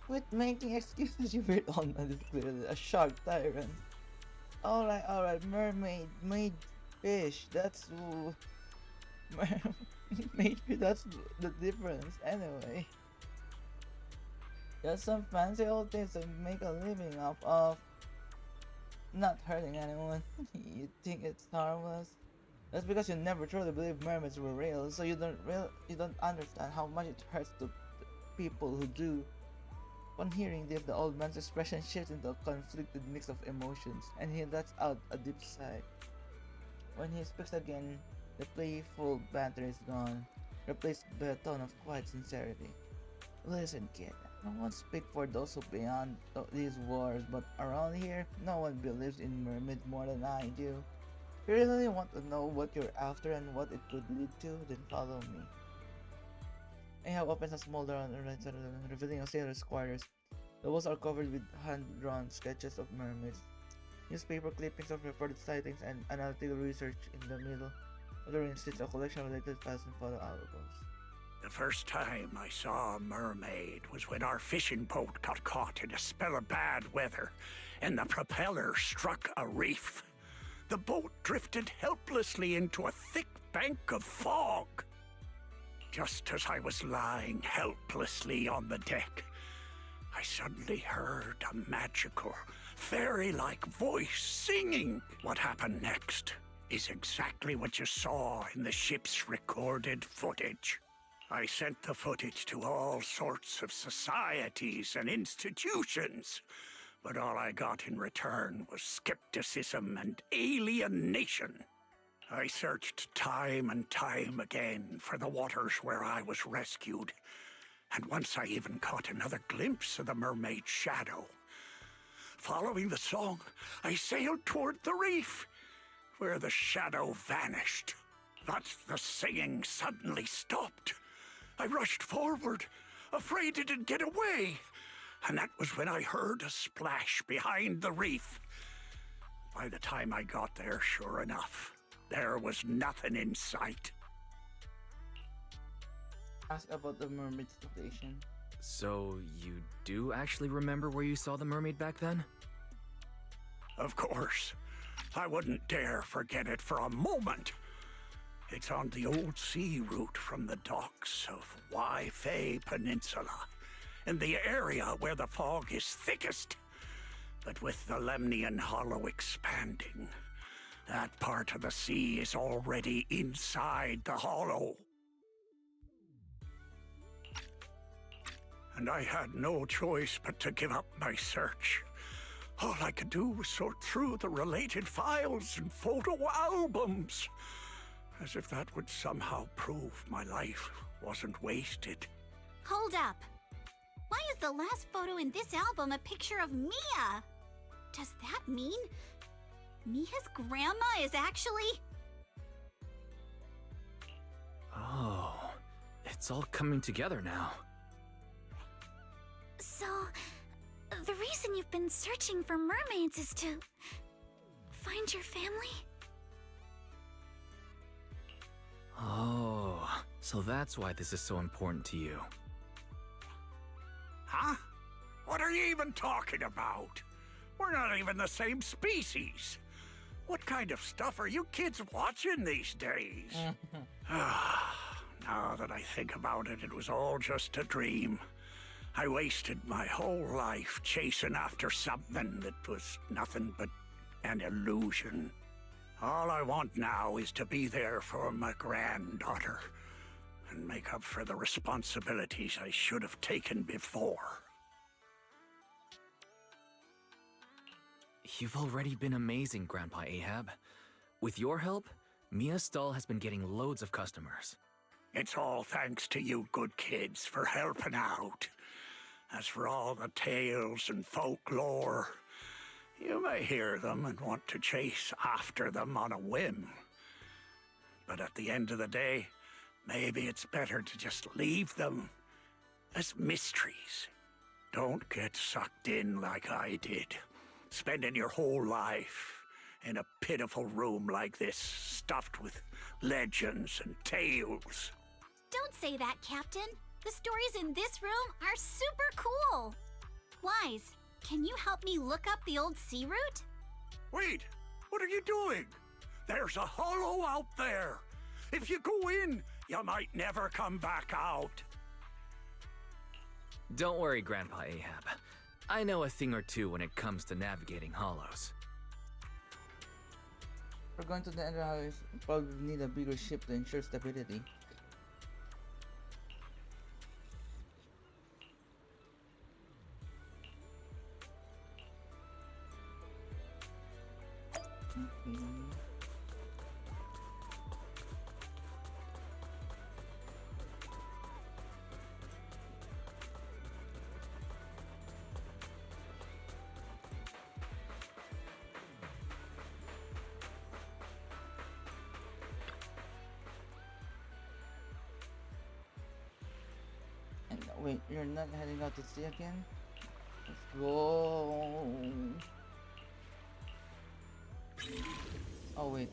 [SPEAKER 1] Quit making excuses, you weird old man. This is clearly a shark tyrant. Alright, mermaid, made fish. That's maybe that's the difference. Anyway, there's some fancy old things to make a living off of. Not hurting anyone. You think it's harmless? That's because you never truly believed mermaids were real, so you don't understand how much it hurts to people who do. Upon hearing this, the old man's expression shifts into a conflicted mix of emotions, and he lets out a deep sigh. When he speaks again, the playful banter is gone, replaced by a tone of quiet sincerity. Listen, kid, I won't speak for those who beyond these wars, but around here, no one believes in mermaids more than I do. If you really want to know what you're after and what it could lead to, then follow me. Ahab opens a small door on the right side of the room, revealing a sailor's quarters. The walls are covered with hand-drawn sketches of mermaids, newspaper clippings of reported sightings, and analytical research in the middle. The room sits a collection of related files and photo albums.
[SPEAKER 17] The first time I saw a mermaid was when our fishing boat got caught in a spell of bad weather, and the propeller struck a reef. The boat drifted helplessly into a thick bank of fog. Just as I was lying helplessly on the deck, I suddenly heard a magical, fairy-like voice singing. What happened next is exactly what you saw in the ship's recorded footage. I sent the footage to all sorts of societies and institutions, but all I got in return was skepticism and alienation. I searched time and time again for the waters where I was rescued, and once I even caught another glimpse of the mermaid's shadow. Following the song, I sailed toward the reef, where the shadow vanished. But the singing suddenly stopped. I rushed forward, afraid it would get away, and that was when I heard a splash behind the reef. By the time I got there, sure enough, there was nothing in sight.
[SPEAKER 1] Ask about the mermaid's location.
[SPEAKER 3] So, you do actually remember where you saw the mermaid back then?
[SPEAKER 17] Of course. I wouldn't dare forget it for a moment. It's on the old sea route from the docks of Waifei Peninsula, in the area where the fog is thickest. But with the Lemnian Hollow expanding, that part of the sea is already inside the hollow. And I had no choice but to give up my search. All I could do was sort through the related files and photo albums, as if that would somehow prove my life wasn't wasted.
[SPEAKER 2] Hold up. Why is the last photo in this album a picture of Mia? Does that mean Mia's grandma is actually...
[SPEAKER 3] Oh, it's all coming together now.
[SPEAKER 7] So, the reason you've been searching for mermaids is to find your family?
[SPEAKER 3] Oh, so that's why this is so important to you.
[SPEAKER 17] Huh? What are you even talking about? We're not even the same species. What kind of stuff are you kids watching these days? Now that I think about it, it was all just a dream. I wasted my whole life chasing after something that was nothing but an illusion. All I want now is to be there for my granddaughter and make up for the responsibilities I should have taken before.
[SPEAKER 3] You've already been amazing, Grandpa Ahab. With your help, Mia's stall has been getting loads of customers.
[SPEAKER 17] It's all thanks to you good kids for helping out. As for all the tales and folklore, you may hear them and want to chase after them on a whim. But at the end of the day, maybe it's better to just leave them as mysteries. Don't get sucked in like I did, spending your whole life in a pitiful room like this, stuffed with legends and tales.
[SPEAKER 2] Don't say that, Captain. The stories in this room are super cool. Wise, can you help me look up the old sea route?
[SPEAKER 17] Wait, what are you doing? There's a hollow out there. If you go in, you might never come back out.
[SPEAKER 3] Don't worry, Grandpa Ahab. I know a thing or two when it comes to navigating hollows.
[SPEAKER 1] We're going to the Ender House. Probably need a bigger ship to ensure stability. Okay. And wait, you're not heading out to sea again? Let's go. Oh wait.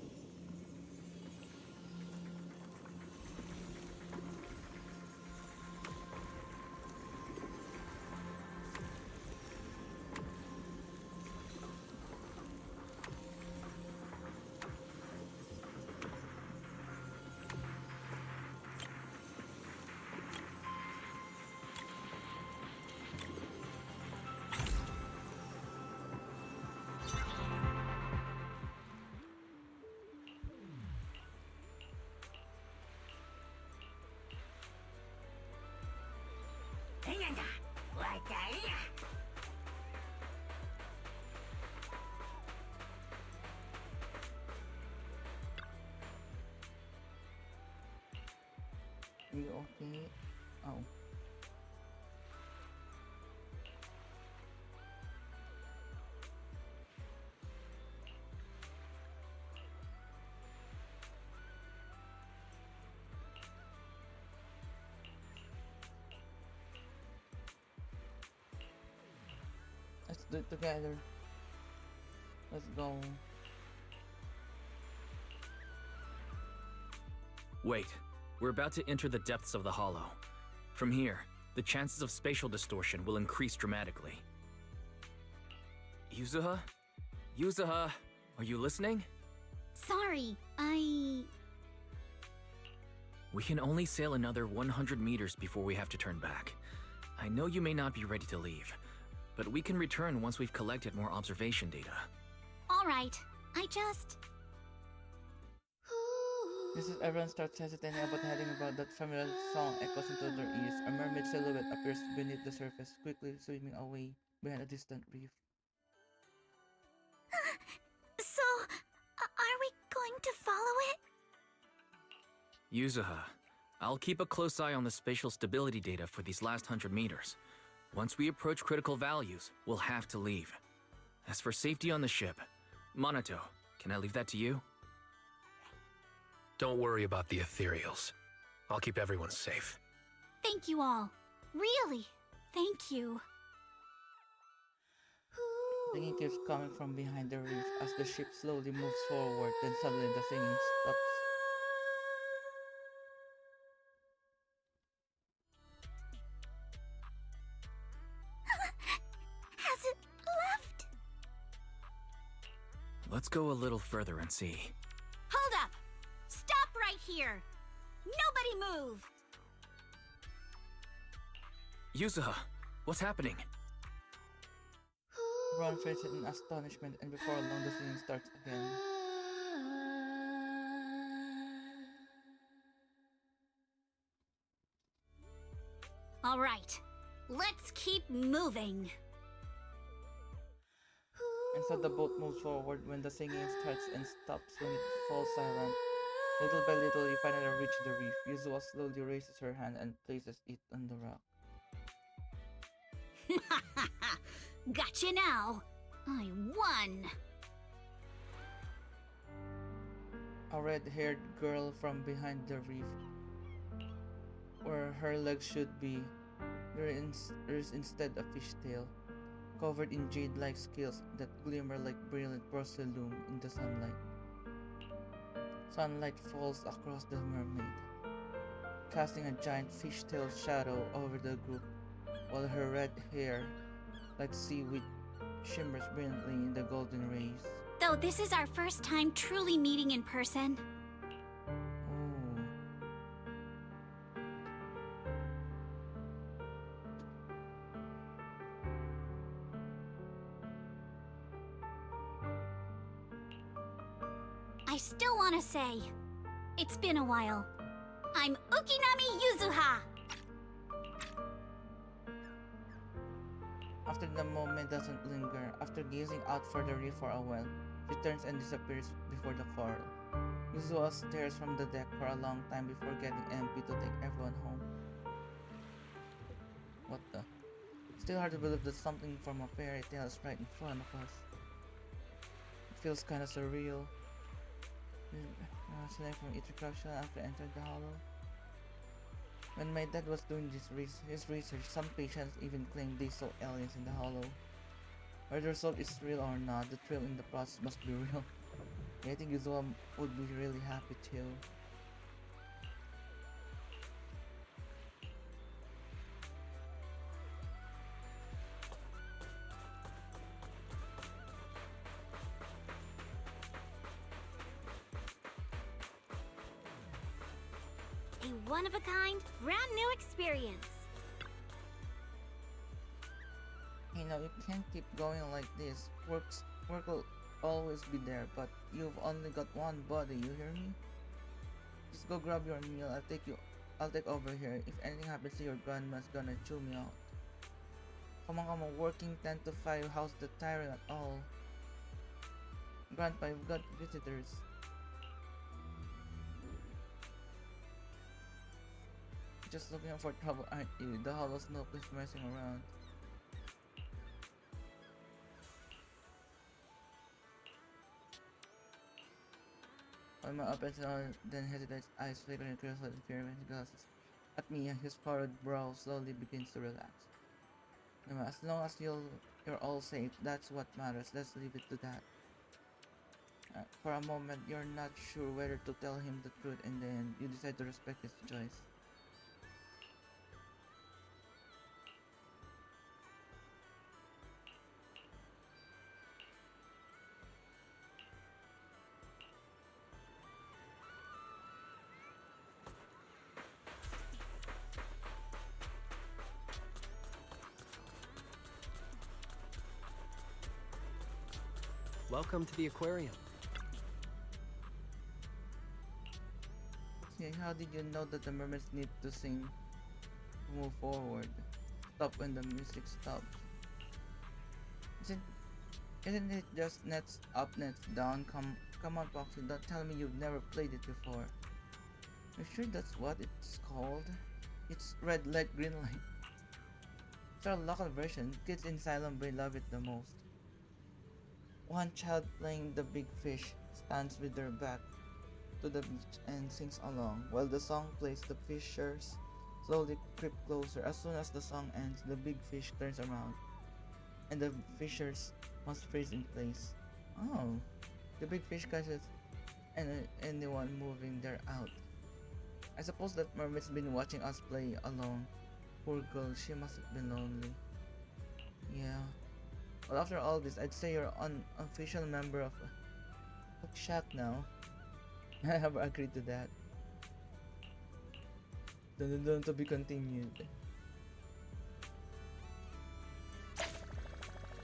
[SPEAKER 1] You okay? Oh. Let's do it together. Let's go.
[SPEAKER 3] Wait, we're about to enter the depths of the hollow. From here, the chances of spatial distortion will increase dramatically. Yuzuha? Yuzuha, are you listening?
[SPEAKER 2] Sorry,
[SPEAKER 3] We can only sail another 100 meters before we have to turn back. I know you may not be ready to leave, but we can return once we've collected more observation data.
[SPEAKER 2] Alright, I just...
[SPEAKER 1] This is everyone starts hesitating about heading about that familiar song echoes into their ears. A mermaid silhouette appears beneath the surface, quickly swimming away behind a distant reef.
[SPEAKER 7] So, are we going to follow it?
[SPEAKER 3] Yuzuha, I'll keep a close eye on the spatial stability data for these last 100 meters. Once we approach critical values, we'll have to leave. As for safety on the ship, Monato, can I leave that to you?
[SPEAKER 4] Don't worry about the ethereals. I'll keep everyone safe.
[SPEAKER 2] Thank you all. Really, thank you.
[SPEAKER 1] Singing keeps coming from behind the reef as the ship slowly moves forward, then suddenly the singing stops.
[SPEAKER 7] Has it left?
[SPEAKER 3] Let's go a little further and see.
[SPEAKER 2] Hold up! Stop right here! Nobody move!
[SPEAKER 3] Yuzuha, what's happening?
[SPEAKER 1] Ron faces it in astonishment, and before long the singing starts again.
[SPEAKER 2] Alright, let's keep moving.
[SPEAKER 1] And so the boat moves forward when the singing starts and stops when it falls silent. Little by little, you finally reach the reef. Yuzua slowly raises her hand and places it on the rock.
[SPEAKER 2] Gotcha now. I won.
[SPEAKER 1] A red-haired girl from behind the reef, where her legs should be, there is instead a fishtail, covered in jade-like scales that glimmer like brilliant porcelain in the sunlight. Sunlight falls across the mermaid, casting a giant fishtail shadow over the group, while her red hair, like seaweed, shimmers brilliantly in the golden rays.
[SPEAKER 2] Though this is our first time truly meeting in person.
[SPEAKER 1] Oh.
[SPEAKER 2] I still want to say, it's been a while. I'm Ukinami Yuzuha!
[SPEAKER 1] After the moment doesn't linger, after gazing out for the reef for a while, she turns and disappears before the coral. Yuzua stares from the deck for a long time before getting MP to take everyone home. What the? Still hard to believe that something from a fairy tale is right in front of us. It feels kinda surreal. Select from each recursion after entering the hollow. When my dad was doing his research, some patients even claimed they saw aliens in the hollow. Whether the result is real or not, the thrill in the process must be real. I think Yuzua would be really happy too.
[SPEAKER 7] A one-of-a-kind, brand-new experience.
[SPEAKER 1] You know, you can't keep going like this. Work will always be there, but you've only got one body, you hear me? Just go grab your meal, I'll take over here. If anything happens to your grandma's gonna chew me out. Come on, working 10 to 5, how's the tiring at all? Grandpa, you've got visitors. Just looking for trouble, aren't you? The hollow's no place messing around. When my opens then hesitates, eyes flickering curiosity and fear when he glances at me, and his furrowed brow slowly begins to relax. As long as you're all safe, that's what matters. Let's leave it to that. For a moment, you're not sure whether to tell him the truth, and then you decide to respect his choice.
[SPEAKER 6] Welcome to the aquarium.
[SPEAKER 1] See, how did you know that the mermaids need to sing to move forward? Stop when the music stops. Isn't it just nets up, nets down? Come on, Foxy, don't tell me you've never played it before. You sure that's what it's called? It's red light, green light. It's our local version. Kids in Silent Bay love it the most. One child playing the big fish stands with their back to the beach and sings along. While the song plays, the fishers slowly creep closer. As soon as the song ends, the big fish turns around, and the fishers must freeze in place. Oh, the big fish catches anyone moving there out. I suppose that mermaid's been watching us play along. Poor girl, she must have been lonely. Yeah. Well, after all this, I'd say you're an official member of Shack now. I have agreed to that. Dun, to be continued.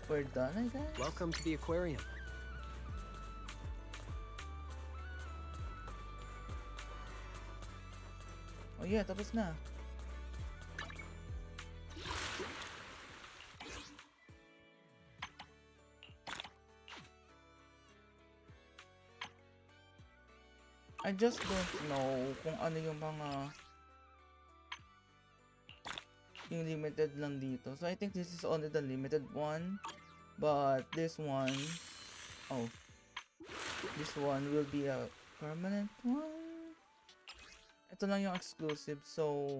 [SPEAKER 1] We're done, I guess?
[SPEAKER 6] Welcome to the aquarium.
[SPEAKER 1] Oh yeah, tapos na. I just don't know kung ano yung mga yung limited lang dito. So I think this is only the limited one, but this one, oh, this one will be a permanent one. Ito lang yung exclusive, so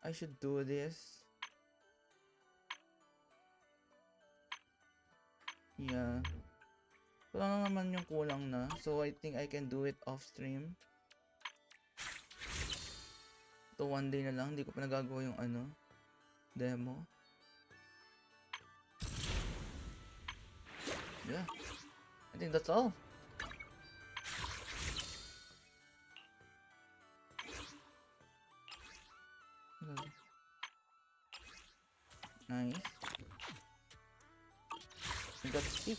[SPEAKER 1] I should do this. Yeah. Ito lang naman yung kulang na, so I think I can do it off stream. Ito one day na lang, hindi ko pa nagagawa yung ano, demo. Yeah, I think that's all. Nice. We got 6.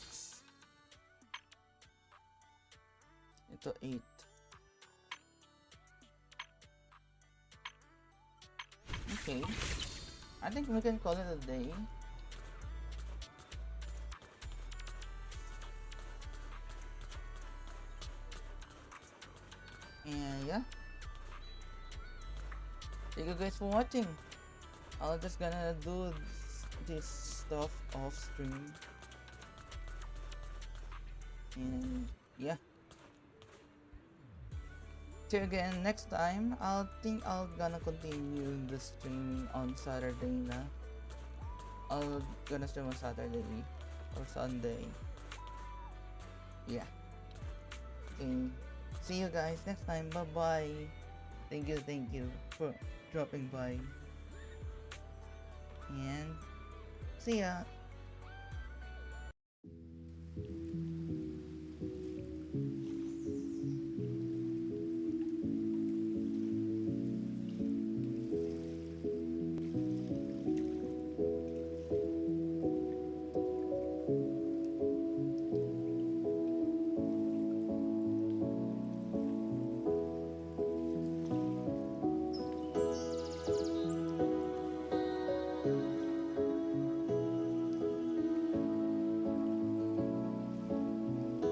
[SPEAKER 1] Ito 8. Okay. I think we can call it a day. And yeah. Thank you guys for watching. I'm just gonna do this stuff off stream. And yeah. See you again next time. I'll gonna continue the streaming on Saturday na. I'll gonna stream on Saturday or Sunday. Yeah. Okay. See you guys next time. Bye bye. Thank you for dropping by. And see ya.